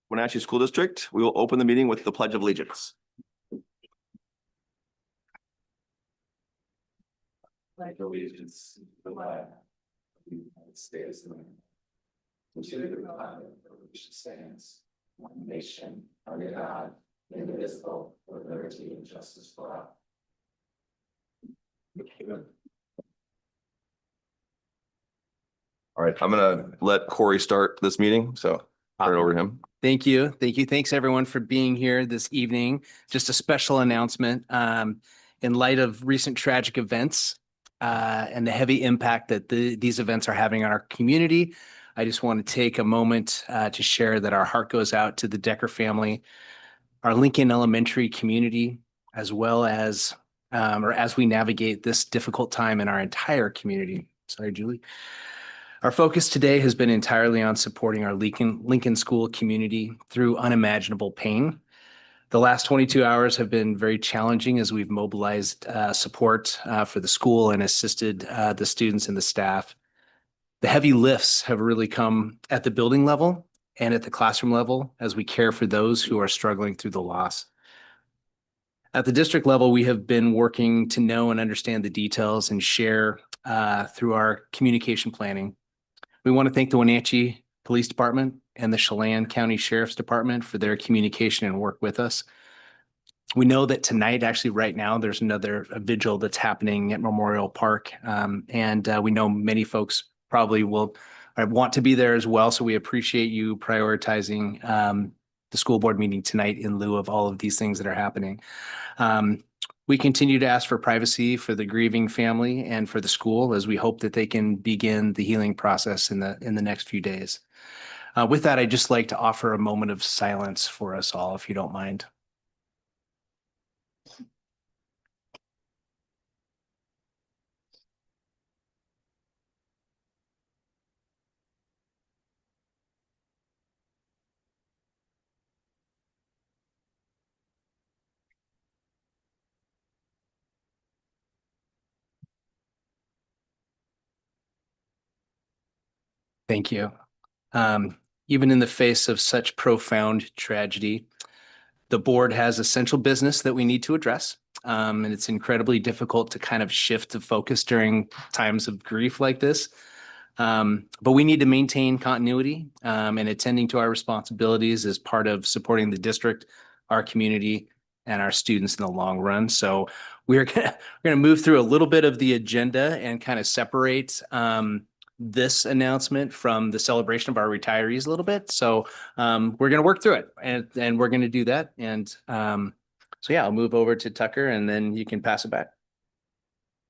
Wenatchee School District. We will open the meeting with the Pledge of Allegiance. Pledge allegiance to the flag of the United States of America, and to the republic for which it stands, one nation, under God, indivisible, with liberty and justice for all. All right, I'm gonna let Corey start this meeting, so turn it over to him. Thank you. Thank you. Thanks everyone for being here this evening. Just a special announcement. In light of recent tragic events and the heavy impact that these events are having on our community, I just want to take a moment to share that our heart goes out to the Decker family, our Lincoln Elementary community, as well as, or as we navigate this difficult time in our entire community. Sorry, Julie. Our focus today has been entirely on supporting our Lincoln School community through unimaginable pain. The last 22 hours have been very challenging as we've mobilized support for the school and assisted the students and the staff. The heavy lifts have really come at the building level and at the classroom level as we care for those who are struggling through the loss. At the district level, we have been working to know and understand the details and share through our communication planning. We want to thank the Wenatchee Police Department and the Chelan County Sheriff's Department for their communication and work with us. We know that tonight, actually right now, there's another vigil that's happening at Memorial Park. And we know many folks probably will want to be there as well. So we appreciate you prioritizing the school board meeting tonight in lieu of all of these things that are happening. We continue to ask for privacy for the grieving family and for the school as we hope that they can begin the healing process in the next few days. With that, I'd just like to offer a moment of silence for us all, if you don't mind. Thank you. Even in the face of such profound tragedy, the board has essential business that we need to address. And it's incredibly difficult to kind of shift the focus during times of grief like this. But we need to maintain continuity and attending to our responsibilities as part of supporting the district, our community, and our students in the long run. So we're gonna move through a little bit of the agenda and kind of separate this announcement from the celebration of our retirees a little bit. So we're going to work through it and we're going to do that. And so, yeah, I'll move over to Tucker and then you can pass it back.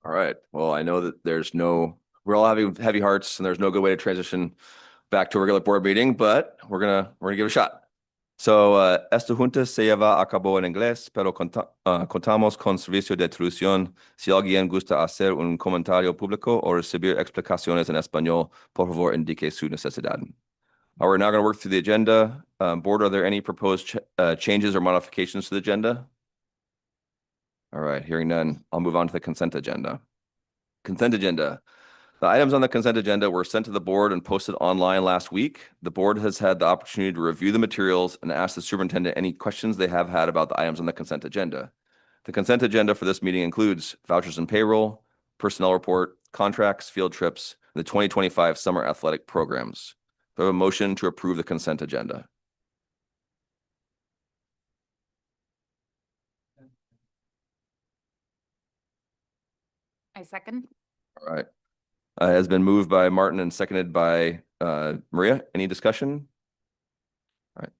All right. Well, I know that we're all having heavy hearts and there's no good way to transition back to a regular board meeting, but we're gonna give it a shot. So, esta junta se lleva a cabo en inglés, pero contamos con servicio de traducción. Si alguien gusta hacer un comentario público o recibir explicaciones en español, por favor, indique su necesidad. We're now going to work through the agenda. Board, are there any proposed changes or modifications to the agenda? All right, hearing none, I'll move on to the consent agenda. Consent agenda. The items on the consent agenda were sent to the board and posted online last week. The board has had the opportunity to review the materials and ask the superintendent any questions they have had about the items on the consent agenda. The consent agenda for this meeting includes vouchers and payroll, personnel report, contracts, field trips, and the 2025 summer athletic programs. Do I have a motion to approve the consent agenda? I second. All right. Has been moved by Martin and seconded by Maria. Any discussion? All right.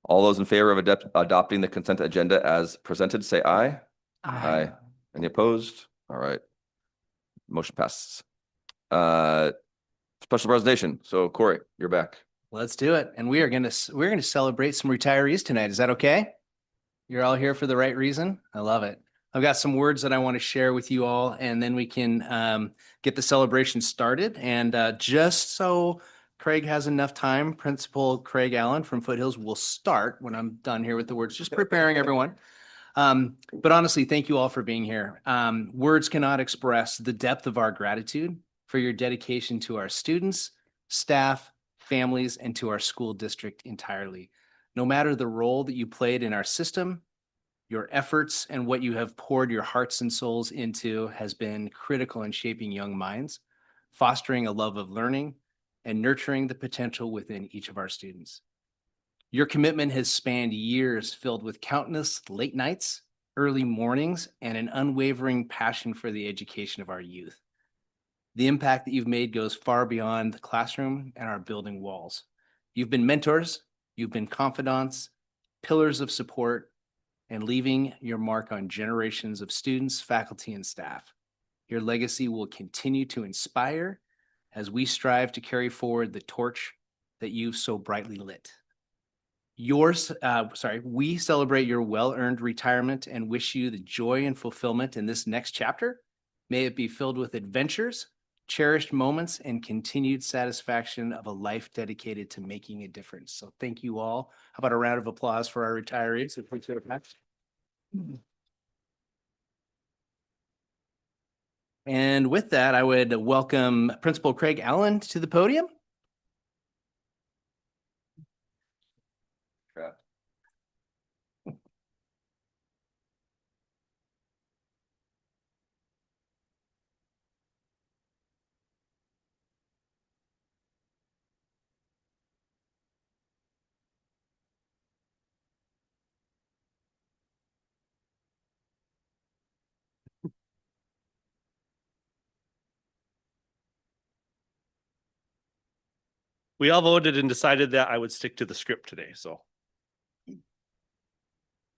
All those in favor of adopting the consent agenda as presented, say aye. Aye. Any opposed? All right. Motion passes. Special presentation. So Corey, you're back. Let's do it. And we're gonna celebrate some retirees tonight. Is that okay? You're all here for the right reason? I love it. I've got some words that I want to share with you all, and then we can get the celebration started. And just so Craig has enough time, Principal Craig Allen from Foothills will start when I'm done here with the words, just preparing everyone. But honestly, thank you all for being here. Words cannot express the depth of our gratitude for your dedication to our students, staff, families, and to our school district entirely. No matter the role that you played in our system, your efforts and what you have poured your hearts and souls into has been critical in shaping young minds, fostering a love of learning, and nurturing the potential within each of our students. Your commitment has spanned years filled with countless late nights, early mornings, and an unwavering passion for the education of our youth. The impact that you've made goes far beyond the classroom and our building walls. You've been mentors, you've been confidants, pillars of support, and leaving your mark on generations of students, faculty, and staff. Your legacy will continue to inspire as we strive to carry forward the torch that you've so brightly lit. We celebrate your well-earned retirement and wish you the joy and fulfillment in this next chapter. May it be filled with adventures, cherished moments, and continued satisfaction of a life dedicated to making a difference. So thank you all. How about a round of applause for our retirees? And with that, I would welcome Principal Craig Allen to the podium. We all voted and decided that I would stick to the script today, so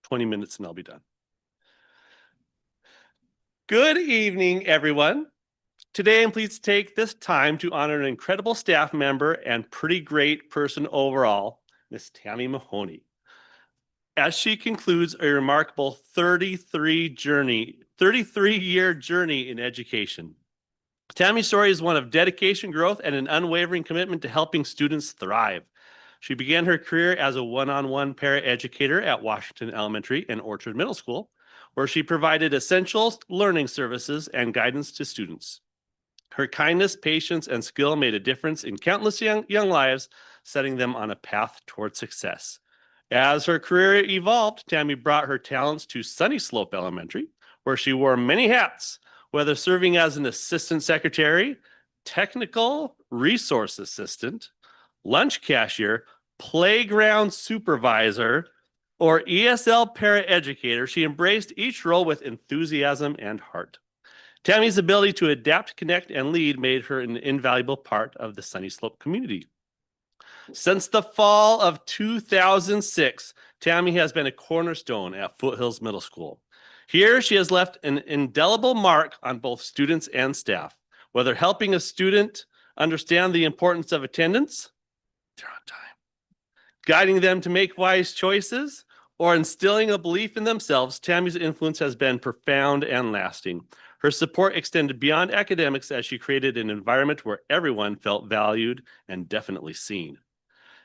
20 minutes and I'll be done. Good evening, everyone. Today, I'm pleased to take this time to honor an incredible staff member and pretty great person overall, Miss Tammy Mahoney, as she concludes a remarkable 33-year journey in education. Tammy's story is one of dedication, growth, and an unwavering commitment to helping students thrive. She began her career as a one-on-one paraeducator at Washington Elementary and Orchard Middle School, where she provided essential learning services and guidance to students. Her kindness, patience, and skill made a difference in countless young lives, setting them on a path toward success. As her career evolved, Tammy brought her talents to Sunny Slope Elementary, where she wore many hats, whether serving as an assistant secretary, technical resource assistant, lunch cashier, playground supervisor, or ESL paraeducator. She embraced each role with enthusiasm and heart. Tammy's ability to adapt, connect, and lead made her an invaluable part of the Sunny Slope community. Since the fall of 2006, Tammy has been a cornerstone at Foothills Middle School. Here, she has left an indelible mark on both students and staff, whether helping a student understand the importance of attendance, they're on time, guiding them to make wise choices, or instilling a belief in themselves. Tammy's influence has been profound and lasting. Her support extended beyond academics as she created an environment where everyone felt valued and definitely seen.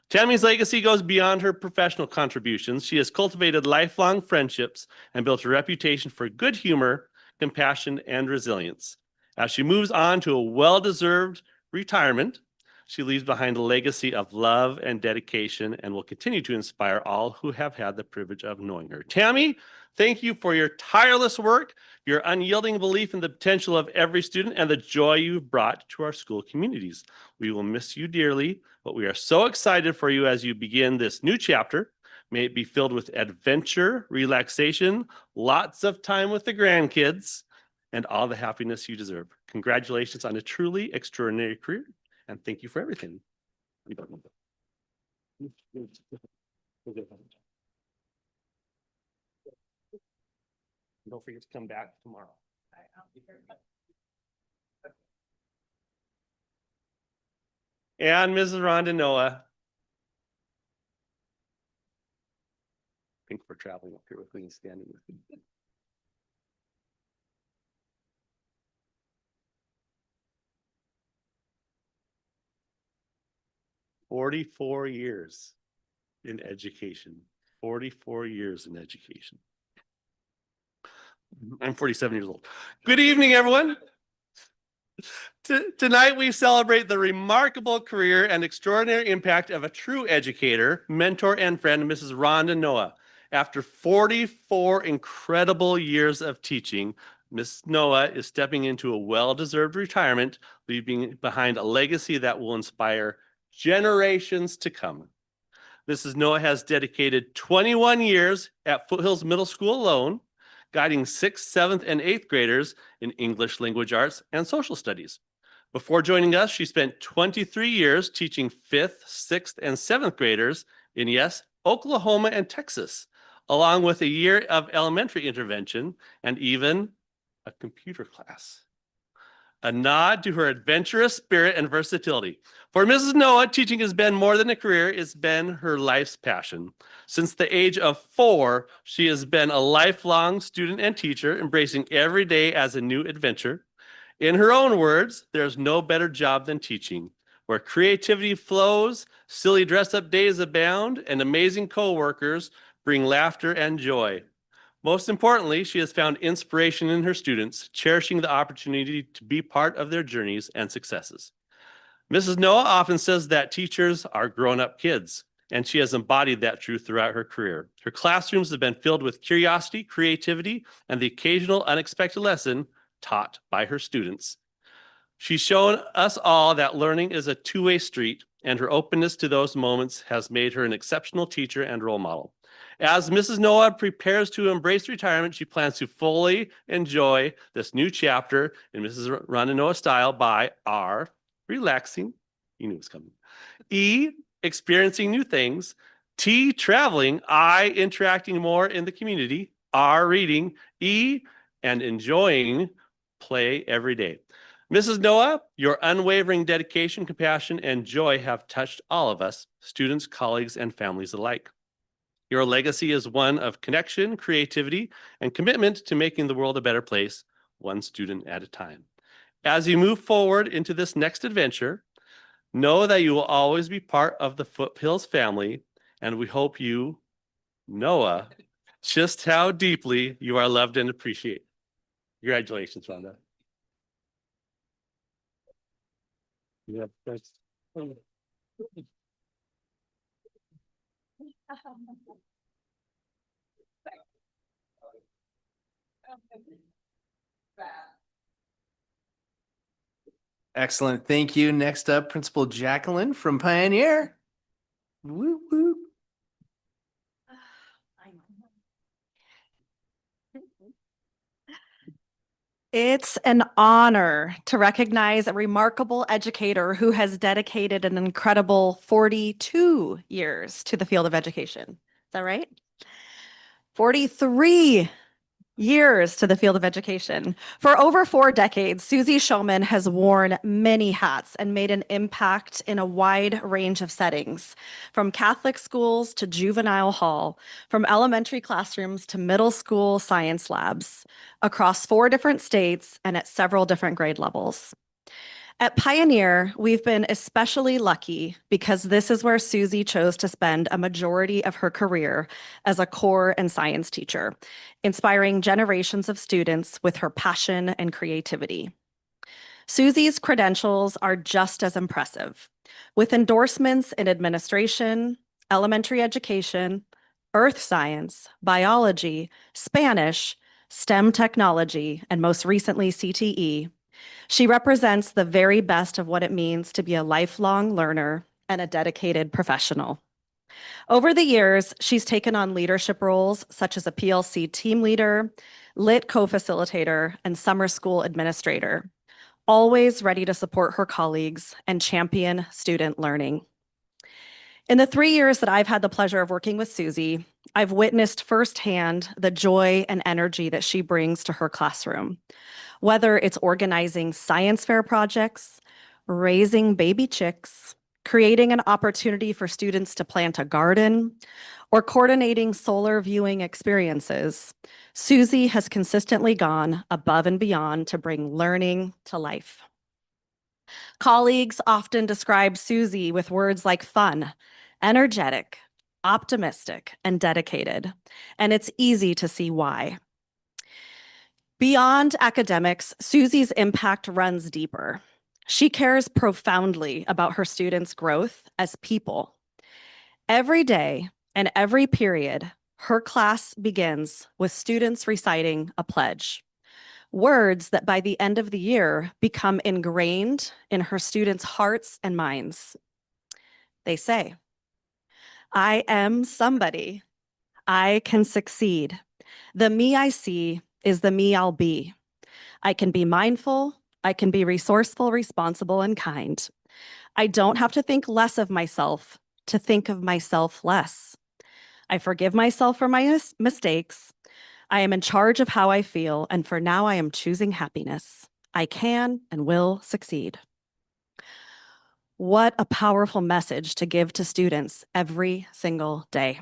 Tammy's legacy goes beyond her professional contributions. She has cultivated lifelong friendships and built a reputation for good humor, compassion, and resilience. As she moves on to a well-deserved retirement, she leaves behind a legacy of love and dedication and will continue to inspire all who have had the privilege of knowing her. Tammy, thank you for your tireless work, your unyielding belief in the potential of every student, and the joy you've brought to our school communities. We will miss you dearly, but we are so excited for you as you begin this new chapter. May it be filled with adventure, relaxation, lots of time with the grandkids, and all the happiness you deserve. Congratulations on a truly extraordinary career, and thank you for everything. Don't forget to come back tomorrow. And Mrs. Rhonda Noah. Thank you for traveling up here with me and standing with me. "44 years in education. 44 years in education. I'm 47 years old. Good evening, everyone. Tonight, we celebrate the remarkable career and extraordinary impact of a true educator, mentor, and friend, Mrs. Rhonda Noah. After 44 incredible years of teaching, Miss Noah is stepping into a well-deserved retirement, leaving behind a legacy that will inspire generations to come. Mrs. Noah has dedicated 21 years at Foothills Middle School alone, guiding 6th, 7th, and 8th graders in English language arts and social studies. Before joining us, she spent 23 years teaching 5th, 6th, and 7th graders in, yes, Oklahoma and Texas, along with a year of elementary intervention and even a computer class. A nod to her adventurous spirit and versatility. For Mrs. Noah, teaching has been more than a career, it's been her life's passion. Since the age of 4, she has been a lifelong student and teacher, embracing every day as a new adventure. In her own words, there's no better job than teaching, where creativity flows, silly dress-up days abound, and amazing coworkers bring laughter and joy. Most importantly, she has found inspiration in her students, cherishing the opportunity to be part of their journeys and successes. Mrs. Noah often says that teachers are grown-up kids, and she has embodied that truth throughout her career. Her classrooms have been filled with curiosity, creativity, and the occasional unexpected lesson taught by her students. She's shown us all that learning is a two-way street, and her openness to those moments has made her an exceptional teacher and role model. As Mrs. Noah prepares to embrace retirement, she plans to fully enjoy this new chapter in Mrs. Rhonda Noah style by R, relaxing, you knew it was coming, E, experiencing new things, T, traveling, I, interacting more in the community, R, reading, E, and enjoying play every day. Mrs. Noah, your unwavering dedication, compassion, and joy have touched all of us, students, colleagues, and families alike. Your legacy is one of connection, creativity, and commitment to making the world a better place, one student at a time. As you move forward into this next adventure, know that you will always be part of the Foothills family, and we hope you, Noah, just how deeply you are loved and appreciated. Congratulations, Rhonda. Yeah, thanks. Excellent. Thank you. Next up, Principal Jacqueline from Pioneer. Woo woo. It's an honor to recognize a remarkable educator who has dedicated an incredible 42 years to the field of education. Is that right? 43 years to the field of education. For over 4 decades, Susie Shulman has worn many hats and made an impact in a wide range of settings, from Catholic schools to juvenile hall, from elementary classrooms to middle school science labs, across 4 different states and at several different grade levels. At Pioneer, we've been especially lucky because this is where Susie chose to spend a majority of her career as a core and science teacher, inspiring generations of students with her passion and creativity. Susie's credentials are just as impressive, with endorsements in administration, elementary education, earth science, biology, Spanish, STEM technology, and most recently CTE. She represents the very best of what it means to be a lifelong learner and a dedicated professional. Over the years, she's taken on leadership roles such as a PLC team leader, lit co-facilitator, and summer school administrator, always ready to support her colleagues and champion student learning. In the 3 years that I've had the pleasure of working with Susie, I've witnessed firsthand the joy and energy that she brings to her classroom. Whether it's organizing science fair projects, raising baby chicks, creating an opportunity for students to plant a garden, or coordinating solar viewing experiences, Susie has consistently gone above and beyond to bring learning to life. Colleagues often describe Susie with words like fun, energetic, optimistic, and dedicated, and it's easy to see why. Beyond academics, Susie's impact runs deeper. She cares profoundly about her students' growth as people. Every day and every period, her class begins with students reciting a pledge. Words that by the end of the year become ingrained in her students' hearts and minds. They say, I am somebody. I can succeed. The me I see is the me I'll be. I can be mindful. I can be resourceful, responsible, and kind. I don't have to think less of myself to think of myself less. I forgive myself for my mistakes. I am in charge of how I feel, and for now I am choosing happiness. I can and will succeed. What a powerful message to give to students every single day.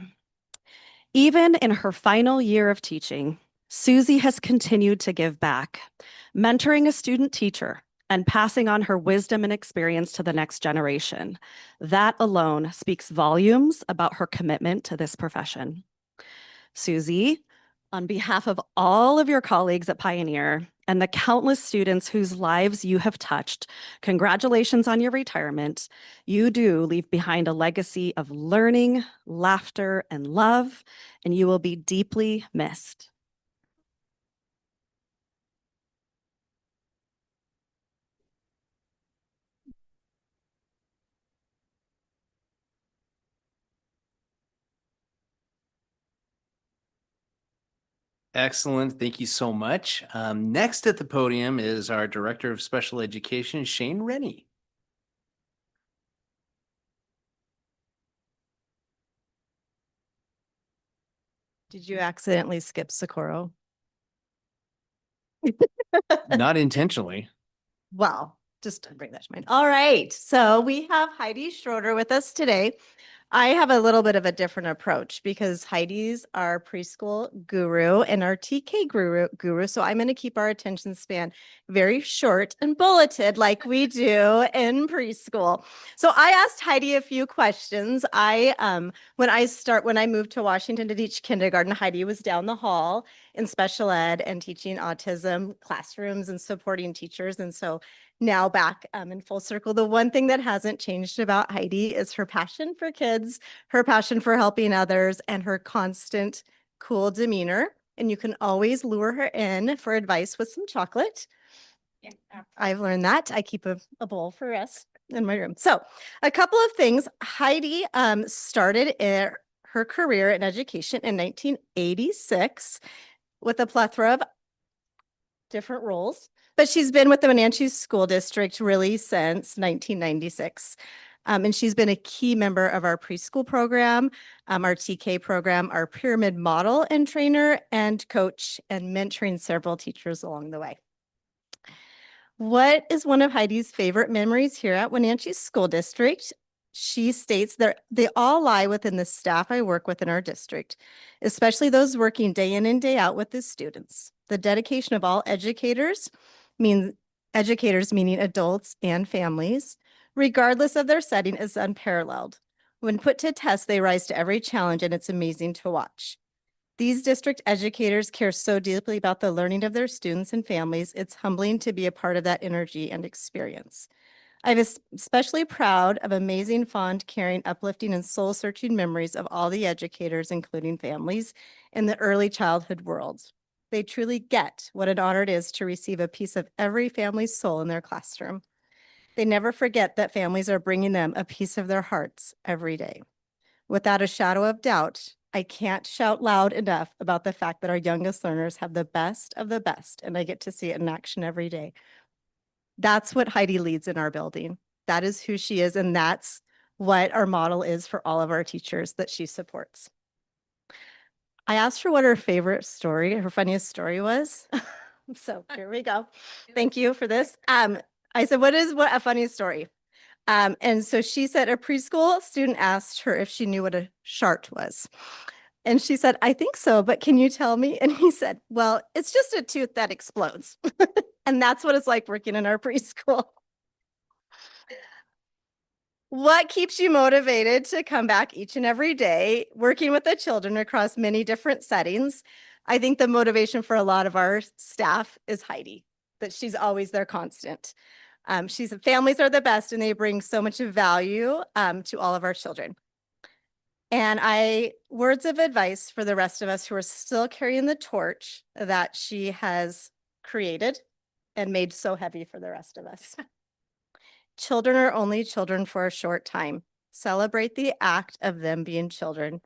Even in her final year of teaching, Susie has continued to give back, mentoring a student teacher and passing on her wisdom and experience to the next generation. That alone speaks volumes about her commitment to this profession. Susie, on behalf of all of your colleagues at Pioneer and the countless students whose lives you have touched, congratulations on your retirement. You do leave behind a legacy of learning, laughter, and love, and you will be deeply missed. Excellent. Thank you so much. Next at the podium is our Director of Special Education, Shane Rennie. Did you accidentally skip Socorro? Not intentionally. Well, just to bring that to mind. All right. So we have Heidi Schroeder with us today. I have a little bit of a different approach because Heidi's our preschool guru and our TK guru. So I'm going to keep our attention span very short and bulleted like we do in preschool. So I asked Heidi a few questions. When I moved to Washington to teach kindergarten, Heidi was down the hall in special ed and teaching autism classrooms and supporting teachers. And so now back in full circle, the one thing that hasn't changed about Heidi is her passion for kids, her passion for helping others, and her constant cool demeanor. And you can always lure her in for advice with some chocolate. I've learned that. I keep a bowl for us in my room. So a couple of things. Heidi started her career in education in 1986 with a plethora of different roles, but she's been with the Wenatchee School District really since 1996. And she's been a key member of our preschool program, our TK program, our pyramid model and trainer and coach, and mentoring several teachers along the way. What is one of Heidi's favorite memories here at Wenatchee School District? She states that they all lie within the staff I work with in our district, especially those working day in and day out with the students. The dedication of all educators meaning adults and families, regardless of their setting, is unparalleled. When put to test, they rise to every challenge, and it's amazing to watch. These district educators care so deeply about the learning of their students and families. It's humbling to be a part of that energy and experience. I'm especially proud of amazing, fond, caring, uplifting, and soul-searching memories of all the educators, including families, in the early childhood world. They truly get what an honor it is to receive a piece of every family's soul in their classroom. They never forget that families are bringing them a piece of their hearts every day. Without a shadow of doubt, I can't shout loud enough about the fact that our youngest learners have the best of the best, and I get to see it in action every day. That's what Heidi leads in our building. That is who she is, and that's what our model is for all of our teachers that she supports. I asked her what her favorite story, her funniest story was. So here we go. Thank you for this. I said, what a funny story? And so she said a preschool student asked her if she knew what a shart was. And she said, I think so, but can you tell me? And he said, well, it's just a tooth that explodes. And that's what it's like working in our preschool. What keeps you motivated to come back each and every day, working with the children across many different settings? I think the motivation for a lot of our staff is Heidi, that she's always there constant. Families are the best and they bring so much value to all of our children. And words of advice for the rest of us who are still carrying the torch that she has created and made so heavy for the rest of us. Children are only children for a short time. Celebrate the act of them being children.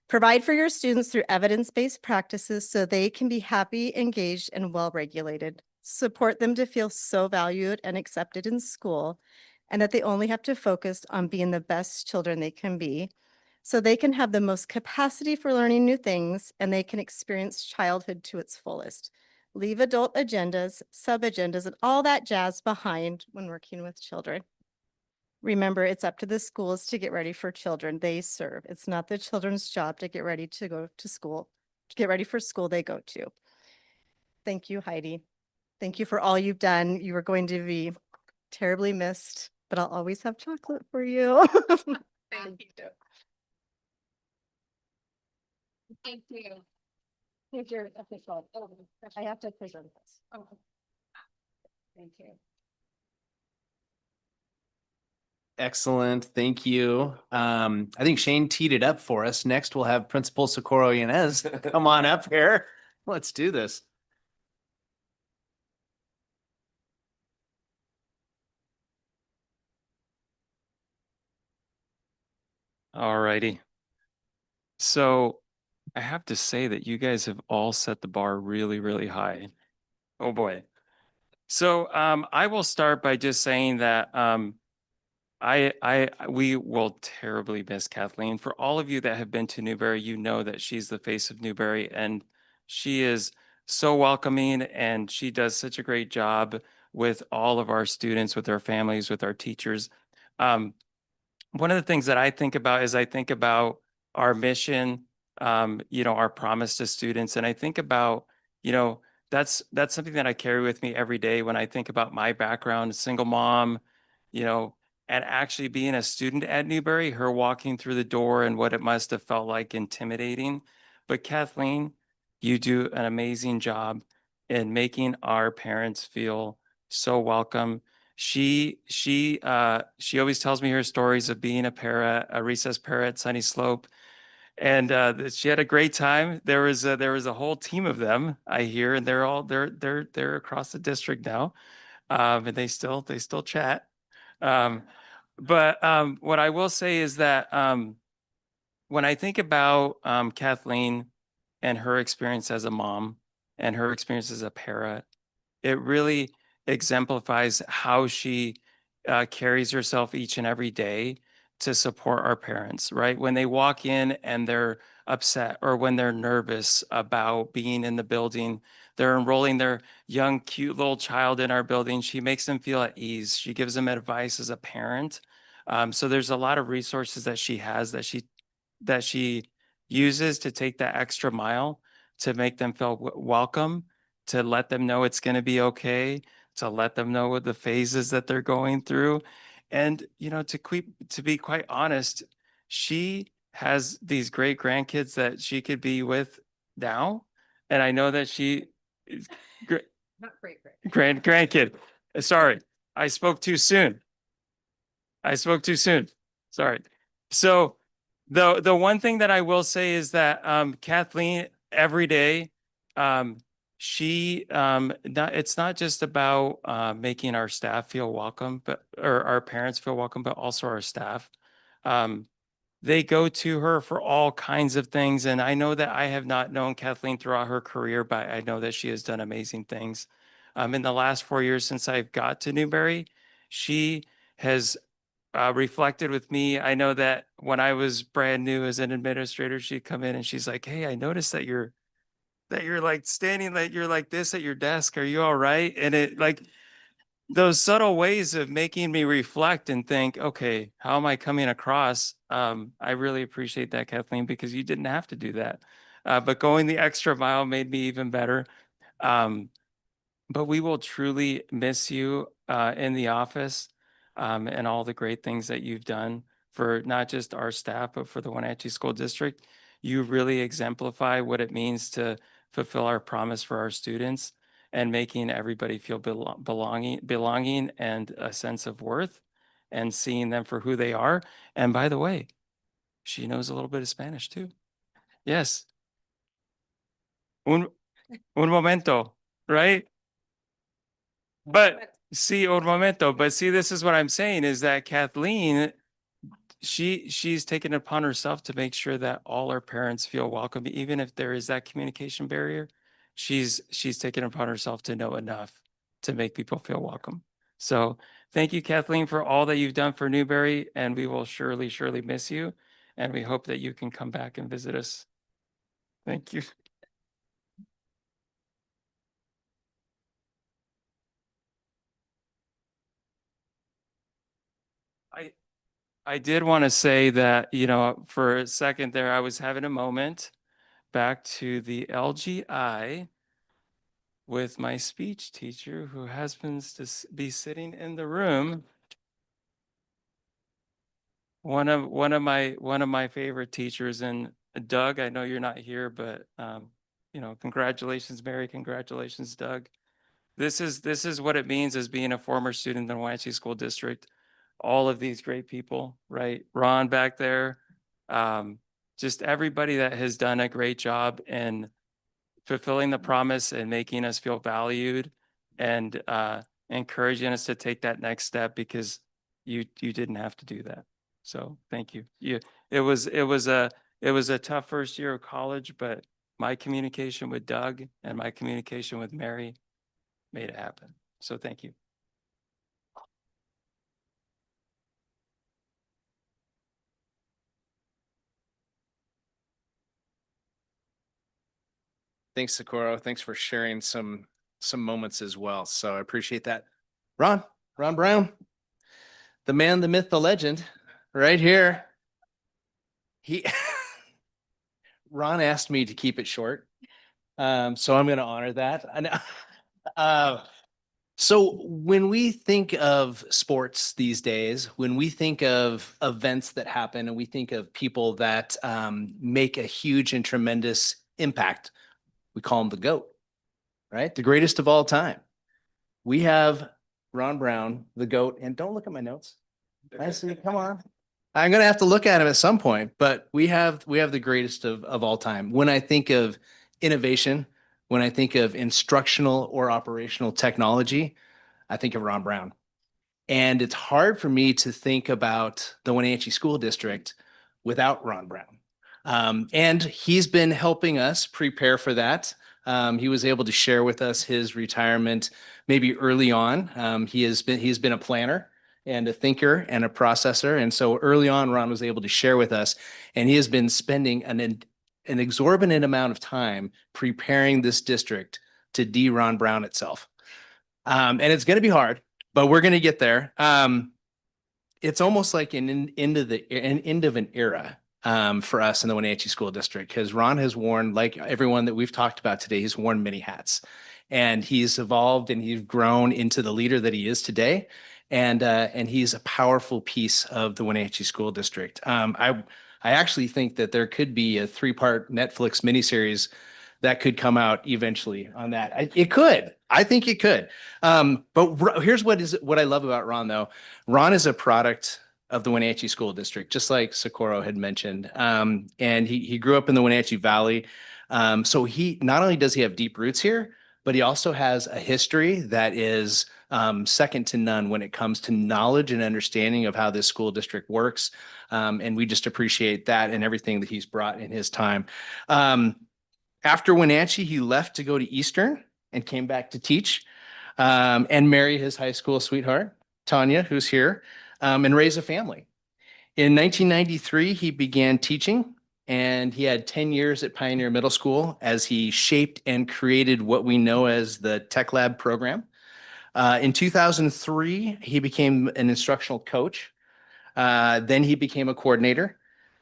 Provide for your students through evidence-based practices so they can be happy, engaged, and well-regulated. Support them to feel so valued and accepted in school, and that they only have to focus on being the best children they can be, so they can have the most capacity for learning new things and they can experience childhood to its fullest. Leave adult agendas, sub-agendas, and all that jazz behind when working with children. Remember, it's up to the schools to get ready for children they serve. It's not the children's job to get ready to go to school, to get ready for school they go to. Thank you, Heidi. Thank you for all you've done. You are going to be terribly missed, but I'll always have chocolate for you. Thank you. Thank you. Here's your official. I have to present this. Thank you. Excellent. Thank you. I think Shane teed it up for us. Next, we'll have Principal Socorro Yanez come on up here. Let's do this. Alrighty. So I have to say that you guys have all set the bar really, really high. Oh boy. So I will start by just saying that we will terribly miss Kathleen. For all of you that have been to Newberry, you know that she's the face of Newberry and she is so welcoming and she does such a great job with all of our students, with our families, with our teachers. One of the things that I think about is I think about our mission, our promise to students. And I think about, that's something that I carry with me every day when I think about my background, single mom, and actually being a student at Newberry, her walking through the door and what it must have felt like intimidating. But Kathleen, you do an amazing job in making our parents feel so welcome. She always tells me her stories of being a recess para at Sunny Slope, and she had a great time. There was a whole team of them, I hear, and they're across the district now, and they still chat. But what I will say is that when I think about Kathleen and her experience as a mom and her experience as a para, it really exemplifies how she carries herself each and every day to support our parents, right? When they walk in and they're upset or when they're nervous about being in the building, they're enrolling their young, cute little child in our building. She makes them feel at ease. She gives them advice as a parent. So there's a lot of resources that she has that she uses to take that extra mile to make them feel welcome, to let them know it's going to be okay, to let them know what the phases that they're going through. And, to be quite honest, she has these great grandkids that she could be with now. And I know that she Not great. grandkid. Sorry, I spoke too soon. Sorry. So the one thing that I will say is that Kathleen every day, it's not just about making our staff feel welcome, or our parents feel welcome, but also our staff. They go to her for all kinds of things. And I know that I have not known Kathleen throughout her career, but I know that she has done amazing things. In the last 4 years since I've got to Newberry, she has reflected with me. I know that when I was brand new as an administrator, she'd come in and she's like, "Hey, I noticed that you're like standing, like you're like this at your desk. Are you all right?" And it like those subtle ways of making me reflect and think, okay, how am I coming across? I really appreciate that, Kathleen, because you didn't have to do that. But going the extra mile made me even better. But we will truly miss you in the office and all the great things that you've done for not just our staff, but for the Wenatchee School District. You really exemplify what it means to fulfill our promise for our students and making everybody feel belonging and a sense of worth and seeing them for who they are. And by the way, she knows a little bit of Spanish too. Yes. Un momento, right? But see, un momento, but see, this is what I'm saying is that Kathleen, she's taken it upon herself to make sure that all our parents feel welcome, even if there is that communication barrier. She's taken it upon herself to know enough to make people feel welcome. So thank you, Kathleen, for all that you've done for Newberry, and we will surely miss you. And we hope that you can come back and visit us. Thank you. I did want to say that, you know, for a second there, I was having a moment back to the LGI with my speech teacher who happens to be sitting in the room. One of my favorite teachers, and Doug, I know you're not here, but you know, congratulations, Mary, congratulations, Doug. This is what it means as being a former student in the Wenatchee School District. All of these great people, right? Ron back there, just everybody that has done a great job in fulfilling the promise and making us feel valued and encouraging us to take that next step because you didn't have to do that. So thank you. It was a tough first year of college, but my communication with Doug and my communication with Mary made it happen. So thank you. Thanks, Socorro. Thanks for sharing some moments as well. So I appreciate that. Ron Brown, the man, the myth, the legend, right here. He Ron asked me to keep it short. So I'm going to honor that. So when we think of sports these days, when we think of events that happen and we think of people that make a huge and tremendous impact, we call him the GOAT, right? The greatest of all time. We have Ron Brown, the GOAT, and don't look at my notes. I see, come on. I'm going to have to look at him at some point, but we have the greatest of all time. When I think of innovation, when I think of instructional or operational technology, I think of Ron Brown. And it's hard for me to think about the Wenatchee School District without Ron Brown. And he's been helping us prepare for that. He was able to share with us his retirement maybe early on. He's been a planner and a thinker and a processor. And so early on, Ron was able to share with us, and he has been spending an exorbitant amount of time preparing this district to de-Ron Brown itself. And it's going to be hard, but we're going to get there. It's almost like an end of an era for us in the Wenatchee School District, because Ron has worn, like everyone that we've talked about today, he's worn many hats, and he's evolved and he's grown into the leader that he is today. And he's a powerful piece of the Wenatchee School District. I actually think that there could be a 3-part Netflix miniseries that could come out eventually on that. It could. I think it could. But here's what I love about Ron, though. Ron is a product of the Wenatchee School District, just like Socorro had mentioned. And he grew up in the Wenatchee Valley. So he not only does he have deep roots here, but he also has a history that is second to none when it comes to knowledge and understanding of how this school district works. And we just appreciate that and everything that he's brought in his time. After Wenatchee, he left to go to Eastern and came back to teach and marry his high school sweetheart, Tanya, who's here, and raise a family. In 1993, he began teaching, and he had 10 years at Pioneer Middle School as he shaped and created what we know as the Tech Lab program. In 2003, he became an instructional coach. Then he became a coordinator,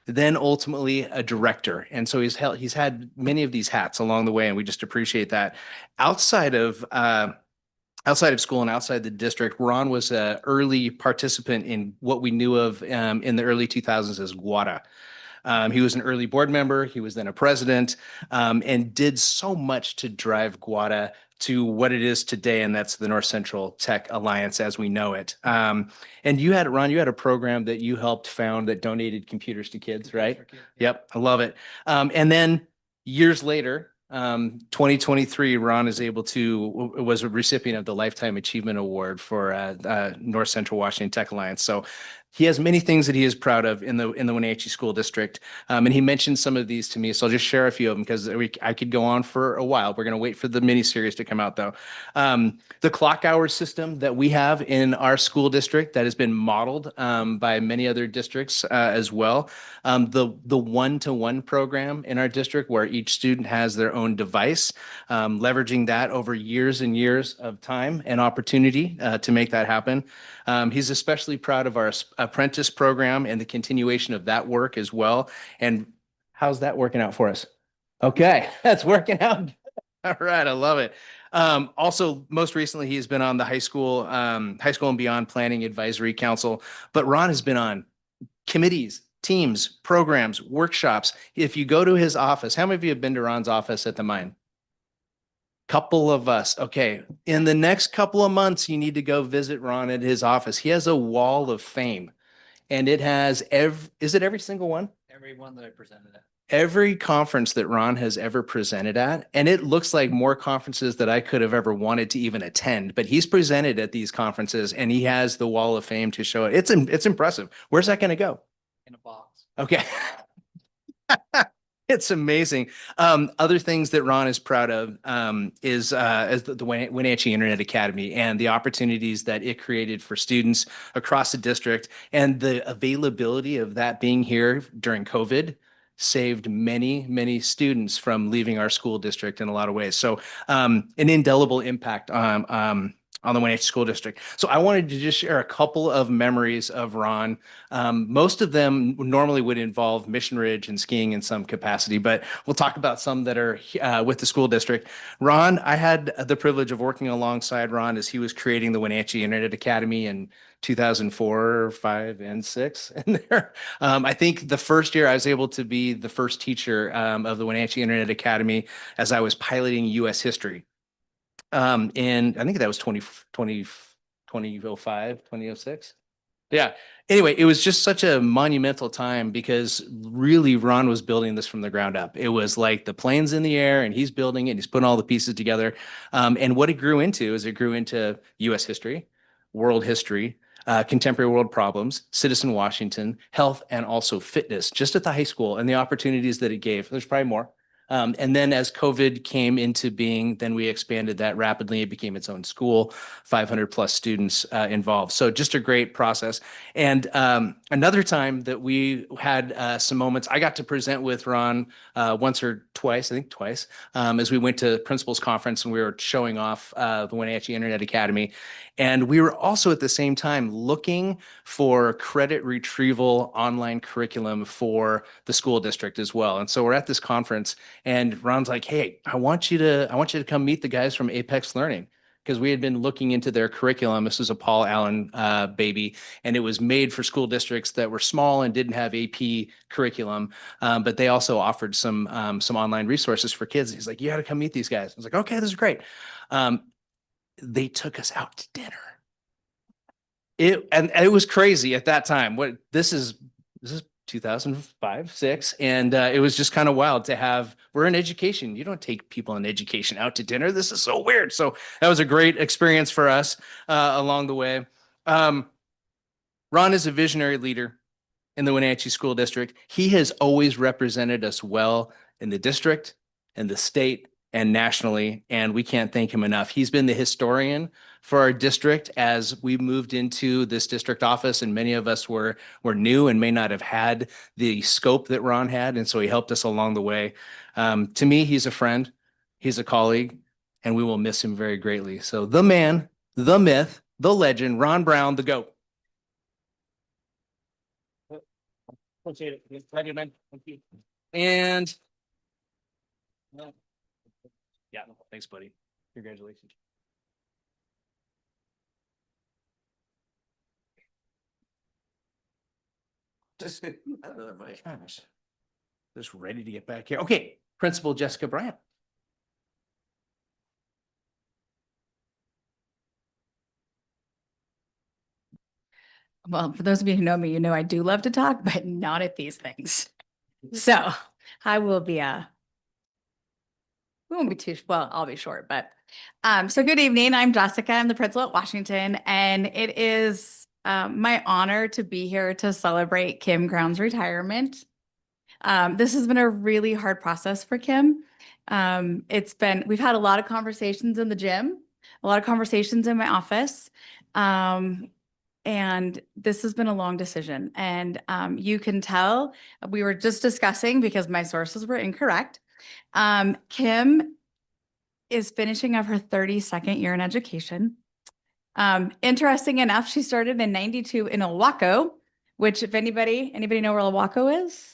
then ultimately a director. And so he's had many of these hats along the way, and we just appreciate that. Outside of school and outside the district, Ron was an early participant in what we knew of in the early 2000s as GWADA. He was an early board member. He was then a president, and did so much to drive GWADA to what it is today, and that's the North Central Tech Alliance as we know it. And you had, Ron, you had a program that you helped found that donated computers to kids, right? Yep, I love it. And then years later, 2023, Ron is able to, was a recipient of the Lifetime Achievement Award for North Central Washington Tech Alliance. So he has many things that he is proud of in the Wenatchee School District. And he mentioned some of these to me. So I'll just share a few of them because I could go on for a while. We're going to wait for the mini series to come out though. The clock hour system that we have in our school district that has been modeled by many other districts as well. The one-to-one program in our district where each student has their own device, leveraging that over years and years of time and opportunity to make that happen. He's especially proud of our apprentice program and the continuation of that work as well. And how's that working out for us? Okay, that's working out. All right, I love it. Also, most recently, he's been on the high school and beyond planning advisory council. But Ron has been on committees, teams, programs, workshops. If you go to his office, how many of you have been to Ron's office at the mine? Couple of us. Okay. In the next couple of months, you need to go visit Ron at his office. He has a wall of fame and it has is it every single one? Every one that I presented at. Every conference that Ron has ever presented at, and it looks like more conferences that I could have ever wanted to even attend, but he's presented at these conferences and he has the wall of fame to show it. It's impressive. Where's that going to go? In a box. Okay. It's amazing. Other things that Ron is proud of is as the Wenatchee Internet Academy and the opportunities that it created for students across the district, and the availability of that being here during COVID saved many students from leaving our school district in a lot of ways. So an indelible impact on the Wenatchee School District. So I wanted to just share a couple of memories of Ron. Most of them normally would involve Mission Ridge and skiing in some capacity, but we'll talk about some that are with the school district. Ron, I had the privilege of working alongside Ron as he was creating the Wenatchee Internet Academy in 2004, 5, and 6. And there, I think the first year I was able to be the first teacher of the Wenatchee Internet Academy as I was piloting U.S. history. And I think that was 2005, 2006. Yeah. Anyway, it was just such a monumental time because really Ron was building this from the ground up. It was like the plane's in the air and he's building it. He's putting all the pieces together. And what it grew into is it grew into U.S. history, world history, contemporary world problems, citizen Washington, health, and also fitness, just at the high school and the opportunities that it gave. There's probably more. And then as COVID came into being, then we expanded that rapidly. It became its own school, 500 plus students involved. So just a great process. And another time that we had some moments, I got to present with Ron once or twice, I think twice, as we went to principals conference and we were showing off the Wenatchee Internet Academy. And we were also at the same time looking for credit retrieval online curriculum for the school district as well. And so we're at this conference and Ron's like, "Hey, I want you to come meet the guys from Apex Learning." Because we had been looking into their curriculum. This was a Paul Allen baby, and it was made for school districts that were small and didn't have AP curriculum, but they also offered some online resources for kids. He's like, "You got to come meet these guys." I was like, "Okay, this is great." They took us out to dinner. It was crazy at that time. This is 2005, 6, and it was just kind of wild to have. We're in education. You don't take people in education out to dinner. This is so weird. So that was a great experience for us along the way. Ron is a visionary leader in the Wenatchee School District. He has always represented us well in the district, in the state, and nationally, and we can't thank him enough. He's been the historian for our district as we moved into this district office, and many of us were new and may not have had the scope that Ron had, and so he helped us along the way. To me, he's a friend, he's a colleague, and we will miss him very greatly. So the man, the myth, the legend, Ron Brown, the GOAT. Appreciate it. Thank you, man. Thank you. And yeah, thanks, buddy. Congratulations. Another mic. Gosh. Just ready to get back here. Okay, Principal Jessica Bryant. Well, for those of you who know me, you know I do love to talk, but not at these things. So I will be we won't be too well, I'll be short, but so good evening. I'm Jessica. I'm the principal at Washington, and it is my honor to be here to celebrate Kim Ground's retirement. This has been a really hard process for Kim. We've had a lot of conversations in the gym, a lot of conversations in my office. And this has been a long decision. And you can tell we were just discussing because my sources were incorrect. Kim is finishing up her 32nd year in education. Interesting enough, she started in 92 in Ilwaco, which if anybody know where Ilwaco is?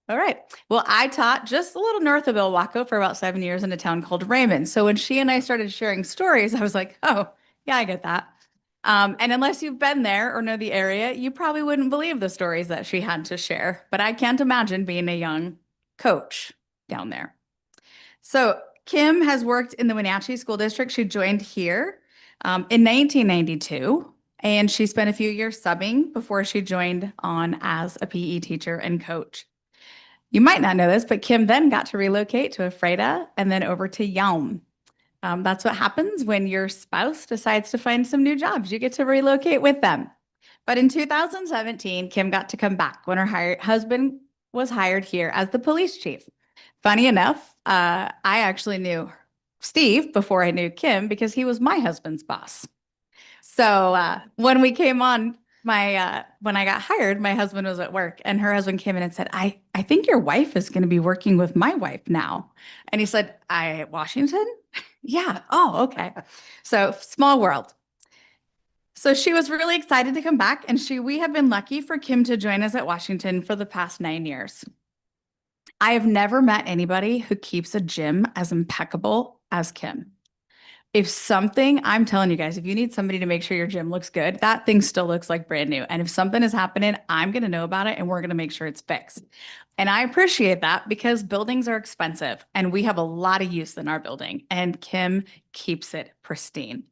All right. Well, I taught just a little north of Ilwaco for about 7 years in a town called Raymond. So when she and I started sharing stories, I was like, oh, yeah, I get that. And unless you've been there or know the area, you probably wouldn't believe the stories that she had to share. But I can't imagine being a young coach down there. So Kim has worked in the Wenatchee School District. She joined here in 1992, and she spent a few years subbing before she joined on as a PE teacher and coach. You might not know this, but Kim then got to relocate to Ephrata and then over to Yelm. That's what happens when your spouse decides to find some new jobs. You get to relocate with them. But in 2017, Kim got to come back when her husband was hired here as the police chief. Funny enough, I actually knew Steve before I knew Kim because he was my husband's boss. So when we came on, when I got hired, my husband was at work and her husband came in and said, I think your wife is going to be working with my wife now. And he said, Washington? Yeah. Oh, okay. So small world. So she was really excited to come back, and we have been lucky for Kim to join us at Washington for the past 9 years. I have never met anybody who keeps a gym as impeccable as Kim. I'm telling you guys, if you need somebody to make sure your gym looks good, that thing still looks like brand new. And if something is happening, I'm going to know about it and we're going to make sure it's fixed. And I appreciate that because buildings are expensive and we have a lot of use in our building, and Kim keeps it pristine.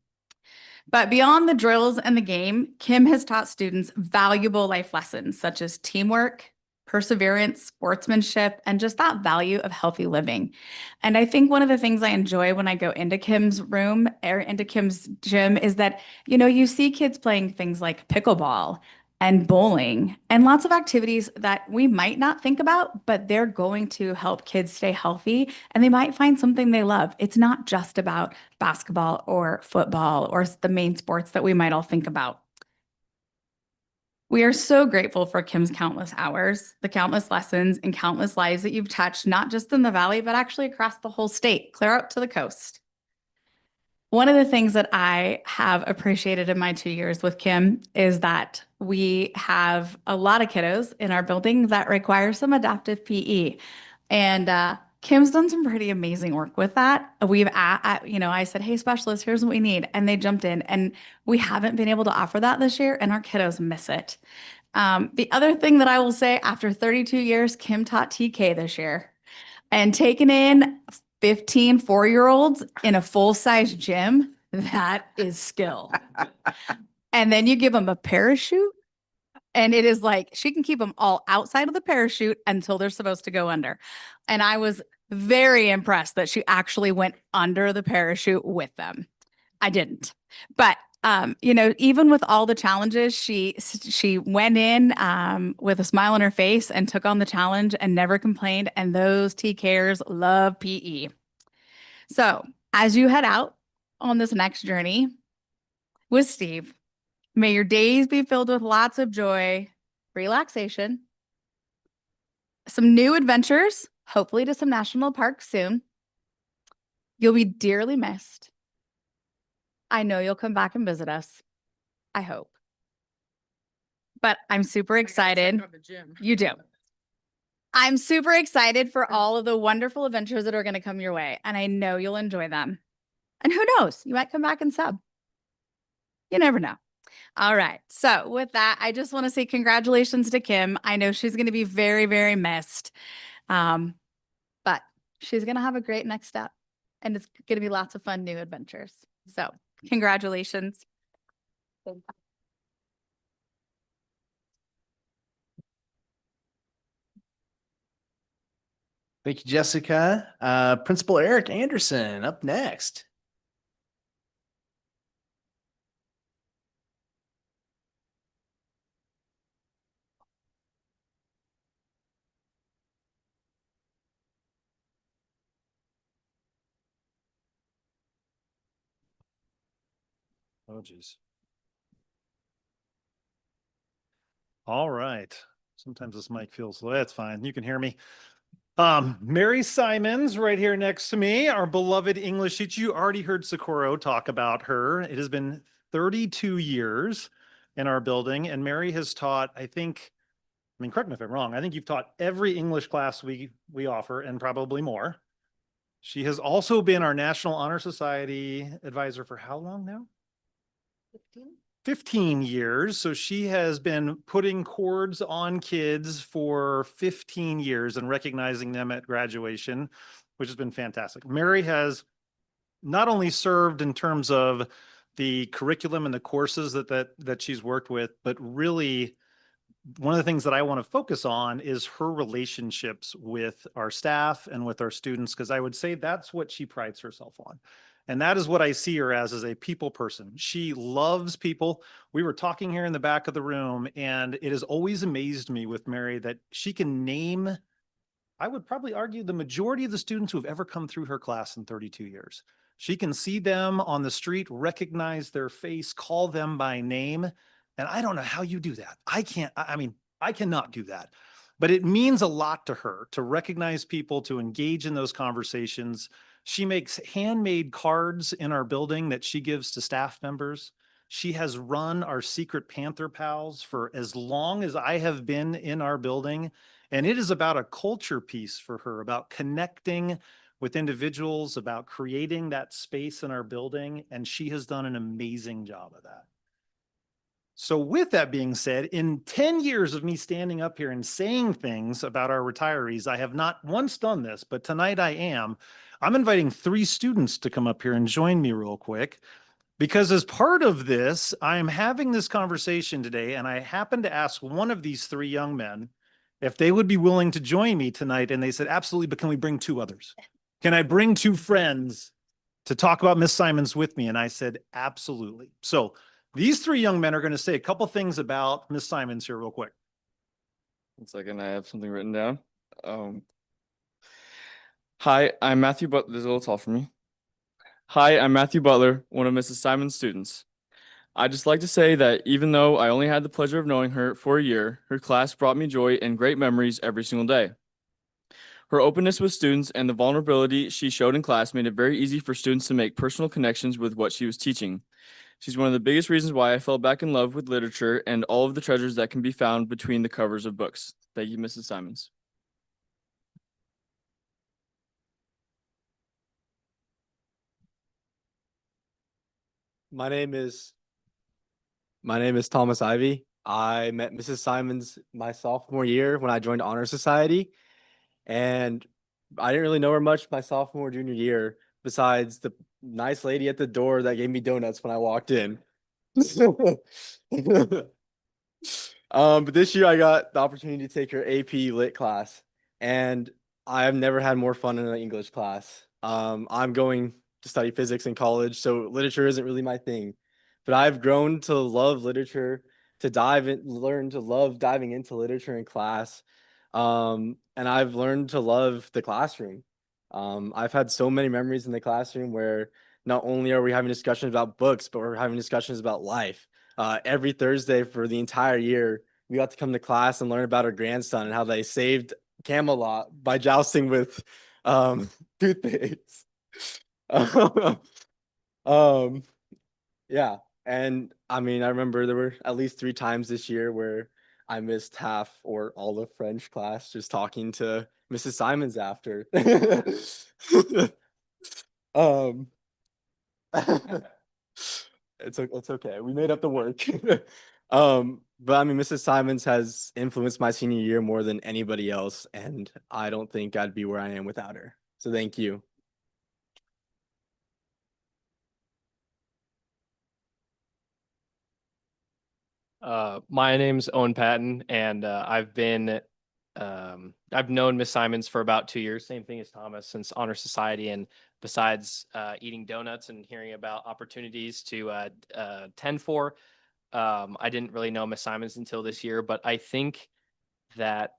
But beyond the drills and the game, Kim has taught students valuable life lessons such as teamwork, perseverance, sportsmanship, and just that value of healthy living. And I think one of the things I enjoy when I go into Kim's room or into Kim's gym is that, you see kids playing things like pickleball and bowling and lots of activities that we might not think about, but they're going to help kids stay healthy and they might find something they love. It's not just about basketball or football or the main sports that we might all think about. We are so grateful for Kim's countless hours, the countless lessons, and countless lives that you've touched, not just in the Valley, but actually across the whole state, clear up to the coast. One of the things that I have appreciated in my 2 years with Kim is that we have a lot of kiddos in our building that require some adaptive PE. And Kim's done some pretty amazing work with that. I said, hey, specialists, here's what we need. And they jumped in, and we haven't been able to offer that this year, and our kiddos miss it. The other thing that I will say, after 32 years, Kim taught TK this year, and taking in 15 4-year-olds in a full-size gym, that is skill. And then you give them a parachute, and it is like she can keep them all outside of the parachute until they're supposed to go under. And I was very impressed that she actually went under the parachute with them. I didn't. But even with all the challenges, she went in with a smile on her face and took on the challenge and never complained. And those TKers love PE. So as you head out on this next journey with Steve, may your days be filled with lots of joy, relaxation, some new adventures, hopefully to some national parks soon. You'll be dearly missed. I know you'll come back and visit us. I hope. But I'm super excited. You do. I'm super excited for all of the wonderful adventures that are going to come your way. And I know you'll enjoy them. And who knows, you might come back and sub. You never know. All right. So with that, I just want to say congratulations to Kim. I know she's going to be very, very missed. But she's going to have a great next step, and it's going to be lots of fun new adventures. So congratulations. Thank you, Jessica. Principal Eric Anderson up next. Oh, geez. All right. Sometimes this mic feels slow. That's fine. You can hear me. Mary Simons right here next to me, our beloved English teacher. You already heard Socorro talk about her. It has been 32 years in our building, and Mary has taught, I mean, correct me if I'm wrong, I think you've taught every English class we offer and probably more. She has also been our National Honor Society advisor for how long now? 15 years. So she has been putting chords on kids for 15 years and recognizing them at graduation, which has been fantastic. Mary has not only served in terms of the curriculum and the courses that she's worked with, but really one of the things that I want to focus on is her relationships with our staff and with our students, because I would say that's what she prides herself on. And that is what I see her as a people person. She loves people. We were talking here in the back of the room, and it has always amazed me with Mary that she can name, I would probably argue, the majority of the students who have ever come through her class in 32 years. She can see them on the street, recognize their face, call them by name. And I don't know how you do that. I can't, I mean, I cannot do that. But it means a lot to her to recognize people, to engage in those conversations. She makes handmade cards in our building that she gives to staff members. She has run our Secret Panther Pals for as long as I have been in our building. And it is about a culture piece for her, about connecting with individuals, about creating that space in our building. And she has done an amazing job of that. So with that being said, in 10 years of me standing up here and saying things about our retirees, I have not once done this, but tonight I am. I'm inviting 3 students to come up here and join me real quick, because as part of this, I'm having this conversation today, and I happened to ask one of these 3 young men if they would be willing to join me tonight, and they said, absolutely, but can we bring 2 others? Can I bring 2 friends to talk about Miss Simons with me? And I said, absolutely. So these 3 young men are going to say a couple things about Miss Simons here real quick. 1 second, I have something written down. Hi, I'm Matthew Butler. This is a little tall for me. Hi, I'm Matthew Butler, one of Mrs. Simons' students. I'd just like to say that even though I only had the pleasure of knowing her for a year, her class brought me joy and great memories every single day. Her openness with students and the vulnerability she showed in class made it very easy for students to make personal connections with what she was teaching. She's one of the biggest reasons why I fell back in love with literature and all of the treasures that can be found between the covers of books. Thank you, Mrs. Simons. My name is Thomas Ivy. I met Mrs. Simons my sophomore year when I joined Honor Society, and I didn't really know her much my sophomore junior year, besides the nice lady at the door that gave me donuts when I walked in. But this year I got the opportunity to take her AP Lit class, and I have never had more fun in an English class. I'm going to study physics in college, so literature isn't really my thing. But I've grown to love literature, learn to love diving into literature in class. And I've learned to love the classroom. I've had so many memories in the classroom where not only are we having discussions about books, but we're having discussions about life. Every Thursday for the entire year, we got to come to class and learn about our grandson and how they saved Camelot by jousting with toothpicks. um, yeah. And I mean, I remember there were at least 3 times this year where I missed half or all of French class just talking to Mrs. Simons after. um, it's okay. We made up the work. But I mean, Mrs. Simons has influenced my senior year more than anybody else, and I don't think I'd be where I am without her. So thank you. My name's Owen Patton, and I've known Miss Simons for about 2 years, same thing as Thomas, since Honor Society. And besides eating donuts and hearing about opportunities to tend for, I didn't really know Miss Simons until this year, but I think that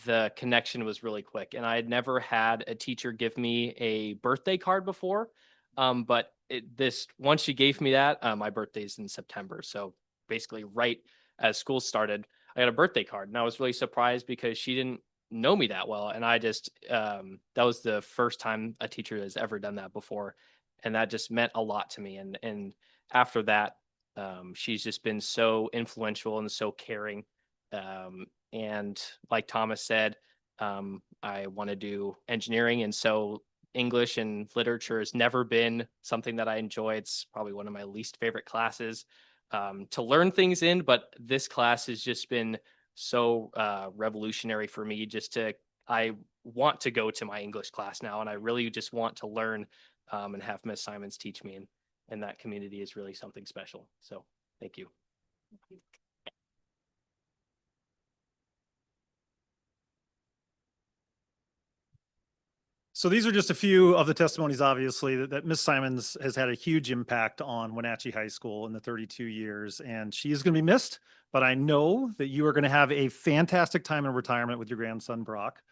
the connection was really quick. And I had never had a teacher give me a birthday card before. But this once she gave me that, my birthday's in September. So basically right as school started, I got a birthday card, and I was really surprised because she didn't know me that well. And I just that was the first time a teacher has ever done that before. And that just meant a lot to me. And after that, she's just been so influential and so caring. And like Thomas said, I want to do engineering. And so English and literature has never been something that I enjoy. It's probably one of my least favorite classes to learn things in. But this class has just been so revolutionary for me. I want to go to my English class now. And I really just want to learn and have Miss Simons teach me. And that community is really something special. So thank you. So these are just a few of the testimonies, obviously, that Miss Simons has had a huge impact on Wenatchee High School in the 32 years, and she is going to be missed. But I know that you are going to have a fantastic time in retirement with your grandson, Brock.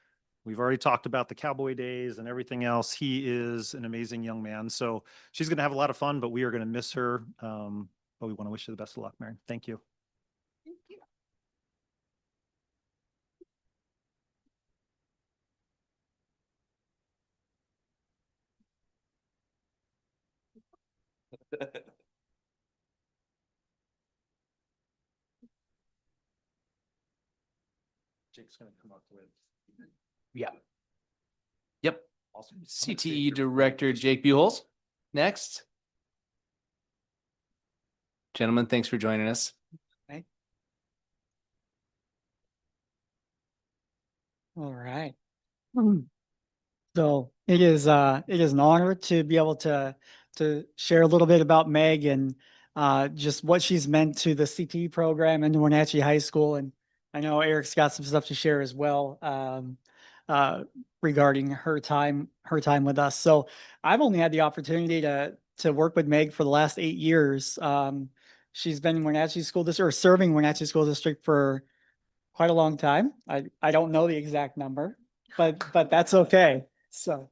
We've already talked about the cowboy days and everything else. He is an amazing young man. So she's going to have a lot of fun, but we are going to miss her. But we want to wish you the best of luck, Mary. Thank you. Jake's going to come up with. Yeah. Yep. Awesome. CTE Director Jake Buholz. Next. Gentlemen, thanks for joining us. All right. So it is an honor to be able to share a little bit about Meg and just what she's meant to the CTE program and Wenatchee High School. And I know Eric's got some stuff to share as well regarding her time with us. So I've only had the opportunity to work with Meg for the last 8 years. She's been in Wenatchee School District or serving Wenatchee School District for quite a long time. I don't know the exact number, but that's okay. So,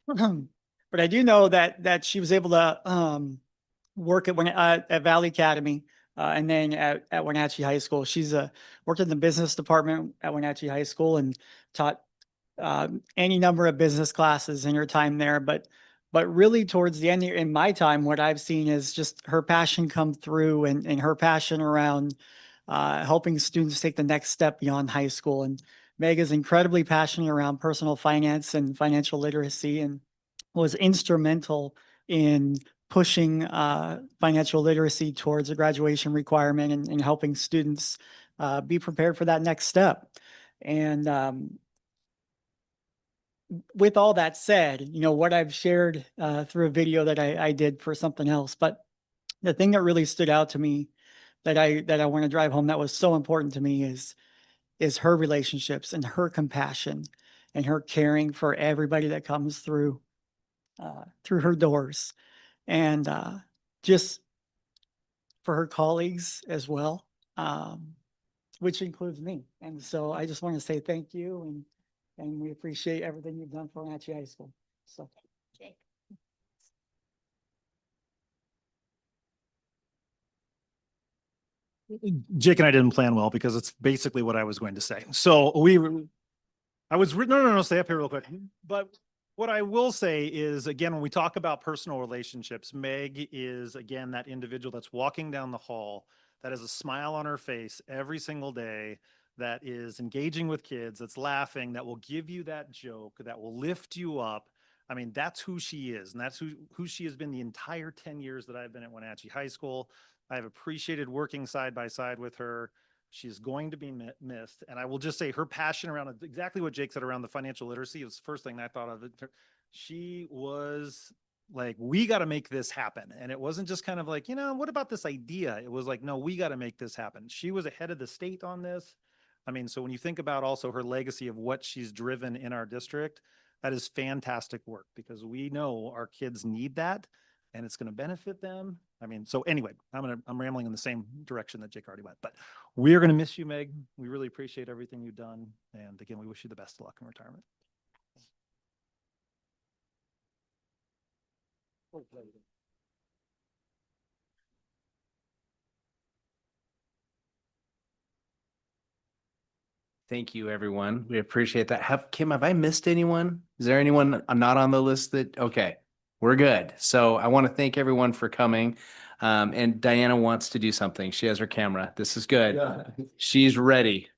but I do know that she was able to work at Valley Academy and then at Wenatchee High School. She's worked in the business department at Wenatchee High School and taught any number of business classes in her time there. But really towards the end in my time, what I've seen is just her passion come through and her passion around helping students take the next step beyond high school. And Meg is incredibly passionate around personal finance and financial literacy and was instrumental in pushing financial literacy towards a graduation requirement and helping students be prepared for that next step. And with all that said, what I've shared through a video that I did for something else, but the thing that really stood out to me that I want to drive home that was so important to me is her relationships and her compassion and her caring for everybody that comes through her doors, and just for her colleagues as well, which includes me. And so I just want to say thank you, and we appreciate everything you've done for Wenatchee High School. So. Jake and I didn't plan well because it's basically what I was going to say. So no, stay up here real quick. But what I will say is, again, when we talk about personal relationships, Meg is, again, that individual that's walking down the hall, that has a smile on her face every single day, that is engaging with kids, that's laughing, that will give you that joke, that will lift you up. I mean, that's who she is, and that's who she has been the entire 10 years that I've been at Wenatchee High School. I've appreciated working side by side with her. She's going to be missed. And I will just say her passion around exactly what Jake said around the financial literacy was the first thing I thought of. She was like, we got to make this happen. And it wasn't just kind of like, what about this idea? It was like, no, we got to make this happen. She was ahead of the state on this. I mean, so when you think about also her legacy of what she's driven in our district, that is fantastic work because we know our kids need that and it's going to benefit them. I mean, so anyway, I'm rambling in the same direction that Jake already went, but we're going to miss you, Meg. We really appreciate everything you've done. And again, we wish you the best of luck in retirement. Thank you, everyone. We appreciate that. Kim, have I missed anyone? Is there anyone not on the list okay, we're good. So I want to thank everyone for coming. And Diana wants to do something. She has her camera. This is good. Yeah. She's ready.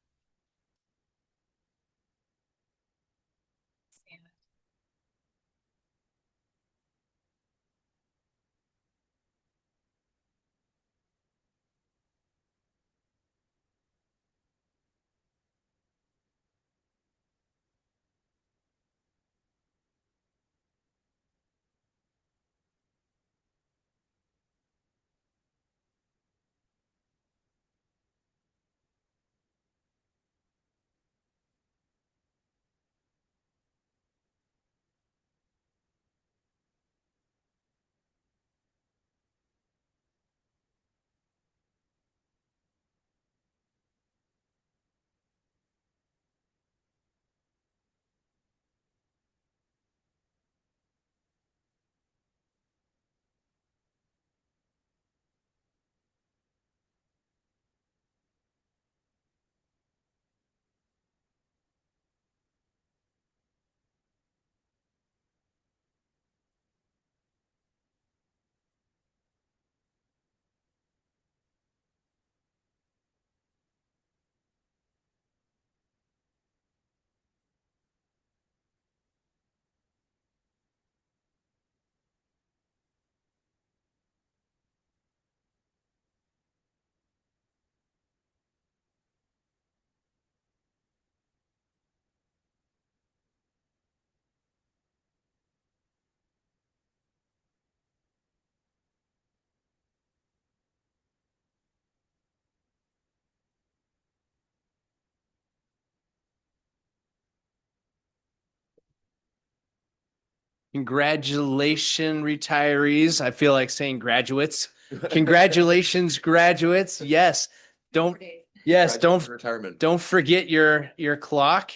Congratulations, retirees. I feel like saying graduates. Congratulations, graduates. Yes. Retirement. Don't forget your clock.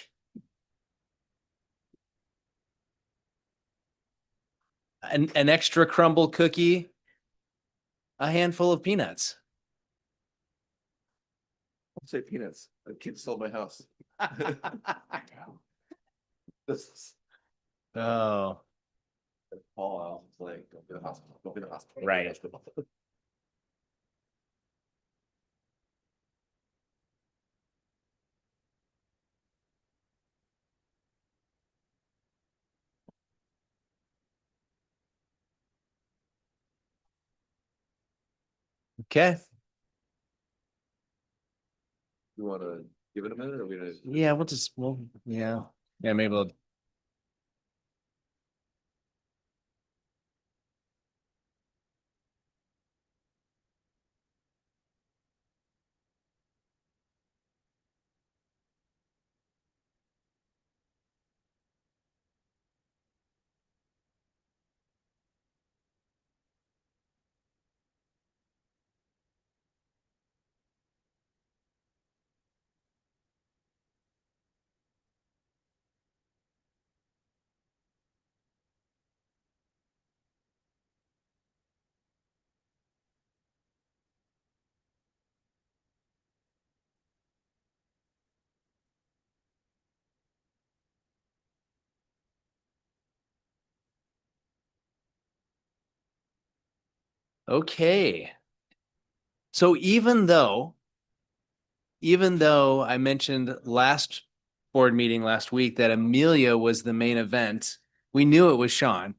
An extra crumble cookie, a handful of peanuts. Don't say peanuts. The kid sold my house. This is Oh, Paul out. Like, don't be the hospital. Don't be the hospital. Right. okay. You want to give it a minute or we gonna? Yeah, yeah, maybe we'll. Okay. So even though I mentioned last board meeting last week that Amelia was the main event we knew it was Sean.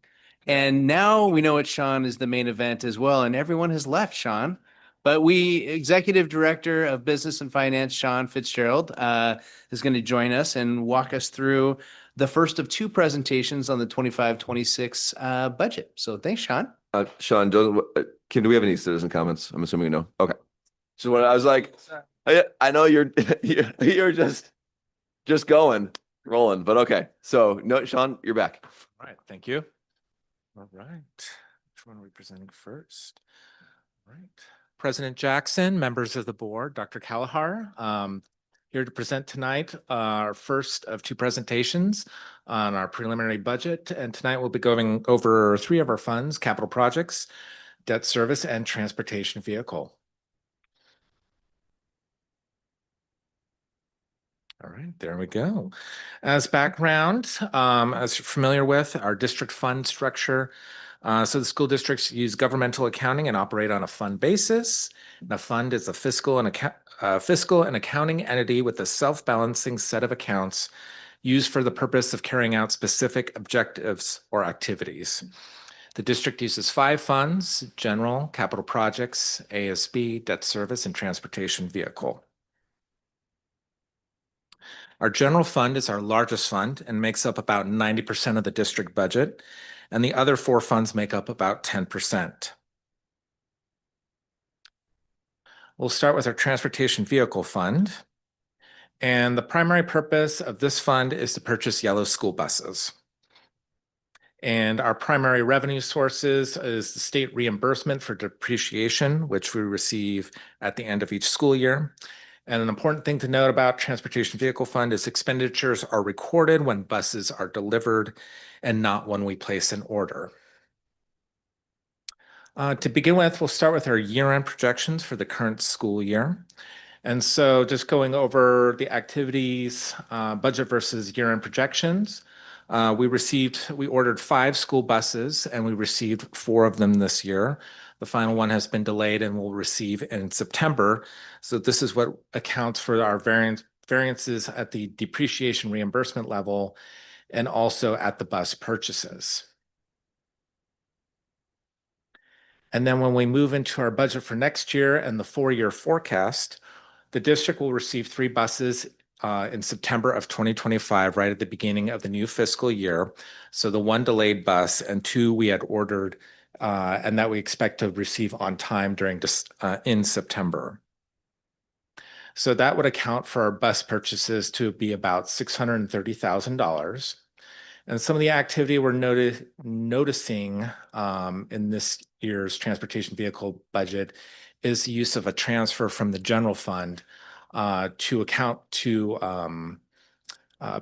And now we know it's Sean is the main event as well. And everyone has left Sean. But Executive Director of Business and Finance, Sean Fitzgerald, is going to join us and walk us through the first of two presentations on the 25-26 budget. So thanks, Sean. Sean, do we have any citizen comments? I'm assuming no. Okay. So when I was like, I know you're you're just rolling, but okay. So no, Sean, you're back. All right, thank you. All right, which one are we presenting first? All right, President Jackson, members of the board, Dr. Kalahar, here to present tonight our first of two presentations on our preliminary budget. And tonight we'll be going over three of our funds: capital projects, debt service, and transportation vehicle. All right, there we go. As background, as you're familiar with, our district fund structure. So the school districts use governmental accounting and operate on a fund basis. And a fund is a fiscal and accounting entity with a self-balancing set of accounts used for the purpose of carrying out specific objectives or activities. The district uses 5 funds: general, capital projects, ASB, debt service, and transportation vehicle. Our general fund is our largest fund and makes up about 90% of the district budget, and the other 4 funds make up about 10%. We'll start with our transportation vehicle fund. And the primary purpose of this fund is to purchase yellow school buses. And our primary revenue sources is the state reimbursement for depreciation, which we receive at the end of each school year. And an important thing to note about Transportation Vehicle Fund is expenditures are recorded when buses are delivered and not when we place an order. To begin with, we'll start with our year-end projections for the current school year. And so just going over the activities, budget versus year-end projections, we ordered 5 school buses and we received 4 of them this year. The final one has been delayed and we'll receive in September. So this is what accounts for our variances at the depreciation reimbursement level and also at the bus purchases. And then when we move into our budget for next year and the 4-year forecast, the district will receive 3 buses in September of 2025, right at the beginning of the new fiscal year. So the 1 delayed bus and 2 we had ordered and that we expect to receive on time in September. So that would account for our bus purchases to be about $630,000. And some of the activity we're noticing in this year's transportation vehicle budget is the use of a transfer from the general fund to account to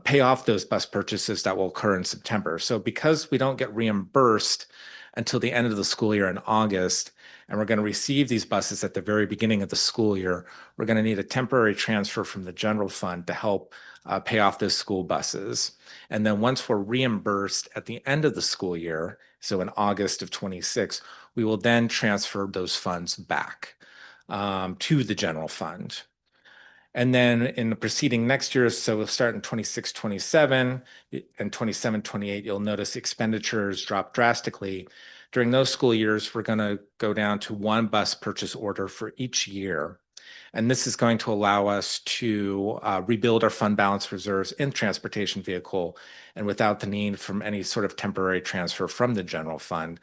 pay off those bus purchases that will occur in September. So because we don't get reimbursed until the end of the school year in August, and we're going to receive these buses at the very beginning of the school year, we're going to need a temporary transfer from the general fund to help pay off those school buses. And then once we're reimbursed at the end of the school year, so in August of 26, we will then transfer those funds back to the general fund. And then in the preceding next year, so we'll start in 26, 27, and 27, 28, you'll notice expenditures drop drastically. During those school years, we're going to go down to 1 bus purchase order for each year. And this is going to allow us to rebuild our fund balance reserves in transportation vehicle and without the need from any sort of temporary transfer from the general fund,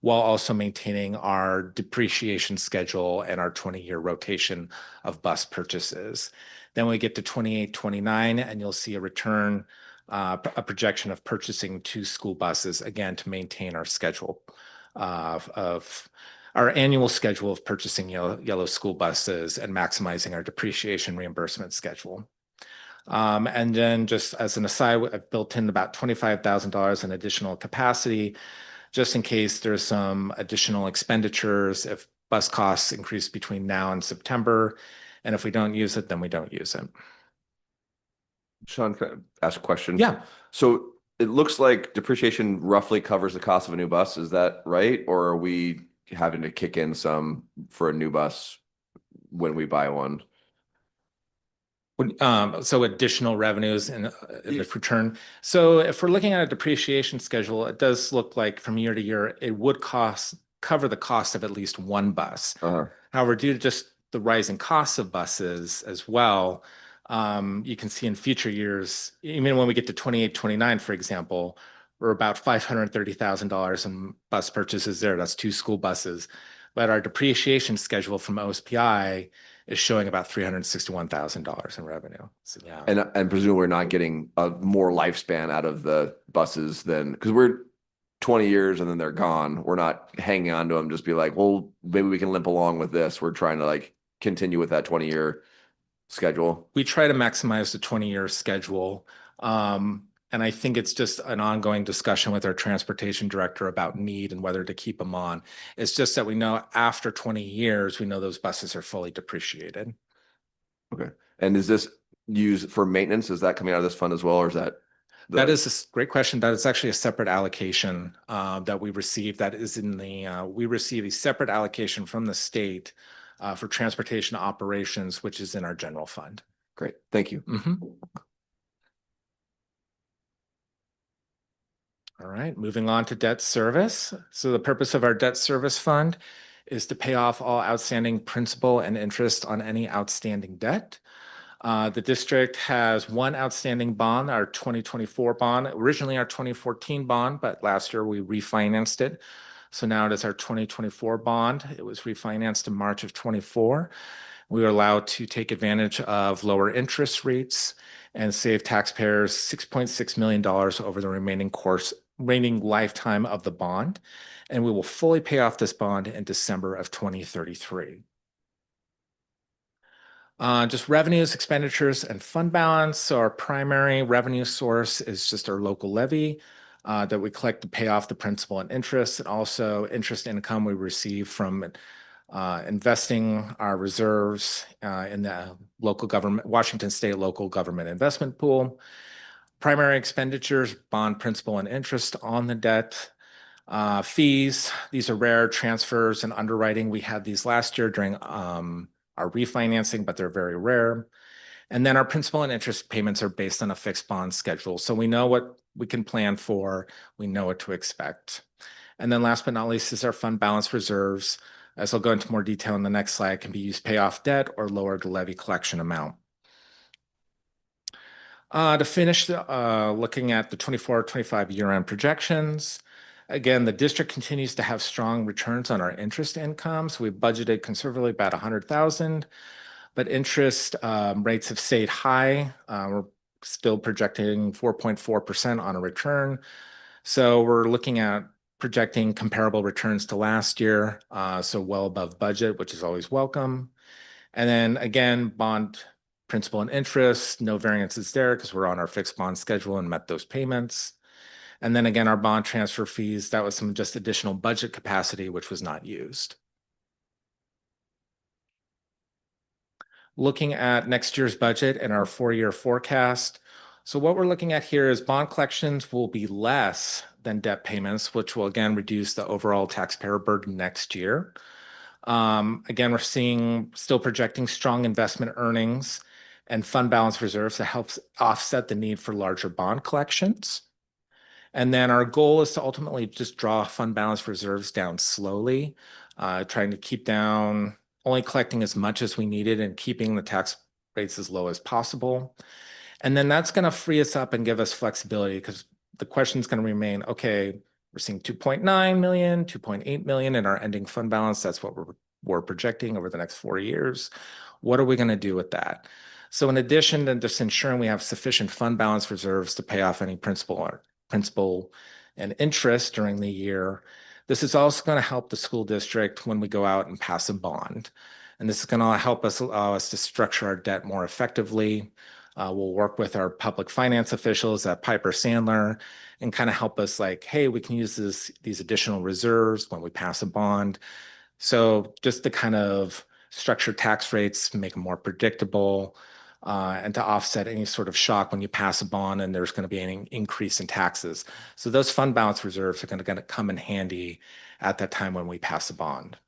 while also maintaining our depreciation schedule and our 20-year rotation of bus purchases. Then we get to 28, 29, and you'll see a return, a projection of purchasing 2 school buses, again, to maintain our schedule of our annual schedule of purchasing yellow school buses and maximizing our depreciation reimbursement schedule. And then just as an aside, I've built in about $25,000 in additional capacity just in case there's some additional expenditures if bus costs increase between now and September. And if we don't use it, then we don't use it. Sean, can I ask a question? Yeah. So it looks like depreciation roughly covers the cost of a new bus. Is that right? Or are we having to kick in some for a new bus when we buy one? So additional revenues and if return. So if we're looking at a depreciation schedule, it does look like from year to year, it would cover the cost of at least one bus. However, due to just the rising costs of buses as well, you can see in future years, even when we get to 28, 29, for example, we're about $530,000 in bus purchases there. That's 2 school buses. But our depreciation schedule from OSPI is showing about $361,000 in revenue. So yeah. And presumably we're not getting a more lifespan out of the buses than, because we're 20 years and then they're gone. We're not hanging on to them, just be like, well, maybe we can limp along with this. We're trying to like continue with that 20-year schedule. We try to maximize the 20-year schedule. And I think it's just an ongoing discussion with our transportation director about need and whether to keep them on. It's just that we know after 20 years, we know those buses are fully depreciated. Okay. And is this used for maintenance? Is that coming out of this fund as well, or is that? That is a great question. That is actually a separate allocation that we receive. That is in the, we receive a separate allocation from the state for transportation operations, which is in our general fund. Great. Thank you. All right, moving on to debt service. So the purpose of our debt service fund is to pay off all outstanding principal and interest on any outstanding debt. The district has one outstanding bond, our 2024 bond, originally our 2014 bond, but last year we refinanced it. So now it is our 2024 bond. It was refinanced in March of 24. We were allowed to take advantage of lower interest rates and save taxpayers $6.6 million over the remaining lifetime of the bond. And we will fully pay off this bond in December of 2033. Just revenues, expenditures, and fund balance. So our primary revenue source is just our local levy that we collect to pay off the principal and interest, and also interest income we receive from investing our reserves in the local government, Washington State local government investment pool. Primary expenditures, bond principal and interest on the debt. Fees, these are rare transfers and underwriting. We had these last year during our refinancing, but they're very rare. And then our principal and interest payments are based on a fixed bond schedule. So we know what we can plan for, we know what to expect. And then last but not least is our fund balance reserves. As I'll go into more detail in the next slide, can be used to pay off debt or lower the levy collection amount. To finish, looking at the 24-25 year-end projections. Again, the district continues to have strong returns on our interest income. So we budgeted conservatively about $100,000, but interest rates have stayed high. We're still projecting 4.4% on a return. So we're looking at projecting comparable returns to last year, so well above budget, which is always welcome. And then again, bond principal and interest, no variances there because we're on our fixed bond schedule and met those payments. And then again, our bond transfer fees, that was some just additional budget capacity, which was not used. Looking at next year's budget and our 4-year forecast. So what we're looking at here is bond collections will be less than debt payments, which will again reduce the overall taxpayer burden next year. Again, we're still projecting strong investment earnings and fund balance reserves that helps offset the need for larger bond collections. And then our goal is to ultimately just draw fund balance reserves down slowly, trying to keep down, only collecting as much as we needed and keeping the tax rates as low as possible. And then that's going to free us up and give us flexibility because the question is going to remain, okay, we're seeing 2.9 million, 2.8 million in our ending fund balance. That's what we're projecting over the next 4 years. What are we going to do with that? So in addition to just ensuring we have sufficient fund balance reserves to pay off any principal and interest during the year, this is also going to help the school district when we go out and pass a bond. And this is going to help us allow us to structure our debt more effectively. We'll work with our public finance officials at Piper Sandler and kind of help us like, hey, we can use these additional reserves when we pass a bond. So just to kind of structure tax rates, make them more predictable, and to offset any sort of shock when you pass a bond and there's going to be an increase in taxes. So those fund balance reserves are going to come in handy at that time when we pass a bond.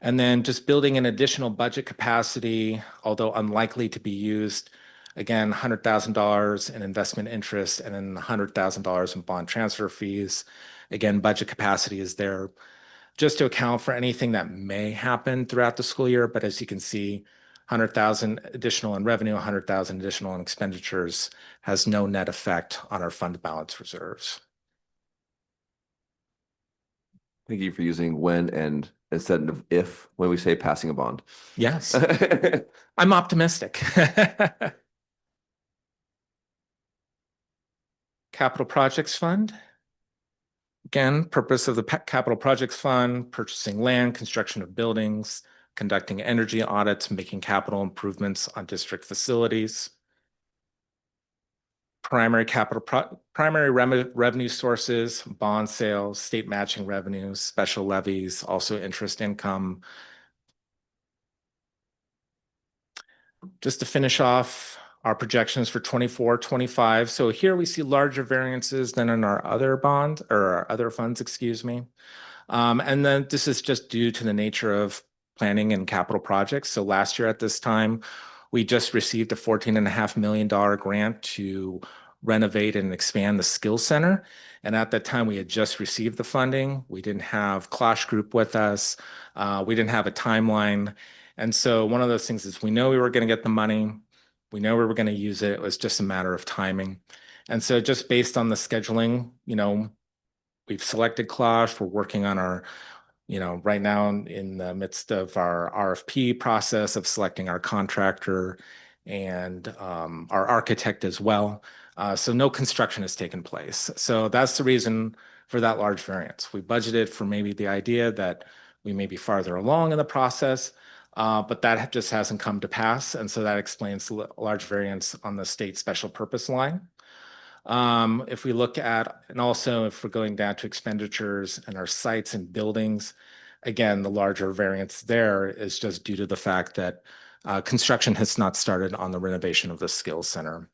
And then just building an additional budget capacity, although unlikely to be used. Again, $100,000 in investment interest and then $100,000 in bond transfer fees. Again, budget capacity is there just to account for anything that may happen throughout the school year. But as you can see, 100,000 additional in revenue, 100,000 additional in expenditures has no net effect on our fund balance reserves. Thank you for using when and instead of if when we say passing a bond. Yes, I'm optimistic. Capital Projects Fund. Again, purpose of the Capital Projects Fund, purchasing land, construction of buildings, conducting energy audits, making capital improvements on district facilities. Primary revenue sources, bond sales, state matching revenues, special levies, also interest income. Just to finish off our projections for 24-25. So here we see larger variances than in our other bonds or our other funds, excuse me. And then this is just due to the nature of planning and capital projects. So last year at this time, we just received a $14.5 million grant to renovate and expand the skills center. And at that time, we had just received the funding. We didn't have Clash Group with us. We didn't have a timeline. And so one of those things is we know we were going to get the money. We know we were going to use it. It was just a matter of timing. And so just based on the scheduling, we've selected Clash. We're working on our, right now in the midst of our RFP process of selecting our contractor and our architect as well. So no construction has taken place. So that's the reason for that large variance. We budgeted for maybe the idea that we may be farther along in the process, but that just hasn't come to pass. And so that explains the large variance on the state special purpose line. If we look at, and also if we're going down to expenditures and our sites and buildings, again, the larger variance there is just due to the fact that construction has not started on the renovation of the skills center.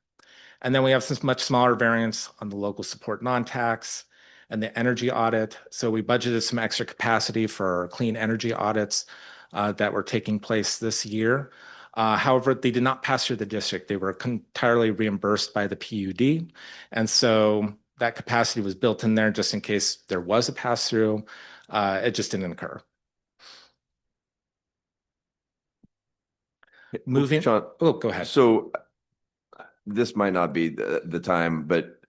And then we have some much smaller variance on the local support non-tax and the energy audit. So we budgeted some extra capacity for clean energy audits that were taking place this year. However, they did not pass through the district. They were entirely reimbursed by the PUD. And so that capacity was built in there just in case there was a pass through. It just didn't occur. Moving, Sean, oh, go ahead. So this might not be the time, but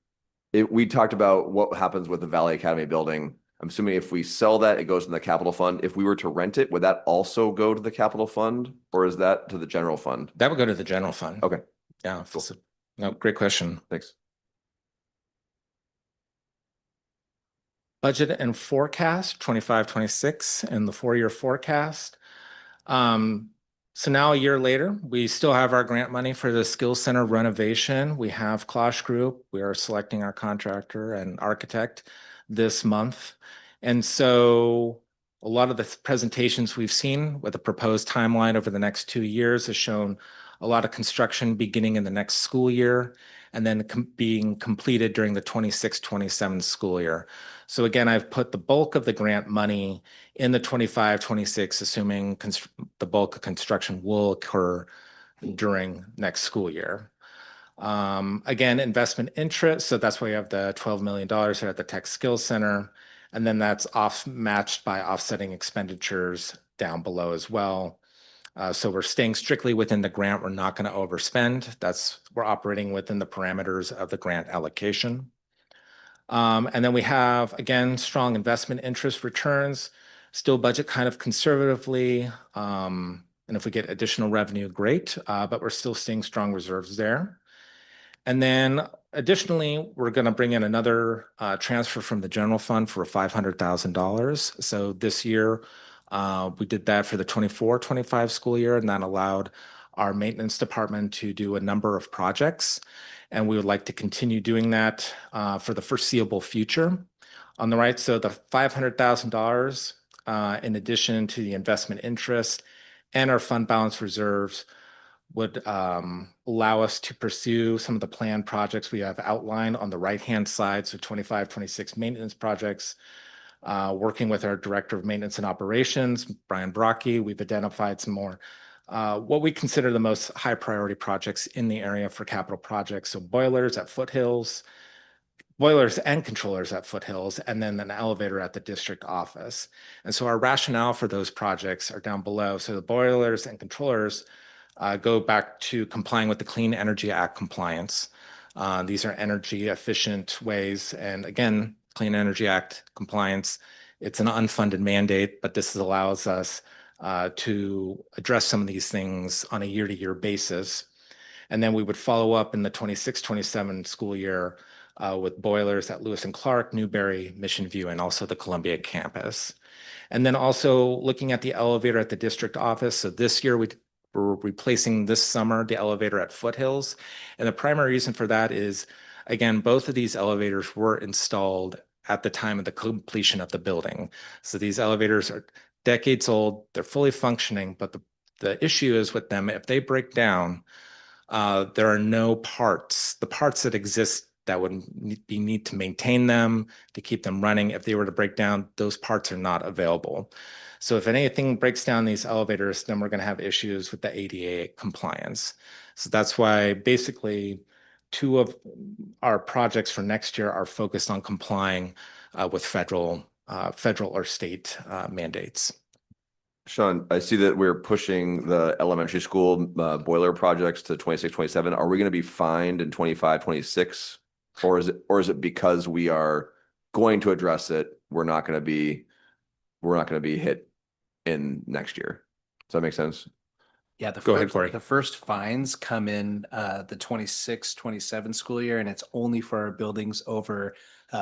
we talked about what happens with the Valley Academy building. I'm assuming if we sell that, it goes in the capital fund. If we were to rent it, would that also go to the capital fund, or is that to the general fund? That would go to the general fund. Okay. Yeah. Cool. No, great question. Thanks. Budget and forecast 25-26 and the 4-year forecast. So now a year later, we still have our grant money for the skills center renovation. We have Clash Group. We are selecting our contractor and architect this month. And so a lot of the presentations we've seen with the proposed timeline over the next 2 years has shown a lot of construction beginning in the next school year and then being completed during the 26-27 school year. So again, I've put the bulk of the grant money in the 25-26, assuming the bulk of construction will occur during next school year. Again, investment interest. So that's why we have the $12 million here at the Tech Skills Center. And then that's matched by offsetting expenditures down below as well. So we're staying strictly within the grant. We're not going to overspend. We're operating within the parameters of the grant allocation. And then we have, again, strong investment interest returns, still budget kind of conservatively. And if we get additional revenue, great, but we're still seeing strong reserves there. And then additionally, we're going to bring in another transfer from the general fund for $500,000. So this year, we did that for the 24-25 school year, and that allowed our maintenance department to do a number of projects. And we would like to continue doing that for the foreseeable future. On the right, so the $500,000 in addition to the investment interest and our fund balance reserves would allow us to pursue some of the planned projects we have outlined on the right-hand side. So 25-26 maintenance projects, Working with our Director of Maintenance and Operations, Brian Brocky, we've identified some more what we consider the most high priority projects in the area for capital projects. So boilers at Foothills, boilers and controllers at Foothills, and then an elevator at the district office. And so our rationale for those projects are down below. So the boilers and controllers go back to complying with the Clean Energy Act compliance. These are energy efficient ways. And again, Clean Energy Act compliance, it's an unfunded mandate, but this allows us to address some of these things on a year-to-year basis. And then we would follow up in the 26-27 school year with boilers at Lewis and Clark, Newberry, Mission View, and also the Columbia campus. And then also looking at the elevator at the district office. So this year we're replacing this summer the elevator at Foothills. And the primary reason for that is, again, both of these elevators were installed at the time of the completion of the building. So these elevators are decades old, they're fully functioning, but the issue is with them, if they break down, there are no parts. The parts that exist that would need to maintain them, to keep them running. If they were to break down, those parts are not available. So if anything breaks down these elevators, then we're going to have issues with the ADA compliance. So that's why basically 2 of our projects for next year are focused on complying with federal or state mandates. Sean, I see that we're pushing the elementary school boiler projects to 26, 27. Are we going to be fined in 25, 26? Or is it because we are going to address it, we're not going to be hit in next year? Does that make sense? Yeah, Go ahead, Corey. The first fines come in the 26, 27 school year, and it's only for our buildings over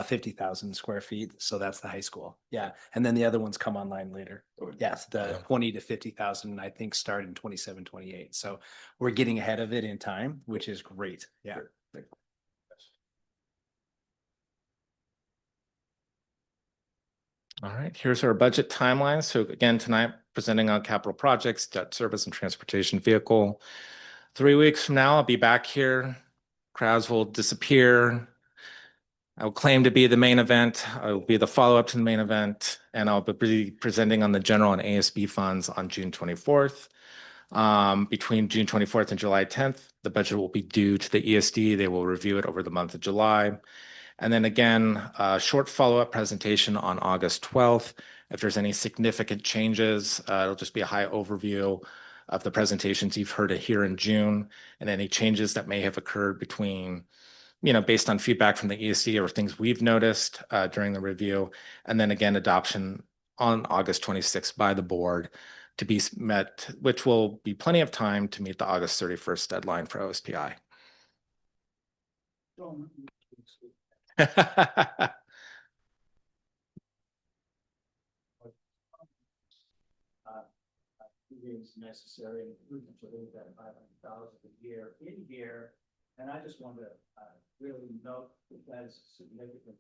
50,000 square feet. So that's the high school. Yeah. And then the other ones come online later. Yes, the 20 to 50,000, I think, start in 27, 28. So we're getting ahead of it in time, which is great. Yeah. All right, here's our budget timeline. So again, tonight, presenting on capital projects, debt service, and transportation vehicle. 3 weeks from now, I'll be back here. Crowds will disappear. I'll claim to be the main event. I'll be the follow-up to the main event, and I'll be presenting on the general and ASB funds on June 24th. Between June 24th and July 10th, the budget will be due to the ESD. They will review it over the month of July. And then again, a short follow-up presentation on August 12th. If there's any significant changes, it'll just be a high overview of the presentations you've heard here in June and any changes that may have occurred between, based on feedback from the ESD or things we've noticed during the review. And then again, adoption on August 26th by the board to be met, which will be plenty of time to meet the August 31st deadline for OSPI. Is necessary improvement to leave that 500,000 a year in here, and I just want to really note that is a significant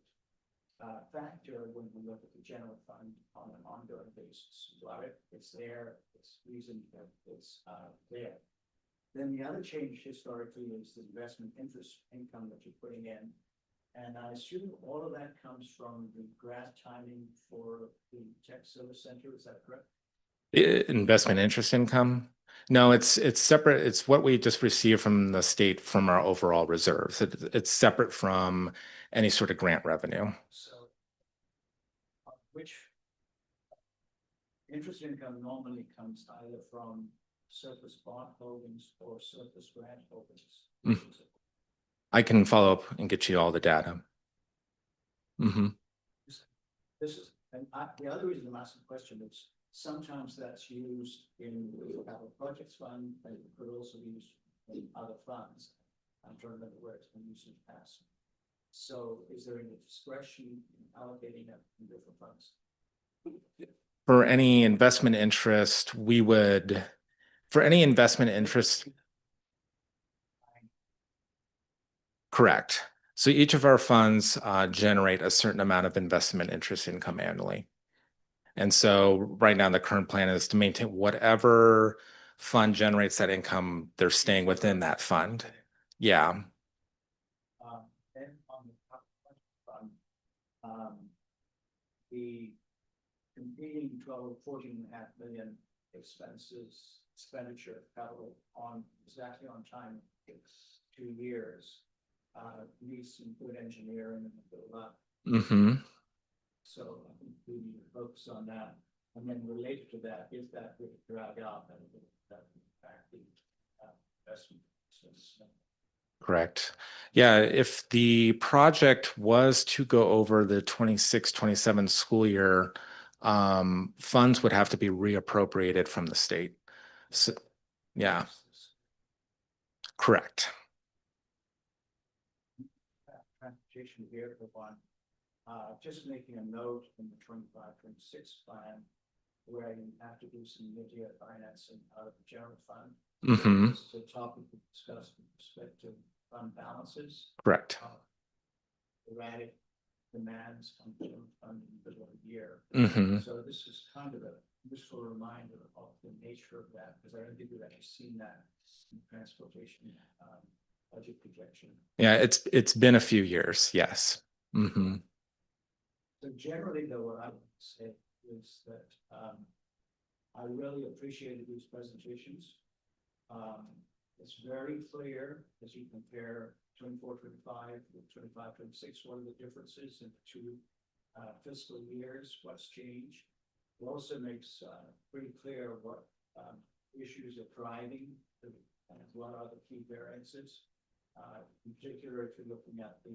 factor when we look at the general fund on an ongoing basis. Right? It's there. It's reason that it's there. Then the other change historically is the investment interest income that you're putting in. And I assume all of that comes from the grant timing for the Tech Service Center. Is that correct? Investment interest income? No, it's separate. It's what we just received from the state from our overall reserves. It's separate from any sort of grant revenue. So, which interest income normally comes either from surplus bond holdings or surplus grant holdings? I can follow up and get you all the data. This is, and the other reason I'm asking the question is sometimes that's used in the capital projects fund, and it could also be used in other funds. I'm trying to remember where it's been used in the past. So is there any discretion in allocating that in different funds? For any investment interest, correct. So each of our funds generate a certain amount of investment interest income annually. And so right now the current plan is to maintain whatever fund generates that income, they're staying within that fund. Yeah. And on the fund, the competing 14.5 million expenditure capital on exactly on time, takes 2 years. Needs some good engineering and build up. Mm-hmm. So I think we need to focus on that. And then related to that, if that would drag out, then that would impact the investment. Correct. Yeah, if the project was to go over the 26-27 school year, funds would have to be reappropriated from the state. So, yeah, correct. Transportation vehicle one, just making a note in the 25-26 plan where you have to do some mid-year financing out of the general fund. Mm-hmm. This is a topic we discussed with respect to fund balances. Correct. Erratic demands on the general fund in the middle of the year. Mm-hmm. So this is kind of a useful reminder of the nature of that, because I don't think we've actually seen that in transportation budget projection. Yeah, it's been a few years, yes. Mm-hmm. So generally, though, what I would say is that I really appreciated these presentations. It's very clear as you compare 24-25 with 25-26, what are the differences in the two fiscal years, what's changed. It also makes pretty clear what issues are driving and what are the key variances. In particular, if you're looking at the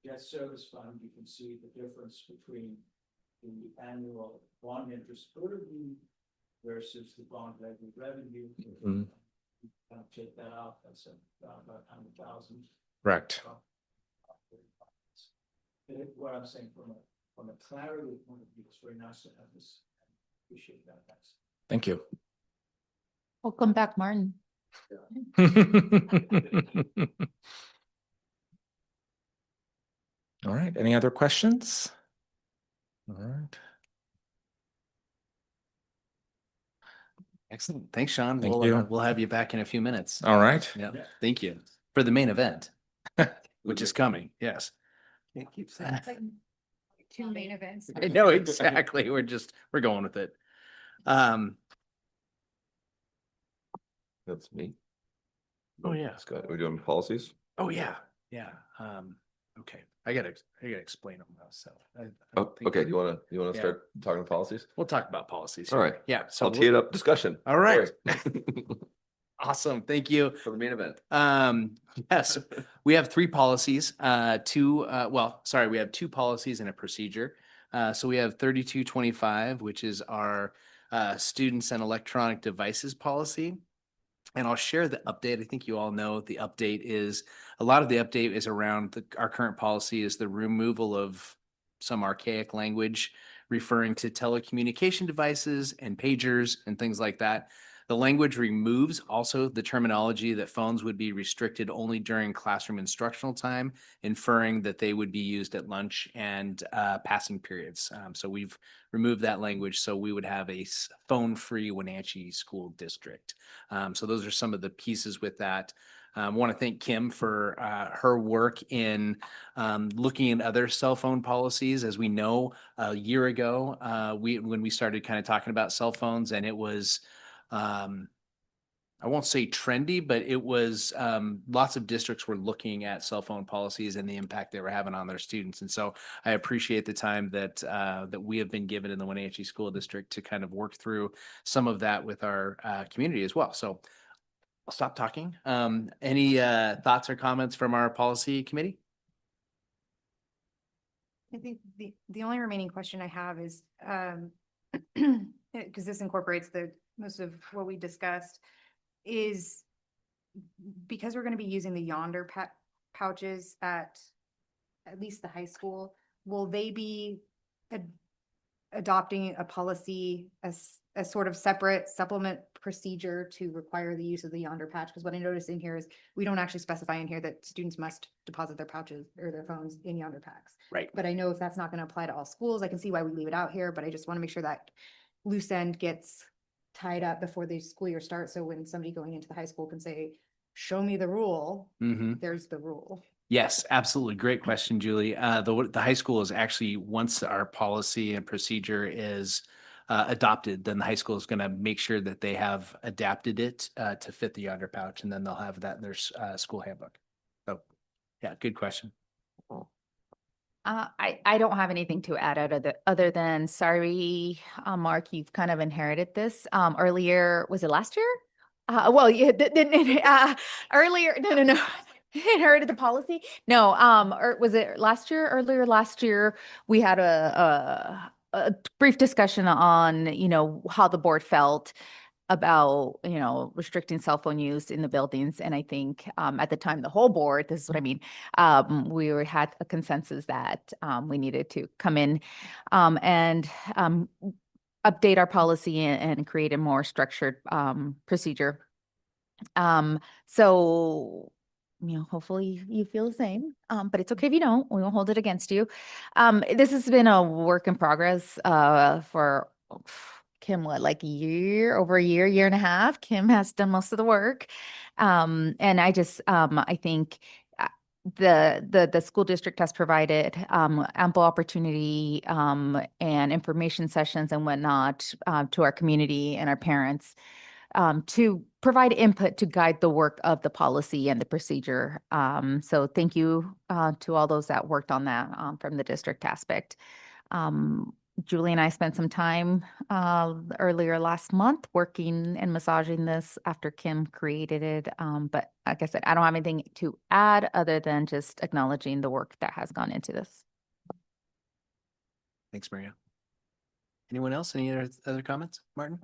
debt service fund, you can see the difference between the annual bond interest burden versus the bond levy revenue. Mm-hmm. Kind of take that out, that's about 100,000. Correct. What I'm saying from a clarity point of view, it's very nice to have this. Appreciate that. Thanks. Thank you. Welcome back, Martin. All right, any other questions? All right. Excellent. Thanks, Sean. Thank We'll you. we'll have you back in a few minutes. All right. Yeah. Thank you for the main event, which is coming. Yes. Can't keep saying. 2 main events. I know exactly. We're going with it. That's me. Oh, yeah. Scott, are we doing policies? Oh, yeah. Yeah. Okay. I gotta explain them though. So. I Oh, think okay. You wanna Yeah. start talking policies? We'll talk about policies. All here. right. Yeah. So I'll tee it up. Discussion. All right. Sorry. Awesome. Thank you. For the main event. Yes, we have 3 policies, we have 2 policies and a procedure. So we have 3225, which is our students and electronic devices policy. And I'll share the update. I think you all know the update is a lot of the update is around our current policy is the removal of some archaic language referring to telecommunication devices and pagers and things like that. The language removes also the terminology that phones would be restricted only during classroom instructional time, inferring that they would be used at lunch and passing periods. So we've removed that language, so we would have a phone-free Wenatchee school district. So those are some of the pieces with that. I want to thank Kim for her work in looking at other cell phone policies. As we know, a year ago, when we started kind of talking about cell phones, and it was I won't say trendy, but it was lots of districts were looking at cell phone policies and the impact they were having on their students. And so I appreciate the time that that we have been given in the Wenatchee School District to kind of work through some of that with our community as well. So I'll stop talking. Any thoughts or comments from our policy committee? I think the only remaining question I have is, because this incorporates the most of what we discussed, is because we're going to be using the Yonder pouches at least the high school, will they be adopting a policy as a sort of separate supplement procedure to require the use of the Yonder patch? Because what I noticed in here is we don't actually specify in here that students must deposit their pouches or their phones in Yonder packs. Right. But I know if that's not going to apply to all schools, I can see why we leave it out here, but I just want to make sure that loose end gets tied up before the school year starts. So when somebody going into the high school can say, show me the rule, Mm-hmm. there's the rule. Yes, absolutely. Great question, Julie. The high school is actually, once our policy and procedure is adopted, then the high school is going to make sure that they have adapted it to fit the yonder pouch, and then they'll have that in their school handbook. So, yeah, good question. I don't have anything to add other than sorry, Mark, you've kind of inherited this. Earlier, was it last year? Well, yeah, earlier, no. Inherited the policy? No, or was it last year? Earlier last year, we had a brief discussion on, how the board felt about, restricting cell phone use in the buildings. And I think at the time, the whole board, this is what I mean, had a consensus that we needed to come in and update our policy and create a more structured procedure. So, hopefully you feel the same, but it's okay if you don't. We won't hold it against you. This has been a work in progress for Kim, like over a year and a half. Kim has done most of the work. And I think the school district has provided ample opportunity and information sessions and whatnot to our community and our parents to provide input to guide the work of the policy and the procedure. So thank you to all those that worked on that from the district aspect. Julie and I spent some time earlier last month working and massaging this after Kim created it. But like I said, I don't have anything to add other than just acknowledging the work that has gone into this. Thanks, Maria. Anyone else? Any other comments, Martin?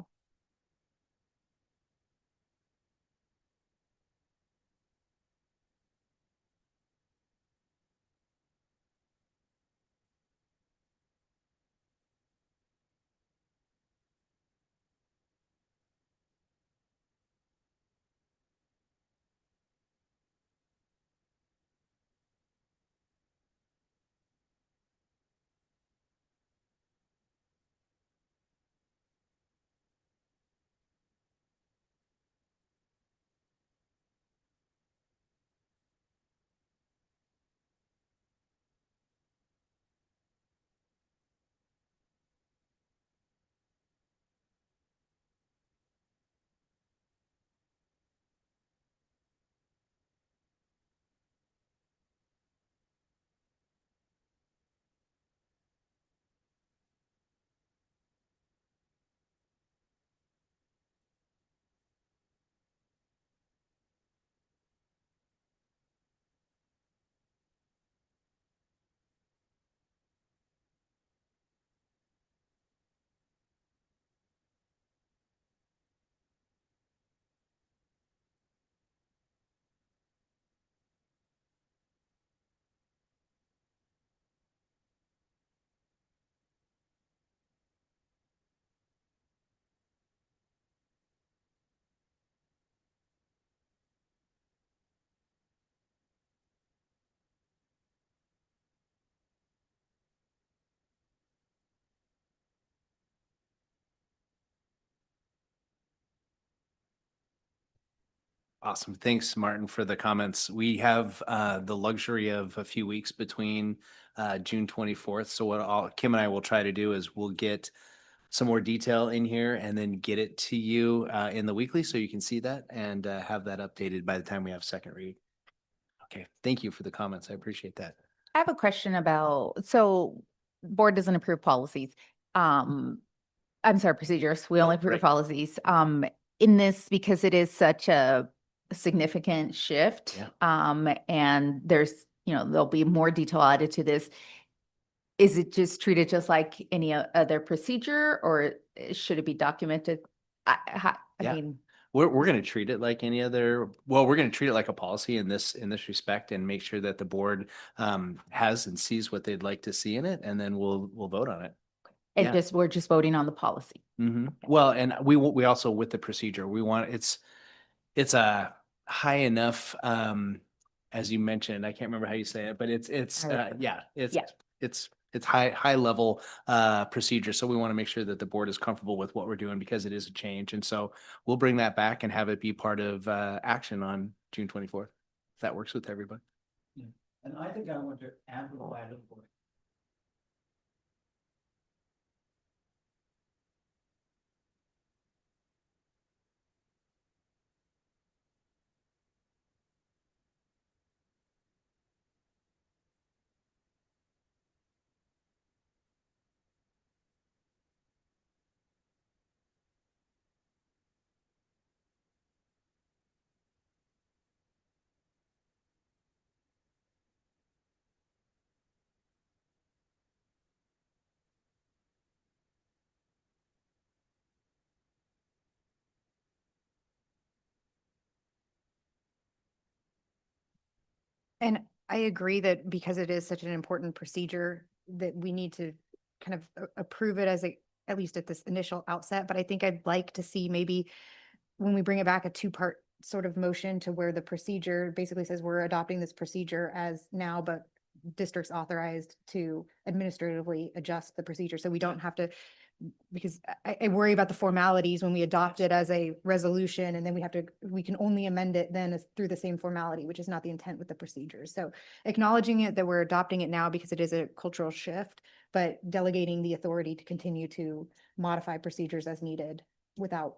Awesome. Thanks, Martin, for the comments. We have the luxury of a few weeks between June 24th. So what Kim and I will try to do is we'll get some more detail in here and then get it to you in the weekly so you can see that and have that updated by the time we have second read. Okay. Thank you for the comments. I appreciate that. I have a question so board doesn't approve policies. I'm sorry, procedures. We only approve Right. policies. In this, because it is such a significant shift. Yeah. And there's, there'll be more detail added to this. Is it just treated just like any other procedure, or should it be documented? I Yeah. mean, We're going to treat it like any other, well, we're going to treat it like a policy in this respect and make sure that the board has and sees what they'd like to see in it, and then we'll vote on it. and Yeah. we're just voting on the policy. Well, and we also, with the procedure, we want, it's a high enough, as you mentioned, I can't remember how you say it, but it's high level procedure. So we want to make sure that the board is comfortable with what we're doing because it is a change. And so we'll bring that back and have it be part of action on June 24th. If that works with everybody. And I think I want to amplify the point. And I agree that because it is such an important procedure that we need to kind of approve it as a, at least at this initial outset, but I think I'd like to see maybe when we bring it back, a two-part sort of motion to where the procedure basically says we're adopting this procedure as now, but districts authorized to administratively adjust the procedure. So we don't have to, because I worry about the formalities when we adopt it as a resolution and then we can only amend it then as through the same formality, which is not the intent with the procedures. So acknowledging it that we're adopting it now because it is a cultural shift, but delegating the authority to continue to modify procedures as needed without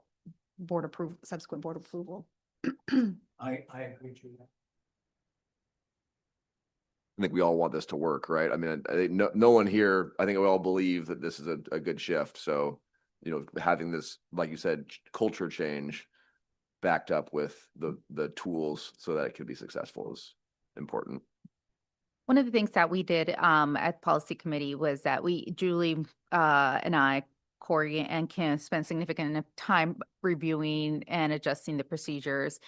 board approval, subsequent board approval. I agree to that. I think we all want this to work, right? I mean, I think no one here, I think we all believe that this is a good shift. So, you know, having this, like you said, culture change backed up with the tools so that it can be successful is important. One of the things that we did at policy committee was that Julie and I, Corey and Kim spent significant enough time reviewing and adjusting the procedures.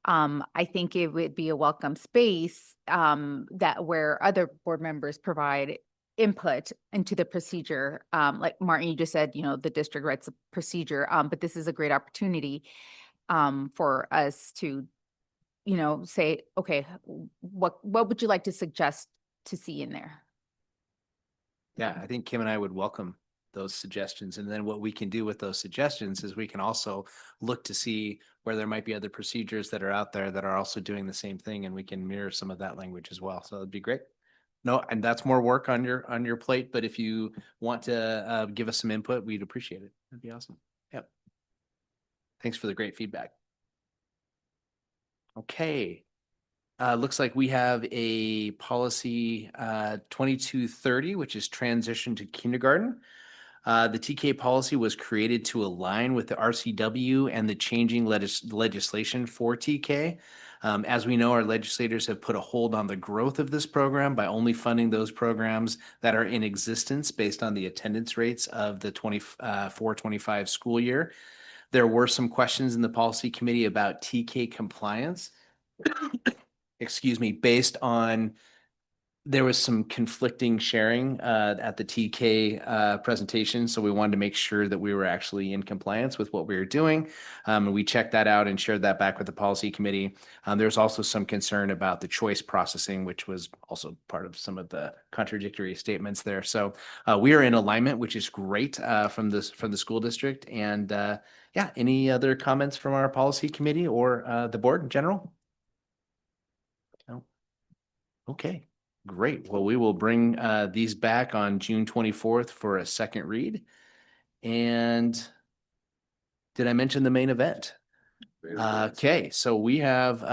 I think it would be a welcome space that where other board members provide input into the procedure. Like Martin, you just said, you know, the district writes a procedure, but this is a great opportunity for us to, you know, say, okay, what would you like to suggest to see in there? Yeah, I think Kim and I would welcome those suggestions. And then what we can do with those suggestions is we can also look to see where there might be other procedures that are out there that are also doing the same thing, and we can mirror some of that language as well. So it'd be great. No, and that's more work on your plate, but if you want to give us some input, we'd appreciate it. That'd be awesome. Yep. Thanks for the great feedback. Okay. Looks like we have a policy 2230, which is transition to kindergarten. The TK policy was created to align with the RCW and the changing legislation for TK. As we know, our legislators have put a hold on the growth of this program by only funding those programs that are in existence based on the attendance rates of the 24-25 school year. There were some questions in the policy committee about TK compliance. Excuse me, based on there was some conflicting sharing at the TK presentation. So we wanted to make sure that we were actually in compliance with what we were doing. And we checked that out and shared that back with the policy committee. There's also some concern about the choice processing, which was also part of some of the contradictory statements there. So we are in alignment, which is great from the school district. And yeah, any other comments from our policy committee or the board in general? No. Okay. Great. Well, we will bring these back on June 24th for a second read. And did I mention the main event? Okay, so we have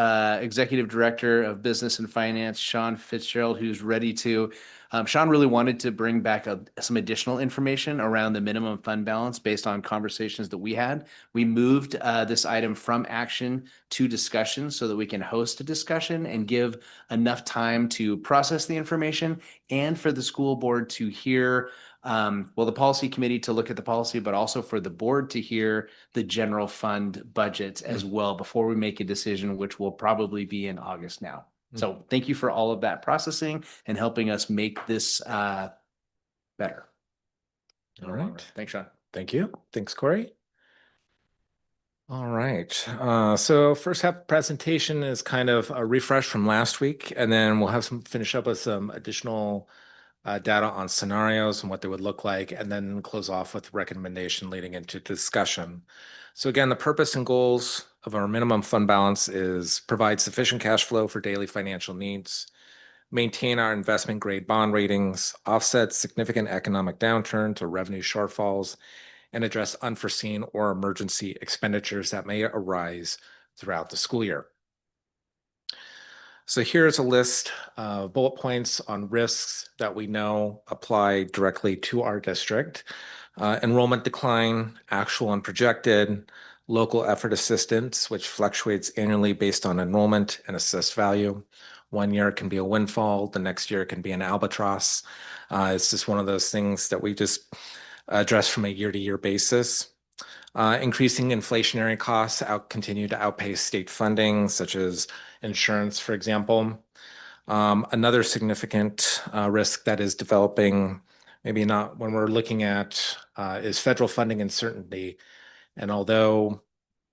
Executive Director of Business and Finance, Sean Fitzgerald, who's ready to. Sean really wanted to bring back some additional information around the minimum fund balance based on conversations that we had. We moved this item from action to discussion so that we can host a discussion and give enough time to process the information and for the school board to hear, well, the policy committee to look at the policy, but also for the board to hear the general fund budgets as well before we make a decision, which will probably be in August now. So thank you for all of that processing and helping us make this better. All right. Thanks, Sean. Thank you. Thanks, Corey. All right. So first half presentation is kind of a refresh from last week, and then we'll have some finish up with some additional data on scenarios and what they would look like, and then close off with recommendation leading into discussion. So again, the purpose and goals of our minimum fund balance is provide sufficient cash flow for daily financial needs, maintain our investment grade bond ratings, offset significant economic downturns or revenue shortfalls, and address unforeseen or emergency expenditures that may arise throughout the school year. So here's a list of bullet points on risks that we know apply directly to our district. Enrollment decline, actual and projected, local effort assistance, which fluctuates annually based on enrollment and assessed value. One year it can be a windfall, the next year it can be an albatross. It's just one of those things that we just address from a year-to-year basis. Increasing inflationary costs continue to outpace state funding, such as insurance, for example. Another significant risk that is developing, maybe not when we're looking at, is federal funding uncertainty. And although,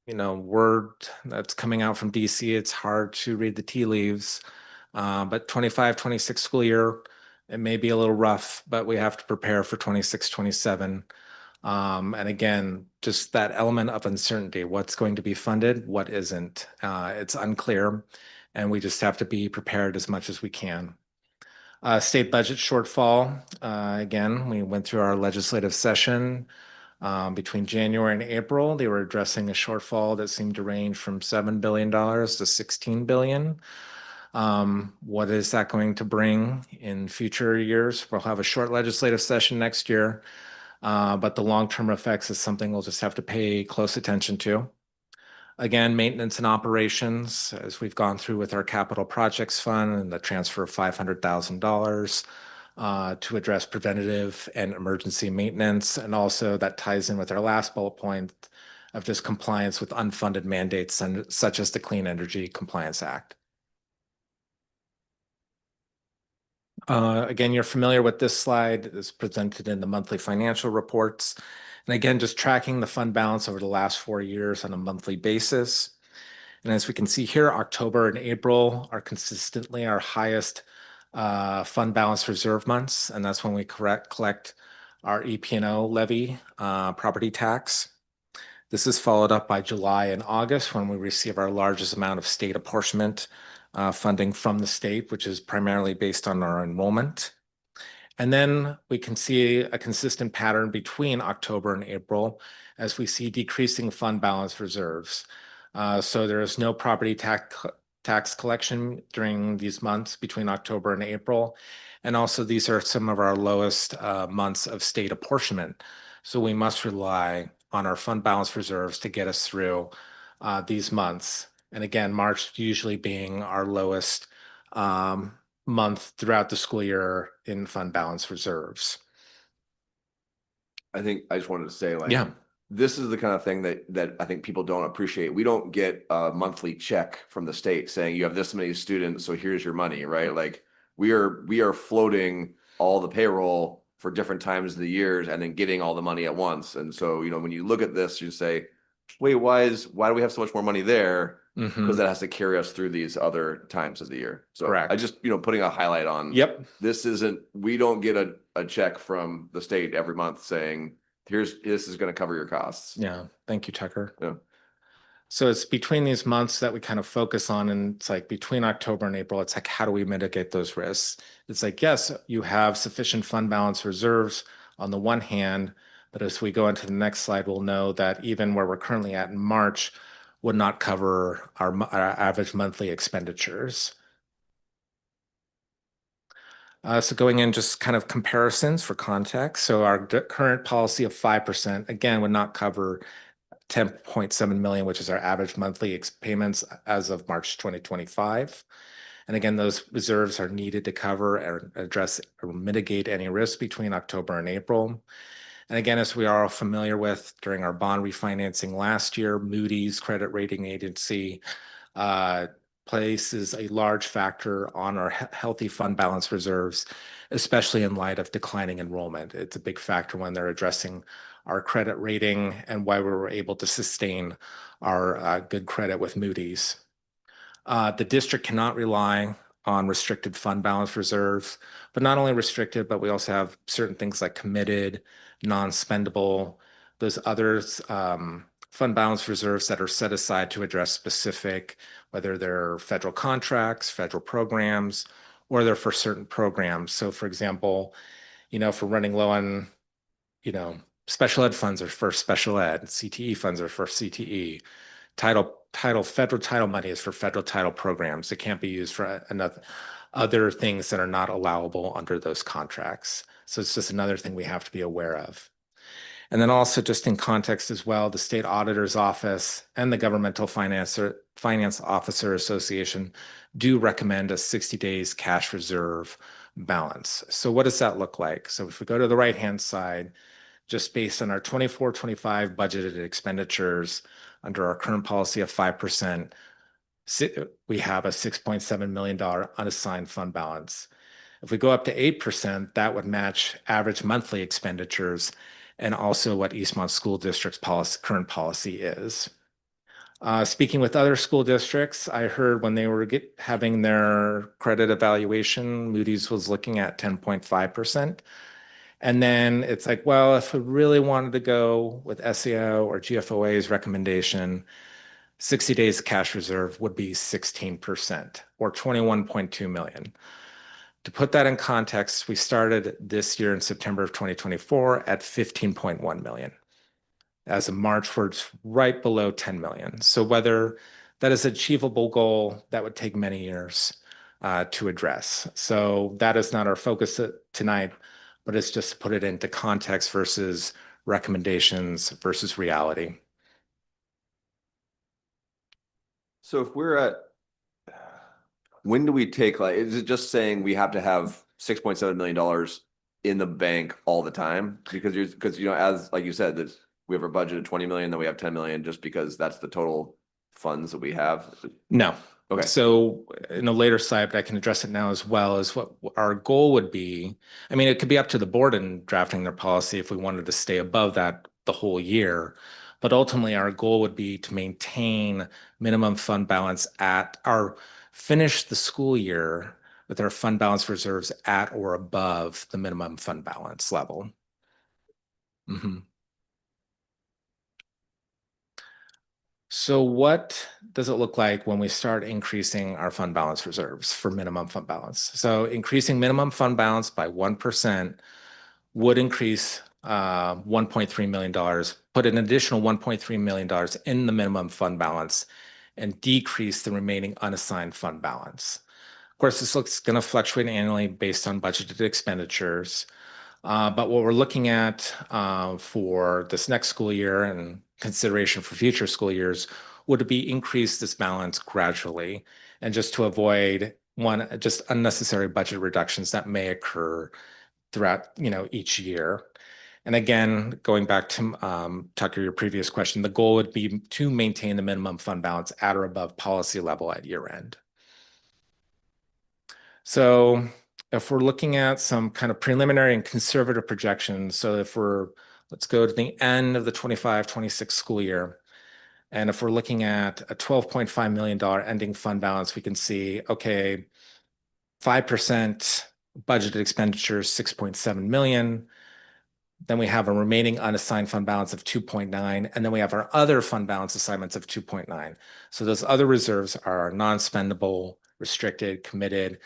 word that's coming out from DC, it's hard to read the tea leaves. But 25-26 school year, it may be a little rough, but we have to prepare for 26-27. And again, just that element of uncertainty, what's going to be funded, what isn't. It's unclear, and we just have to be prepared as much as we can. State budget shortfall. Again, we went through our legislative session. Between January and April, they were addressing a shortfall that seemed to range from $7 billion to $16 billion. What is that going to bring in future years? We'll have a short legislative session next year. But the long-term effects is something we'll just have to pay close attention to. Again, maintenance and operations, as we've gone through with our capital projects fund and the transfer of $500,000 to address preventative and emergency maintenance. And also that ties in with our last bullet point of just compliance with unfunded mandates such as the Clean Energy Compliance Act. Again, you're familiar with this slide. It's presented in the monthly financial reports. And again, just tracking the fund balance over the last 4 years on a monthly basis. And as we can see here, October and April are consistently our highest fund balance reserve months. And that's when we collect our EP&O levy, property tax. This is followed up by July and August when we receive our largest amount of state apportionment funding from the state, which is primarily based on our enrollment. And then we can see a consistent pattern between October and April as we see decreasing fund balance reserves. So there is no property tax collection during these months between October and April. And also these are some of our lowest months of state apportionment. So we must rely on our fund balance reserves to get us through these months. And again, March usually being our lowest month throughout the school year in fund balance reserves. I think I just wanted to say, like, Yeah. This is the kind of thing that I think people don't appreciate. We don't get a monthly check from the state saying you have this many students, so here's your money, right? Like we are floating all the payroll for different times of the years and then getting all the money at once. And so, when you look at this, you say, wait, why do we have so much more money there? Because that has to carry us through these other times of the year. So Correct. I just, putting a highlight on. Yep. We don't get a check from the state every month saying, this is going to cover your costs. Yeah. Thank you, Tucker. Yeah. So it's between these months that we kind of focus on, and it's like between October and April, it's like, how do we mitigate those risks? It's like, yes, you have sufficient fund balance reserves on the one hand, but as we go into the next slide, we'll know that even where we're currently at in March would not cover our average monthly expenditures. So going in just kind of comparisons for context. So our current policy of 5%, again, would not cover 10.7 million, which is our average monthly payments as of March 2025. And again, those reserves are needed to cover or address or mitigate any risk between October and April. And again, as we are all familiar with, during our bond refinancing last year, Moody's credit rating agency places a large factor on our healthy fund balance reserves, especially in light of declining enrollment. It's a big factor when they're addressing our credit rating and why we were able to sustain our good credit with Moody's. The district cannot rely on restricted fund balance reserves, but not only restricted, but we also have certain things like committed, non-spendable, those others, fund balance reserves that are set aside to address specific, whether they're federal contracts, federal programs, or they're for certain programs. So for example, if we're running low on, special ed funds are for special ed, CTE funds are for CTE. Federal title money is for federal title programs. It can't be used for other things that are not allowable under those contracts. So it's just another thing we have to be aware of. And then also just in context as well, the State Auditor's Office and the Governmental Finance Officer Association do recommend a 60 days cash reserve balance. So what does that look like? So if we go to the right-hand side, just based on our 24-25 budgeted expenditures under our current policy of 5%, we have a $6.7 million unassigned fund balance. If we go up to 8%, that would match average monthly expenditures and also what Eastmont School District's current policy is. Speaking with other school districts, I heard when they were having their credit evaluation, Moody's was looking at 10.5%. And then it's like, well, if we really wanted to go with SEO or GFOA's recommendation, 60 days cash reserve would be 16% or 21.2 million. To put that in context, we started this year in September of 2024 at 15.1 million. As of March, we're right below 10 million. So whether that is an achievable goal, that would take many years to address. So that is not our focus tonight, but it's just to put it into context versus recommendations versus reality. So if we're at, when do we take, like, is it just saying we have to have $6.7 million in the bank all the time? Because as like you said, we have a budget of 20 million, then we have 10 million just because that's the total funds that we have? No. Okay. So in a later slide, but I can address it now as well, is what our goal would be. I mean, it could be up to the board in drafting their policy if we wanted to stay above that the whole year. But ultimately, our goal would be to maintain minimum fund balance finish the school year with our fund balance reserves at or above the minimum fund balance level. So what does it look like when we start increasing our fund balance reserves for minimum fund balance? So increasing minimum fund balance by 1% would increase $1.3 million, put an additional $1.3 million in the minimum fund balance and decrease the remaining unassigned fund balance. Of course, this looks going to fluctuate annually based on budgeted expenditures. But what we're looking at for this next school year and consideration for future school years would be increase this balance gradually and just to avoid just unnecessary budget reductions that may occur throughout each year. And again, going back to Tucker, your previous question, the goal would be to maintain the minimum fund balance at or above policy level at year end. So if we're looking at some kind of preliminary and conservative projections, so let's go to the end of the 25-26 school year. And if we're looking at a $12.5 million ending fund balance, we can see, okay, 5% budgeted expenditures, 6.7 million. Then we have a remaining unassigned fund balance of 2.9, and then we have our other fund balance assignments of 2.9. So those other reserves are non-spendable, restricted, committed.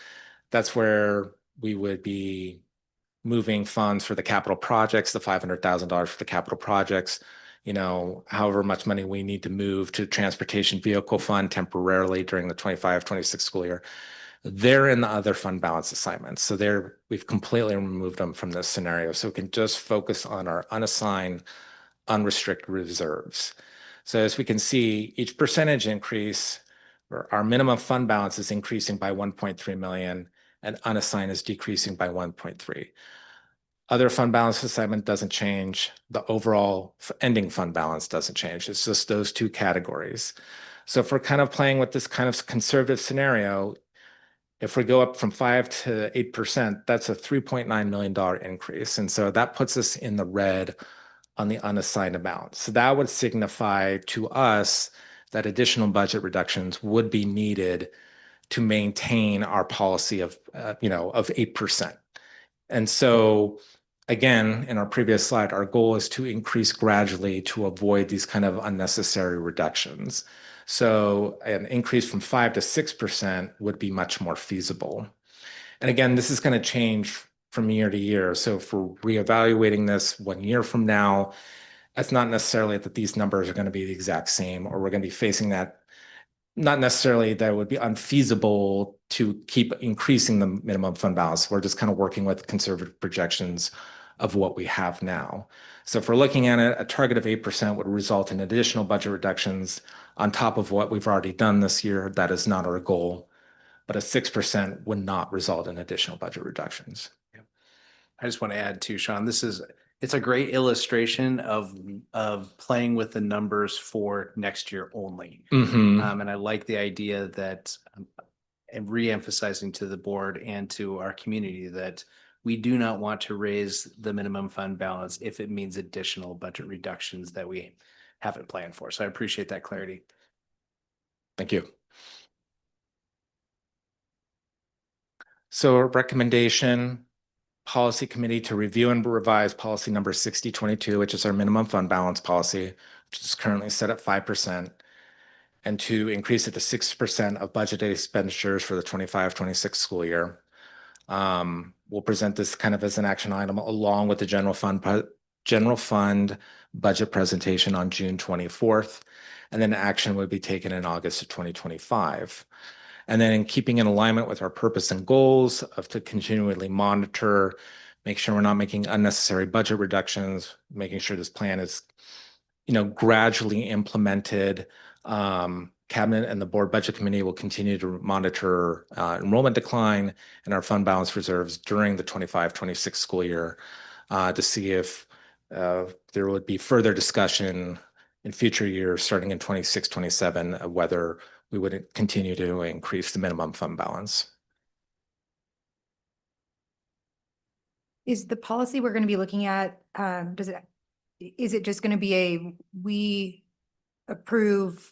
That's where we would be moving funds for the capital projects, the $500,000 for the capital projects, however much money we need to move to transportation vehicle fund temporarily during the 25-26 school year. They're in the other fund balance assignments. So we've completely removed them from this scenario. So we can just focus on our unassigned, unrestricted reserves. So as we can see, each percentage increase, our minimum fund balance is increasing by 1.3 million and unassigned is decreasing by 1.3. Other fund balance assignment doesn't change. The overall ending fund balance doesn't change. It's just those two categories. So if we're kind of playing with this kind of conservative scenario, if we go up from 5 to 8%, that's a $3.9 million increase. And so that puts us in the red on the unassigned amount. So that would signify to us that additional budget reductions would be needed to maintain our policy of 8%. And so again, in our previous slide, our goal is to increase gradually to avoid these kind of unnecessary reductions. So an increase from 5 to 6% would be much more feasible. And again, this is going to change from year to year. So if we're reevaluating this 1 year from now, that's not necessarily that these numbers are going to be the exact same, or we're going to be facing that. Not necessarily that it would be unfeasible to keep increasing the minimum fund balance. We're just kind of working with conservative projections of what we have now. So if we're looking at it, a target of 8% would result in additional budget reductions on top of what we've already done this year. That is not our goal, but a 6% would not result in additional budget reductions. I just want to add too, Sean, it's a great illustration of playing with the numbers for next year only. And I like the idea that and re-emphasizing to the board and to our community that we do not want to raise the minimum fund balance if it means additional budget reductions that we haven't planned for. So I appreciate that clarity. Thank you. So a recommendation, policy committee to review and revise policy number 6022, which is our minimum fund balance policy, which is currently set at 5%, and to increase it to 6% of budgeted expenditures for the 25-26 school year. We'll present this kind of as an action item along with the general fund budget presentation on June 24th, and then action would be taken in August of 2025. And then in keeping in alignment with our purpose and goals of to continually monitor, make sure we're not making unnecessary budget reductions, making sure this plan is, gradually implemented. Cabinet and the board budget committee will continue to monitor enrollment decline and our fund balance reserves during the 25-26 school year to see if there would be further discussion in future years, starting in 26-27, of whether we would continue to increase the minimum fund balance. Is the policy we're going to be looking at, is it just going to be we approve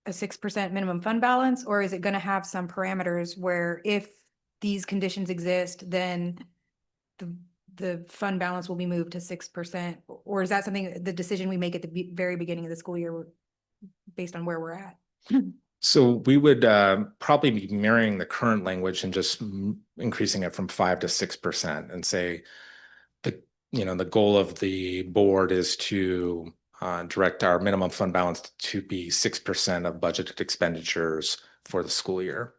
a 6% minimum fund balance, or is it going to have some parameters where if these conditions exist, then the fund balance will be moved to 6%? Or is that something, the decision we make at the very beginning of the school year based on where we're at? So we would probably be mirroring the current language and just increasing it from 5 to 6% and say the goal of the board is to direct our minimum fund balance to be 6% of budgeted expenditures for the school year.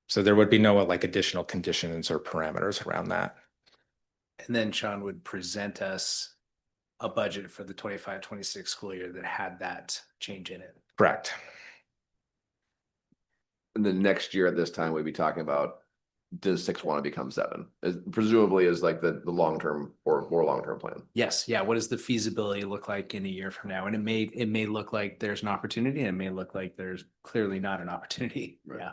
So there would be no additional conditions or parameters around that. And then Sean would present us a budget for the 25-26 school year that had that change in it. Correct. And then next year at this time, we'd be talking about, does 6 want to become 7? Presumably is like the long-term or more long-term plan. Yes. Yeah. What does the feasibility look like in a year from now? And it may look like there's an opportunity, and it may look like there's clearly not an opportunity. Right. Yeah.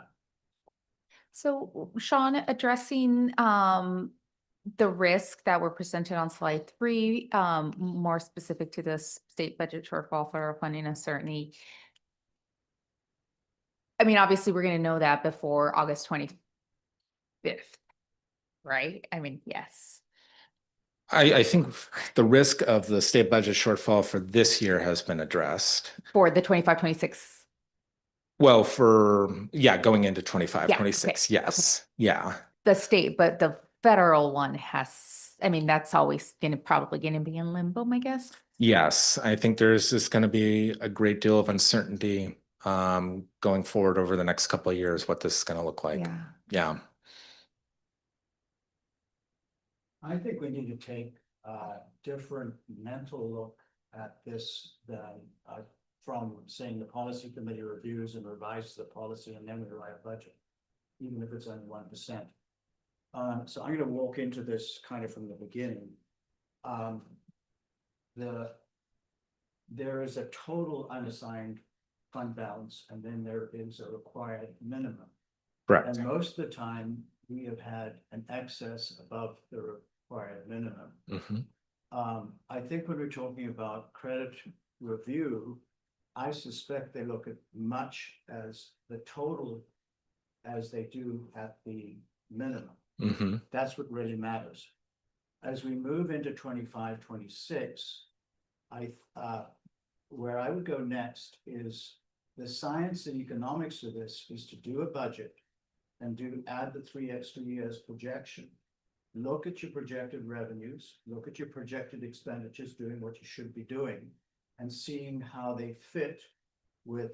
So Sean, addressing the risk that were presented on slide 3, more specific to the state budget shortfall for funding uncertainty. I mean, obviously, we're going to know that before August 25th, right? I mean, yes. I think the risk of the state budget shortfall for this year has been addressed. For the 25-26. Well, going into 25-26, okay. yes. Okay. Yeah. The state, but the federal one that's always probably going to be in limbo, I guess. Yes, I think there's just going to be a great deal of uncertainty going forward over the next couple of years, what this is going to look like. Yeah. I think we need to take a different mental look at this than from saying the policy committee reviews and revises the policy and then we write a budget, even if it's only 1%. So I'm going to walk into this kind of from the beginning. There is a total unassigned fund balance, and then there is a required minimum. Correct. And most of the time, we have had an excess above the required minimum. I think when we're talking about credit review, I suspect they look at much as the total as they do at the minimum. That's what really matters. As we move into 25-26, where I would go next is the science and economics of this is to do a budget and add the 3 extra years projection. Look at your projected revenues, look at your projected expenditures, doing what you should be doing, and seeing how they fit with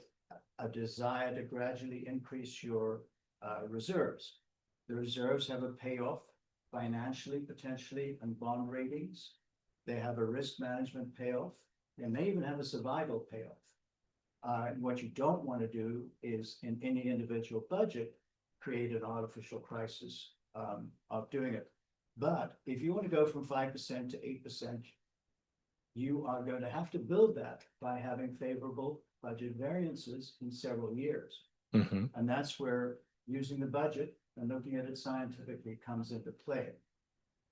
a desire to gradually increase your reserves. The reserves have a payoff financially, potentially, and bond ratings. They have a risk management payoff. They may even have a survival payoff. And what you don't want to do is, in any individual budget, create an artificial crisis of doing it. But if you want to go from 5% to 8%, you are going to have to build that by having favorable budget variances in several years. Mm-hmm. And that's where using the budget and looking at it scientifically comes into play.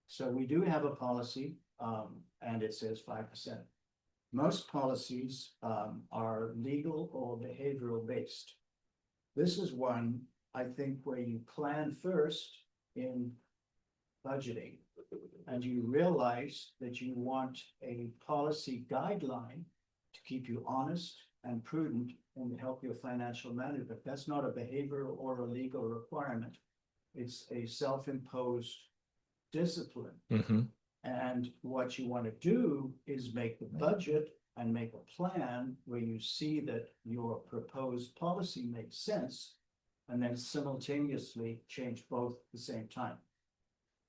So we do have a policy, and it says 5%. Most policies are legal or behavioral based. This is one, I think, where you plan first in budgeting, and you realize that you want a policy guideline to keep you honest and prudent and help your financial management. That's not a behavioral or a legal requirement. It's a self-imposed discipline. Mm-hmm. And what you want to do is make the budget and make a plan where you see that your proposed policy makes sense, and then simultaneously change both at the same time.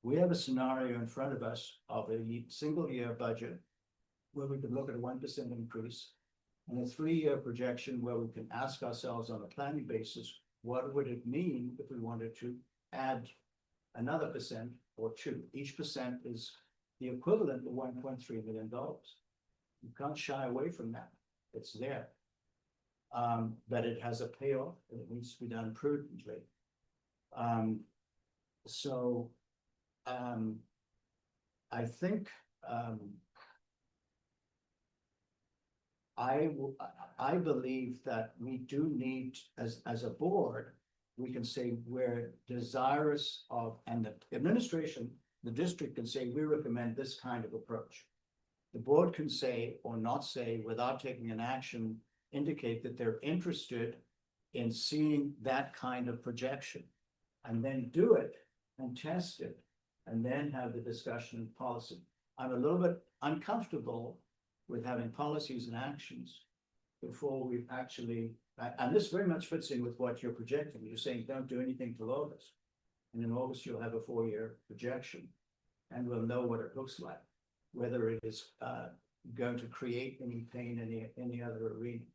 We have a scenario in front of us of a single year budget where we could look at a 1% increase, and a 3-year projection where we can ask ourselves on a planning basis, what would it mean if we wanted to add another percent or 2? Each percent is the equivalent of $1.3 million. You can't shy away from that. It's there. But it has a payoff, and it needs to be done prudently. I think I believe that we do need, as a board, we can say we're desirous of, and the administration, the district can say, we recommend this kind of approach. The board can say or not say, without taking an action, indicate that they're interested in seeing that kind of projection, and then do it and test it, and then have the discussion and policy. I'm a little bit uncomfortable with having policies and actions before we've actually, and this very much fits in with what you're projecting. You're saying don't do anything till August. And in August, you'll have a 4-year projection, and we'll know what it looks like, whether it is going to create any pain in any other arena,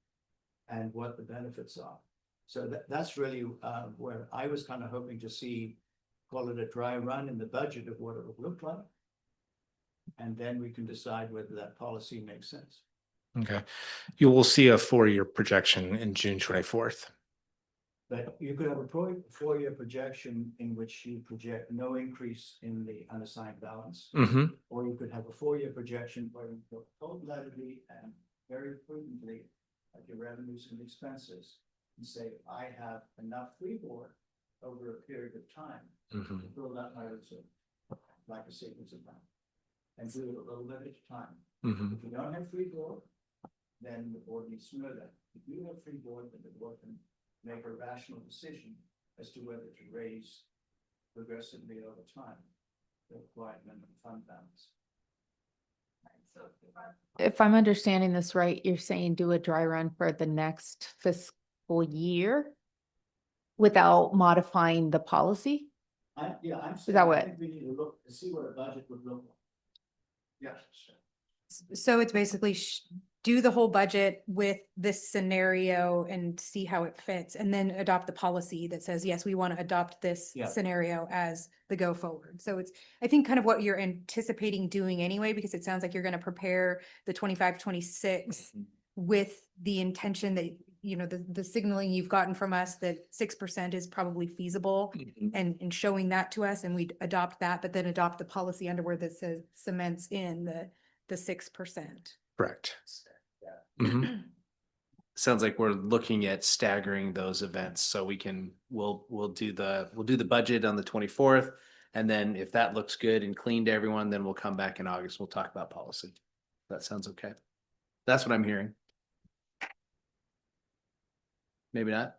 and what the benefits are. So that's really where I was kind of hoping to see, call it a dry run in the budget of what it would look like. And then we can decide whether that policy makes sense. Okay. You will see a 4-year projection in June 24th. But you could have a 4-year projection in which you project no increase in the unassigned balance. Mm-hmm. Or you could have a 4-year projection where you look cold-bloodedly and very prudently at your revenues and expenses and say, I have enough freeboard over a period of time Mm-hmm. to build up my reserve, like a savings account, and do it a little bit at a time. Mm-hmm. If you don't have freeboard, then the board needs to know that. If you have freeboard, then the board can make a rational decision as to whether to raise progressively over time the required minimum fund balance. If I'm understanding this right, you're saying do a dry run for the next fiscal year without modifying the policy? I'm that saying, I what- think we need to look to see what a budget would look like. Yes. So it's basically do the whole budget with this scenario and see how it fits, and then adopt the policy that says, yes, we want to adopt this Yeah. scenario as the go forward. So it's, I think, kind of what you're anticipating doing anyway, because it sounds like you're going to prepare the 25-26 with the intention that, you know, the signaling you've gotten from us that 6% is probably feasible, and showing that to us, and we'd adopt that, but then adopt the policy under where this says cements in the 6%. Correct. Mm-hmm. Sounds like we're looking at staggering those events, so we'll do the budget on the 24th. And then if that looks good and clean to everyone, then we'll come back in August. We'll talk about policy. That sounds okay. That's what I'm hearing. Maybe not.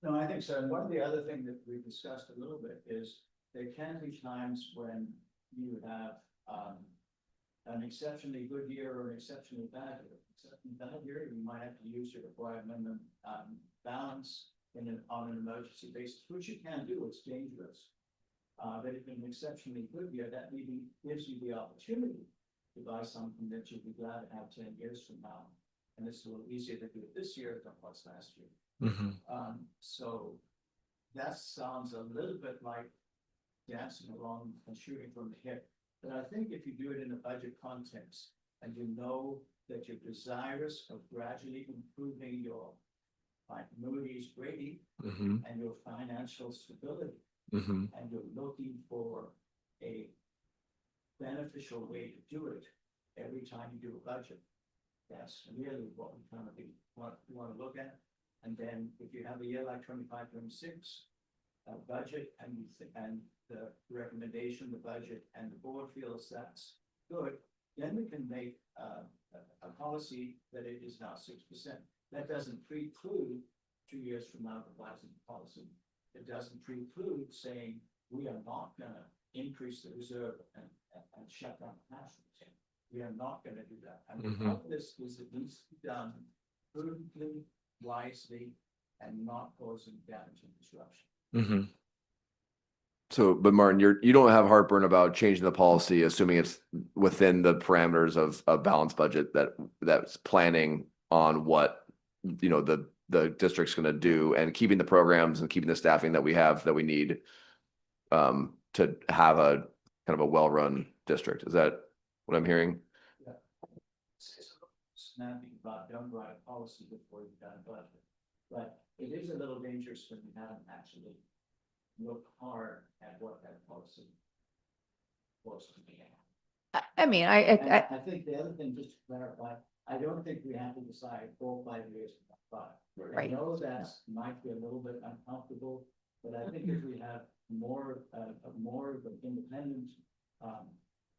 No, I think so. And one of the other things that we discussed a little bit is there can be times when you have an exceptionally good year or an exceptionally bad year. Exceptionally bad year, you might have to use your required minimum balance on an emergency basis, which you can do. It's dangerous. But if in an exceptionally good year, that maybe gives you the opportunity to buy something that you'd be glad to have 10 years from now. And it's a little easier to do it this year than it was last year. So that sounds a little bit like dancing along and shooting from the hip. But I think if you do it in a budget context and you know that you're desirous of gradually improving your like Moody's rating and your financial stability, and you're looking for a beneficial way to do it every time you do a budget, that's really what we kind of want to look at. And then if you have a year like 25, 26, budget and the recommendation, the budget, and the board feels that's good, then we can make a policy that it is now 6%. That doesn't preclude 2 years from now revising the policy. It doesn't preclude saying we are not going to increase the reserve and shut down the cash reserve. We are not going to do that. And all this is at least done prudently, wisely, and not causing damage and disruption. So, but Martin, you don't have heartburn about changing the policy, assuming it's within the parameters of a balanced budget that's planning on what, you know, the district's going to do and keeping the programs and keeping the staffing that we have that we need to have a kind of a well-run district. Is that what I'm hearing? Yeah. It's snapping about don't write a policy before you've done a budget. But it is a little dangerous when you haven't actually looked hard at what that policy was to be. I mean, I think the other thing, just to clarify, I don't think we have to decide 4 or 5 years from now. I know that might be a little bit uncomfortable, but I think if we have more of an independent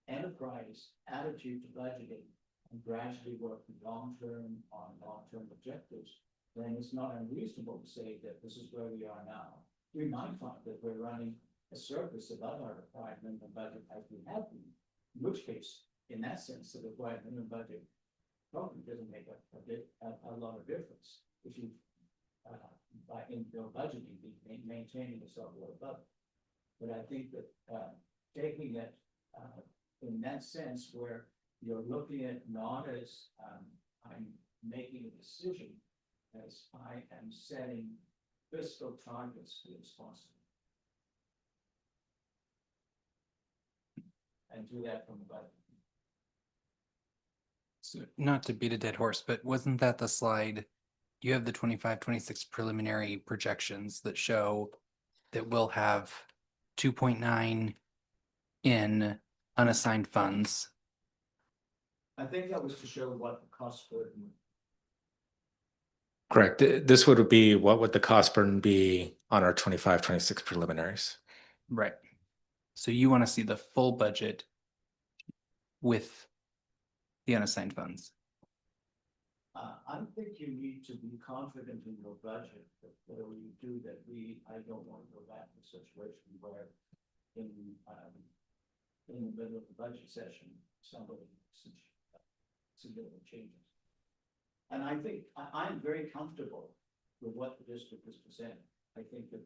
enterprise attitude to budgeting and gradually work long-term on long-term objectives, then it's not unreasonable to say that this is where we are now. We might find that we're running a surplus above our required minimum budget as we have been, in which case, in that sense, the required minimum budget probably doesn't make a lot of difference if you by inbuilt budgeting, maintaining yourself well above. But I think that taking it in that sense where you're looking at not as I'm making a decision, as I am setting fiscal targets to responsible. And do that from the budget. So not to beat a dead horse, but wasn't that the slide? You have the 25, 26 preliminary projections that show that we'll have 2.9 in unassigned funds. I think that was to show what the cost burden. Correct. This would be what would the cost burden be on our 25, 26 preliminaries? Right. So you want to see the full budget with the unassigned funds. I think you need to be confident in your budget that whatever you do that I don't want to go back to a situation where in the middle of the budget session, somebody significant changes. And I think I'm very comfortable with what the district is presenting. I think that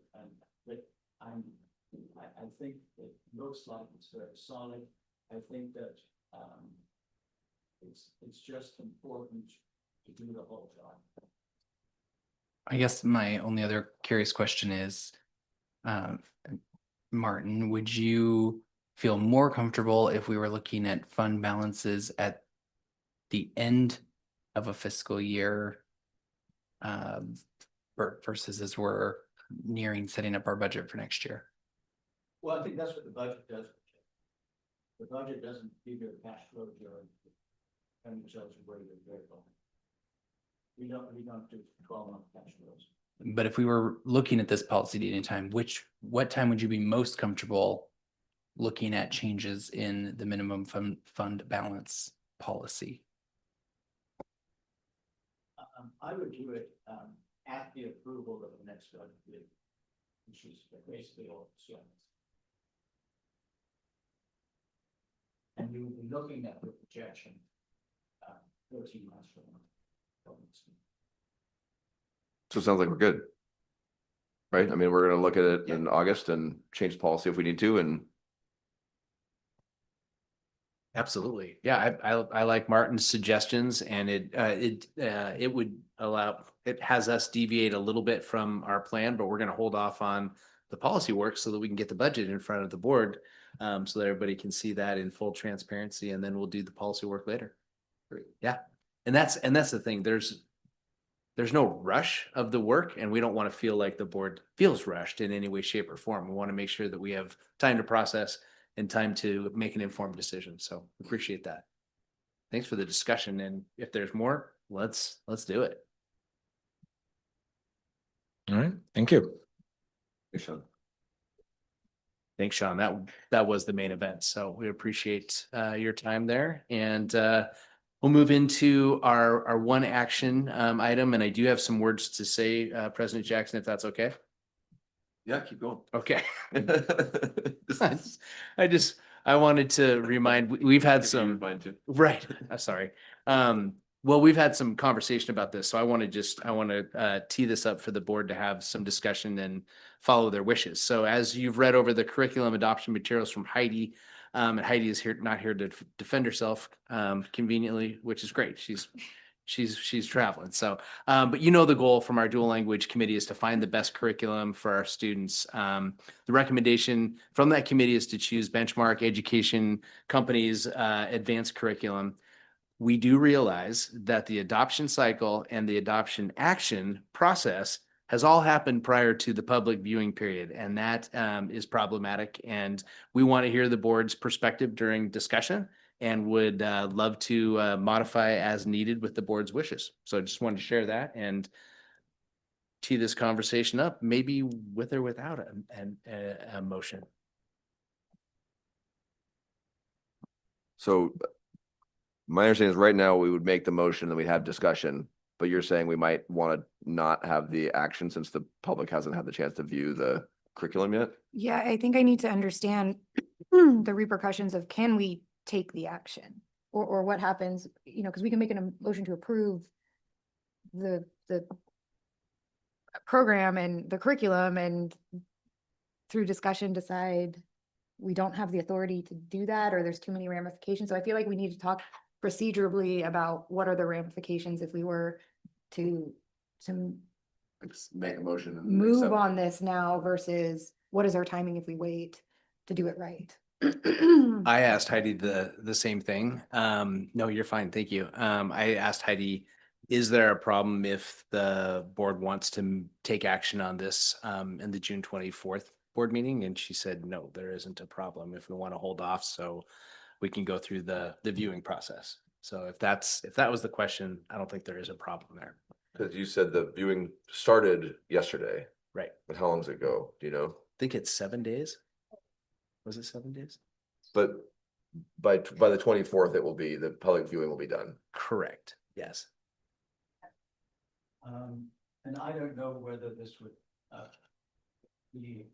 I think it looks like it's very solid. I think that it's just important to do the whole job. I guess my only other curious question is, Martin, would you feel more comfortable if we were looking at fund balances at the end of a fiscal year versus as we're nearing setting up our budget for next year? Well, I think that's what the budget does. The budget doesn't give you a cash flow and it tells you where you're going. We don't do 12-month cash flows. But if we were looking at this policy at any time, what time would you be most comfortable looking at changes in the minimum fund balance policy? I would do it at the approval of the next budget, which is basically all it's doing. And you will be looking at the projection, 14 months from now. So it sounds like we're good. Right? I mean, we're gonna look at it in August and change the policy if we need to, and Absolutely. Yeah, I like Martin's suggestions, and it would allow, it has us deviate a little bit from our plan, but we're gonna hold off on the policy work so that we can get the budget in front of the board, so that everybody can see that in full transparency, and then we'll do the policy work later. Yeah, and that's the thing. There's no rush of the work, and we don't want to feel like the board feels rushed in any way, shape, or form. We want to make sure that we have time to process and time to make an informed decision. So appreciate that. Thanks for the discussion. And if there's more, let's do it. All right, thank you. Thanks, Sean. Thanks, Sean. That was the main event. So we appreciate your time there. And we'll move into our one action item. And I do have some words to say, President Jackson, if that's okay. Yeah, keep going. Okay. I wanted to remind, we've had some, right, I'm sorry. Well, we've had some conversation about this, so I want to tee this up for the board to have some discussion and follow their wishes. So as you've read over the curriculum adoption materials from Heidi, and Heidi is not here to defend herself conveniently, which is great. She's traveling. So, but you know, the goal from our dual language committee is to find the best curriculum for our students. The recommendation from that committee is to choose benchmark education companies' advanced curriculum. We do realize that the adoption cycle and the adoption action process has all happened prior to the public viewing period, and that is problematic. And we want to hear the board's perspective during discussion, and would love to modify as needed with the board's wishes. So I just wanted to share that and tee this conversation up, maybe with or without a motion. So my understanding is right now we would make the motion and we'd have discussion, but you're saying we might want to not have the action since the public hasn't had the chance to view the curriculum yet? Yeah, I think I need to understand the repercussions of, can we take the action? Or what happens, because we can make a motion to approve the program and the curriculum, and through discussion decide we don't have the authority to do that, or there's too many ramifications. So I feel like we need to talk procedurally about what are the ramifications if we were to make a motion and move accept. on this now versus what is our timing if we wait to do it right. I asked Heidi the same thing. No, you're fine. Thank you. I asked Heidi, is there a problem if the board wants to take action on this in the June 24th board meeting? And she said, no, there isn't a problem if we want to hold off so we can go through the viewing process. So if that was the question, I don't think there is a problem there. Because you said the viewing started yesterday. Right. But how long does it go? Do you know? I think it's 7 days. Was it 7 days? But by the 24th, the public viewing will be done. Correct. Yes. And I don't know whether this would be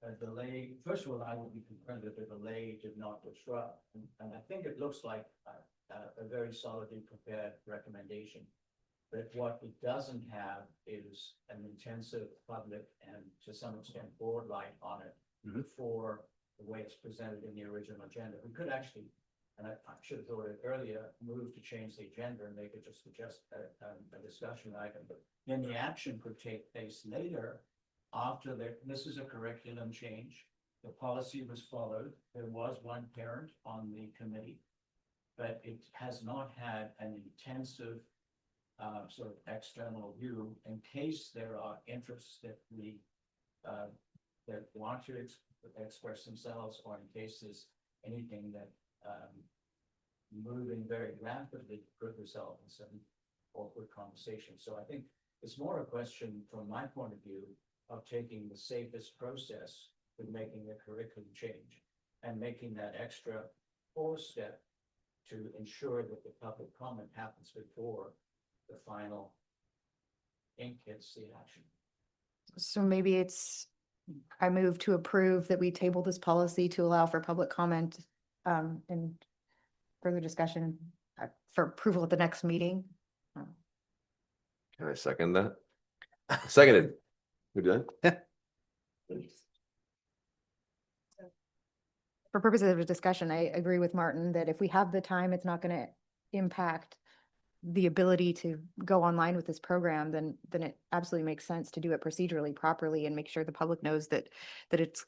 a delay. First of all, I would be concerned that the delay did not disrupt. And I think it looks like a very solidly prepared recommendation. But what it doesn't have is an intensive public and to some extent board light on it for the way it's presented in the original agenda. We could actually, and I should have thought it earlier, move to change the agenda and make it just a discussion item. But then the action could take place later after this is a curriculum change. The policy was followed. There was one parent on the committee, but it has not had an intensive sort of external view in case there are interests that that want to express themselves, or in case there's anything that moving very rapidly could result in some awkward conversation. So I think it's more a question from my point of view of taking the safest process with making a curriculum change and making that extra step to ensure that the public comment happens before the final and kids see action. So maybe I move to approve that we table this policy to allow for public comment and further discussion for approval at the next meeting. Can I second that? Seconded. Who did that? For purposes of a discussion, I agree with Martin that if we have the time, it's not going to impact the ability to go online with this program, then it absolutely makes sense to do it procedurally properly and make sure the public knows that it's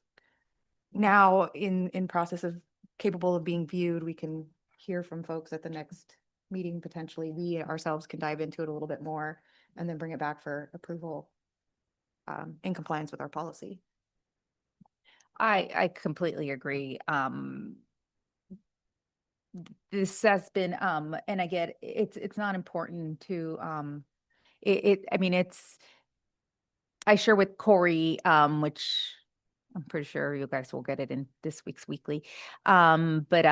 now in process of capable of being viewed. We can hear from folks at the next meeting. Potentially, we ourselves can dive into it a little bit more and then bring it back for approval in compliance with our policy. I completely agree. This has been, and I get it's not important to, I mean, I share with Corey, which I'm pretty sure you guys will get it in this week's weekly. But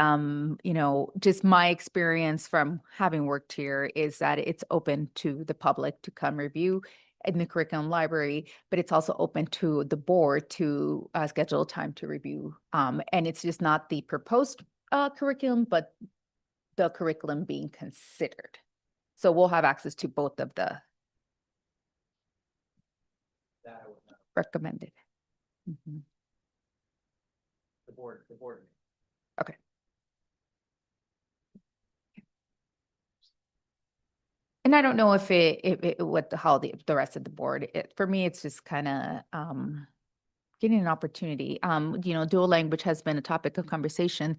you know, just my experience from having worked here is that it's open to the public to come review in the curriculum library, but it's also open to the board to schedule time to review. And it's just not the proposed curriculum, but the curriculum being considered. So we'll have access to both of the That I would know. recommended. Mhm. The board. Okay. And I don't know if how the rest of the board, for me, it's just kind of getting an opportunity. You know, dual language has been a topic of conversation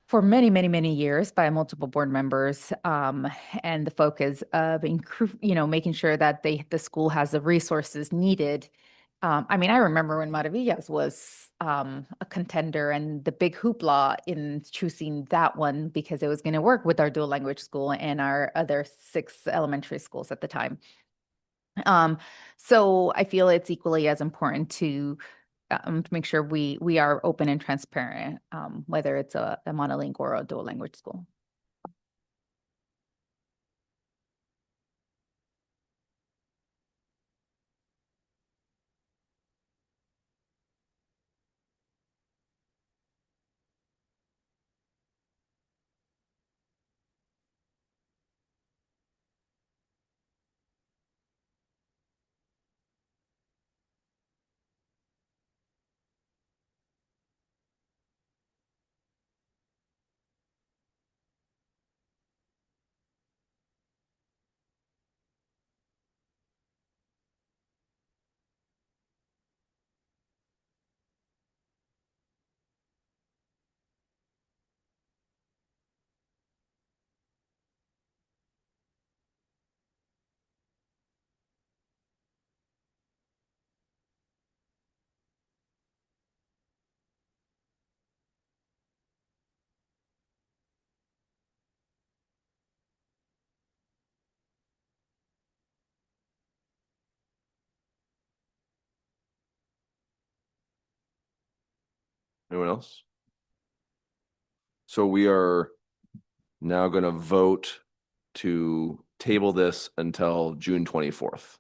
for many, many, many years by multiple board members. And the focus of, making sure that the school has the resources needed. I mean, I remember when Maravillas was a contender and the big hoopla in choosing that one because it was going to work with our dual language school and our other 6 elementary schools at the time. So I feel it's equally as important to make sure we are open and transparent, whether it's a monolingual or a dual language school. Anyone else? So we are now going to vote to table this until June 24th.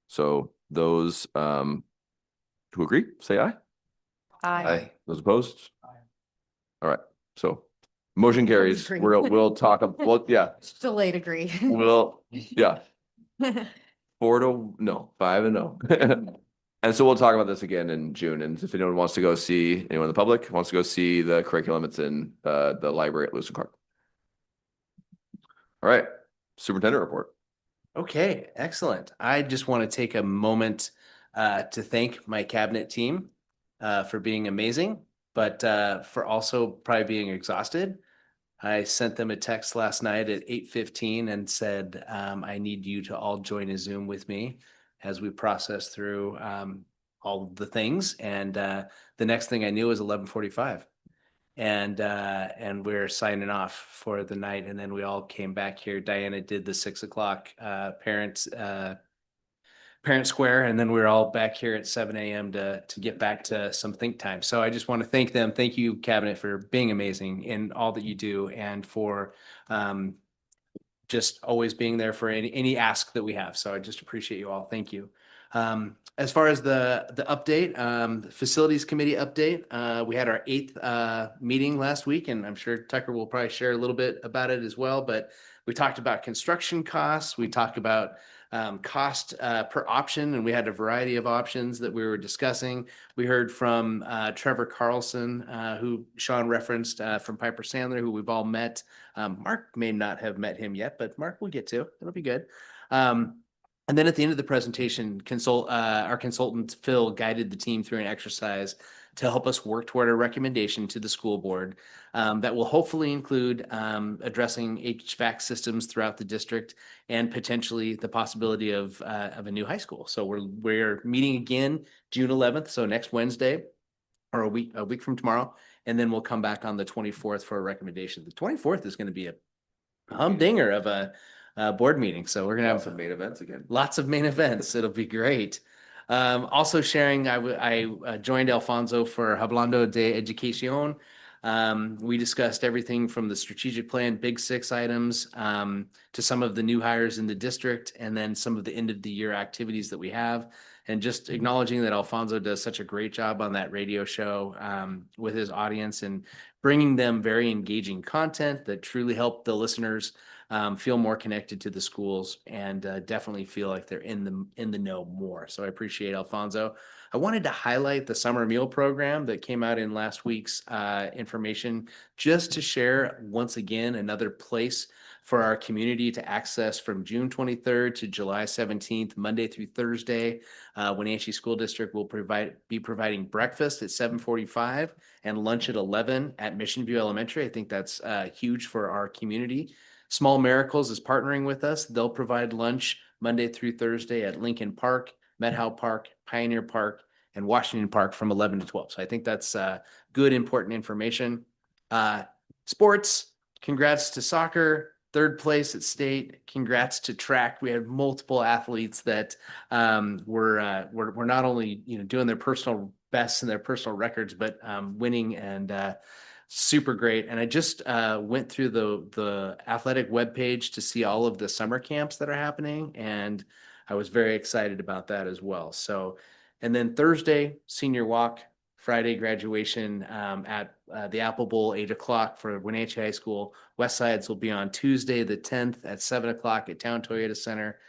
So those who agree, say aye. Aye. Those opposed? All right. So motion carries. agree. We'll talk. Well, yeah. Delayed agree. Yeah. 5-0. And so we'll talk about this again in June. And if anyone wants to go see, anyone in the public wants to go see the curriculum, it's in the library at Lewis and Clark. All right, superintendent report. Okay, excellent. I just want to take a moment to thank my cabinet team for being amazing, but for also probably being exhausted. I sent them a text last night at 8:15 and said, I need you to all join a Zoom with me as we process through all the things. And the next thing I knew was 11:45. And we're signing off for the night. And then we all came back here. Diana did the 6 o'clock parent square, and then we're all back here at 7 a.m. to get back to some think time. So I just want to thank them. Thank you, cabinet, for being amazing in all that you do and for just always being there for any ask that we have. So I just appreciate you all. Thank you. As far as the update, the facilities committee update, we had our 8th meeting last week, and I'm sure Tucker will probably share a little bit about it as well. But we talked about construction costs. We talked about cost per option, and we had a variety of options that we were discussing. We heard from Trevor Carlson, who Sean referenced from Piper Sandler, who we've all met. Mark may not have met him yet, but Mark we'll get to. It'll be good. And then at the end of the presentation, our consultant Phil guided the team through an exercise to help us work toward a recommendation to the school board that will hopefully include addressing HVAC systems throughout the district and potentially the possibility of a new high school. So we're meeting again June 11th, so next Wednesday, or a week from tomorrow, and then we'll come back on the 24th for a recommendation. The 24th is going to be a humdinger of a board meeting. So we're gonna have Lots of main events again. lots of main events. It'll be great. Also sharing, I joined Alfonso for Hablando de Educación. We discussed everything from the strategic plan, big 6 items, to some of the new hires in the district, and then some of the end of the year activities that we have. And just acknowledging that Alfonso does such a great job on that radio show with his audience and bringing them very engaging content that truly help the listeners feel more connected to the schools and definitely feel like they're in the know more. So I appreciate Alfonso. I wanted to highlight the summer meal program that came out in last week's information, just to share once again another place for our community to access from June 23rd to July 17th, Monday through Thursday. Wenatchee School District will be providing breakfast at 7:45 and lunch at 11 at Mission View Elementary. I think that's huge for our community. Small Miracles is partnering with us. They'll provide lunch Monday through Thursday at Lincoln Park, Methow Park, Pioneer Park, and Washington Park from 11 to 12. So I think that's good, important information. Sports, congrats to soccer, 3rd place at state. Congrats to track. We had multiple athletes that were not only doing their personal bests and their personal records, but winning and super great. And I just went through the athletic webpage to see all of the summer camps that are happening, and I was very excited about that as well. So, and then Thursday, senior walk, Friday graduation at the Apple Bowl, 8 o'clock for Wenatchee High School. West Sides will be on Tuesday, the 10th at 7 o'clock at Town Toyota Center.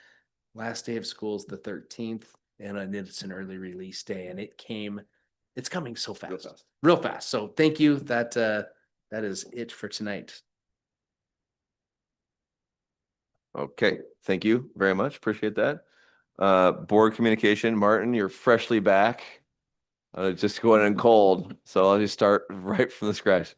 Last day of school is the 13th, and it's an early release day, and it's coming so fast. Real fast. So thank you. That is it for tonight. Okay, thank you very much. Appreciate that. Board communication, Martin, you're freshly back. Just going in cold. So I'll just start right from the scratch.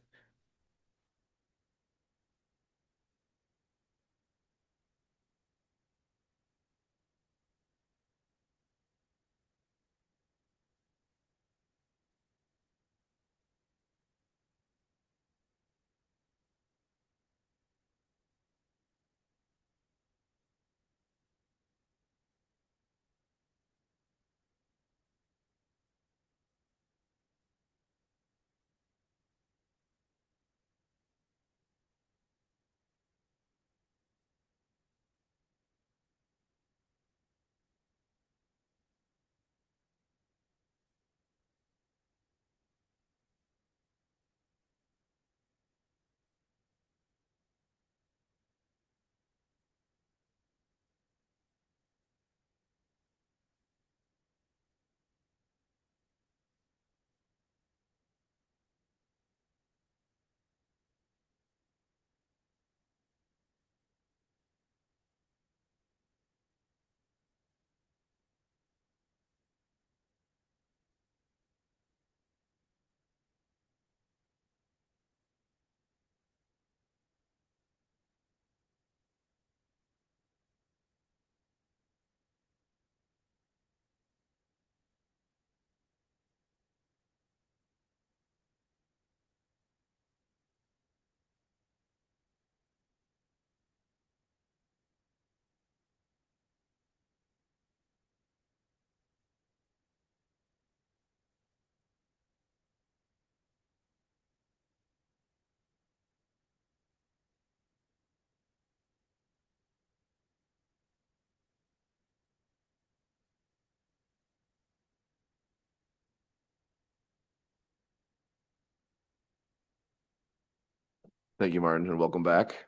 Thank you, Martin, and welcome back.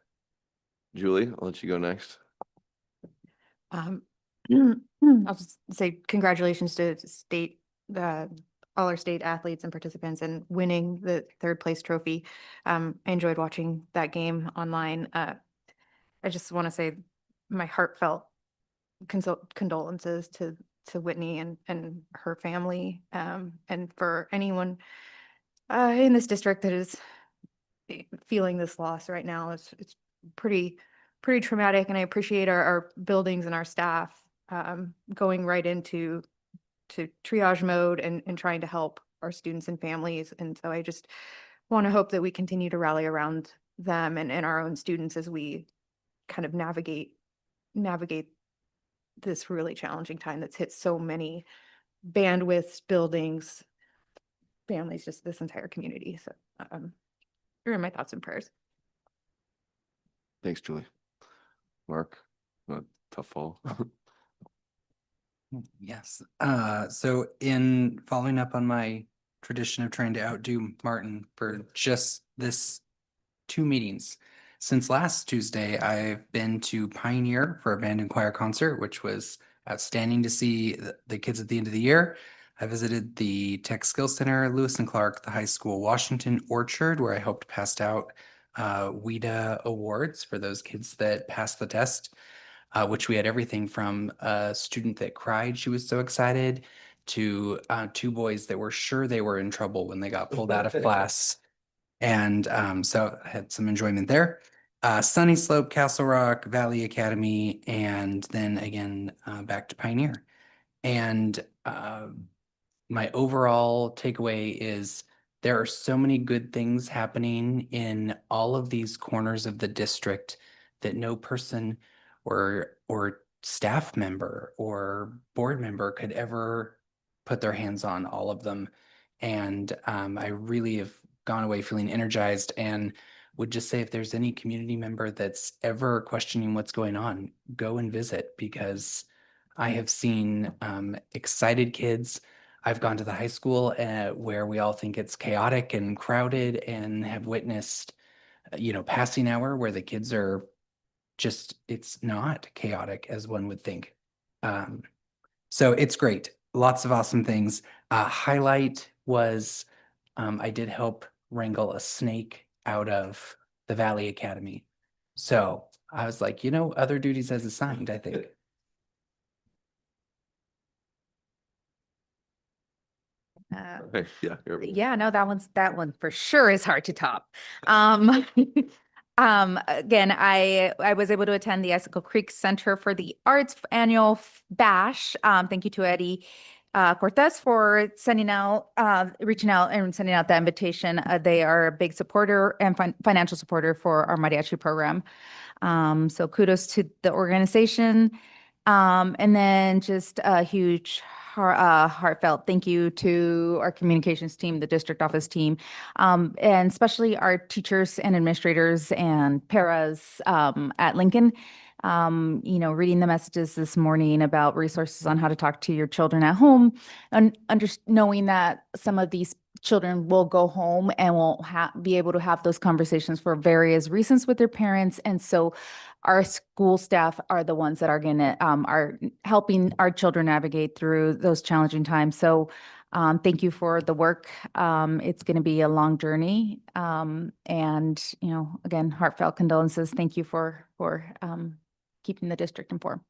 Julie, I'll let you go next. I'll just say congratulations to state, all our state athletes and participants and winning the third place trophy. I enjoyed watching that game online. I just want to say my heartfelt condolences to Whitney and her family, and for anyone in this district that is feeling this loss right now. It's pretty traumatic, and I appreciate our buildings and our staff going right into triage mode and trying to help our students and families. And so I just want to hope that we continue to rally around them and our own students as we kind of navigate this really challenging time that's hit so many bandwidths, buildings, families, just this entire community. So you're in my thoughts and prayers. Thanks, Julie. Mark, tough fall. Yes. So in following up on my tradition of trying to outdo Martin for just this 2 meetings, since last Tuesday, I've been to Pioneer for a band and choir concert, which was outstanding to see the kids at the end of the year. I visited the Tech Skills Center, Lewis and Clark, the high school, Washington Orchard, where I helped pass out WIDA awards for those kids that passed the test. Which we had everything from a student that cried, she was so excited, to 2 boys that were sure they were in trouble when they got pulled out of class. And so I had some enjoyment there. Sunny Slope, Castle Rock, Valley Academy, and then again back to Pioneer. And my overall takeaway is there are so many good things happening in all of these corners of the district that no person or staff member or board member could ever put their hands on all of them. And I really have gone away feeling energized, and would just say if there's any community member that's ever questioning what's going on, go and visit, because I have seen excited kids. I've gone to the high school where we all think it's chaotic and crowded, and have witnessed, passing hour where the kids are just, it's not chaotic as one would think. So it's great. Lots of awesome things. Highlight was I did help wrangle a snake out of the Valley Academy. So I was like, other duties as assigned, I think. Hey, yeah. Yeah, no, that one for sure is hard to top. Again, I was able to attend the Icicle Creek Center for the Arts annual bash. Thank you to Eddie Cortez for reaching out and sending out the invitation. They are a big supporter and financial supporter for our mariachi program. So kudos to the organization. And then just a huge heartfelt thank you to our communications team, the district office team, and especially our teachers and administrators and paras at Lincoln. Reading the messages this morning about resources on how to talk to your children at home, and knowing that some of these children will go home and won't be able to have those conversations for various reasons with their parents. And so our school staff are the ones that are are helping our children navigate through those challenging times. So thank you for the work. It's going to be a long journey. And, again, heartfelt condolences. Thank you for keeping the district informed.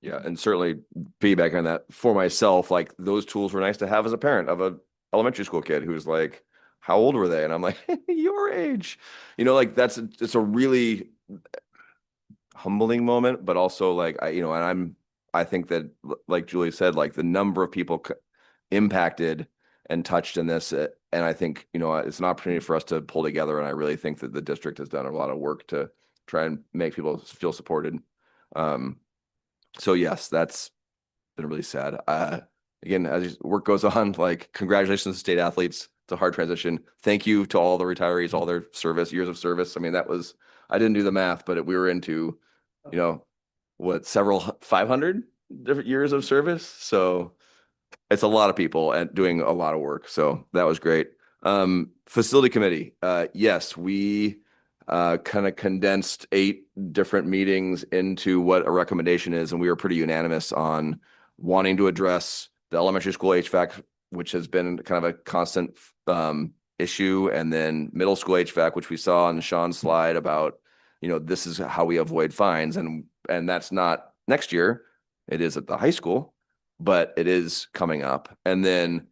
Yeah, and certainly feedback on that for myself, like those tools were nice to have as a parent of a elementary school kid who's like, how old were they? And I'm like, your age, like it's a really humbling moment, but also like, I think that like Julie said, like the number of people impacted and touched in this. And I think, it's an opportunity for us to pull together. And I really think that the district has done a lot of work to try and make people feel supported. So yes, that's been really sad. Again, as work goes on, like congratulations to state athletes. It's a hard transition. Thank you to all the retirees, all their years of service. I mean, I didn't do the math, but we were into, several 500 different years of service. So it's a lot of people and doing a lot of work. So that was great. Facility committee, yes, we kind of condensed 8 different meetings into what a recommendation is, and we were pretty unanimous on wanting to address the elementary school HVAC, which has been kind of a constant issue, and then middle school HVAC, which we saw on Sean's slide about, this is how we avoid fines, and that's not next year. It is at the high school, but it is coming up. And then,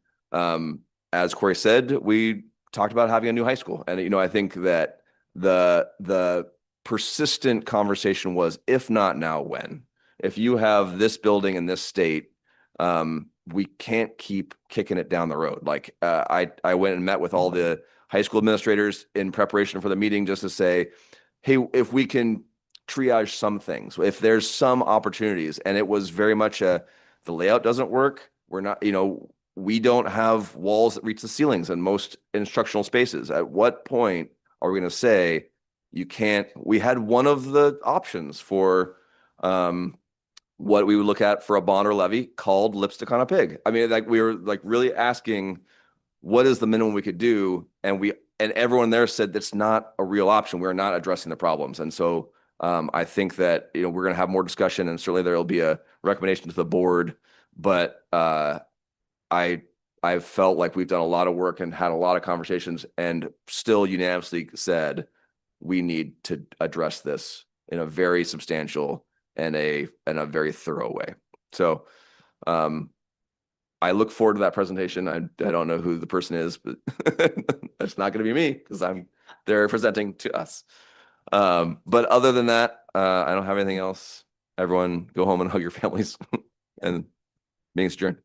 as Corey said, we talked about having a new high school, and I think that the persistent conversation was, if not now, when? If you have this building in this state, we can't keep kicking it down the road. Like, I went and met with all the high school administrators in preparation for the meeting just to say, hey, if we can triage some things, if there's some opportunities. And it was very much the layout doesn't work. We're not, we don't have walls that reach the ceilings in most instructional spaces. At what point are we going to say you can't? We had one of the options for what we would look at for a bond or levy called lipstick on a pig. I mean, like, we were like really asking, what is the minimum we could do? And everyone there said that's not a real option. We're not addressing the problems. And so I think that, we're going to have more discussion, and certainly there will be a recommendation to the board. But I felt like we've done a lot of work and had a lot of conversations, and still unanimously said we need to address this in a very substantial and a very thorough way. So I look forward to that presentation. I don't know who the person is, but it's not going to be me because they're presenting to us. But other than that, I don't have anything else. Everyone go home and hug your families, and meeting's adjourned.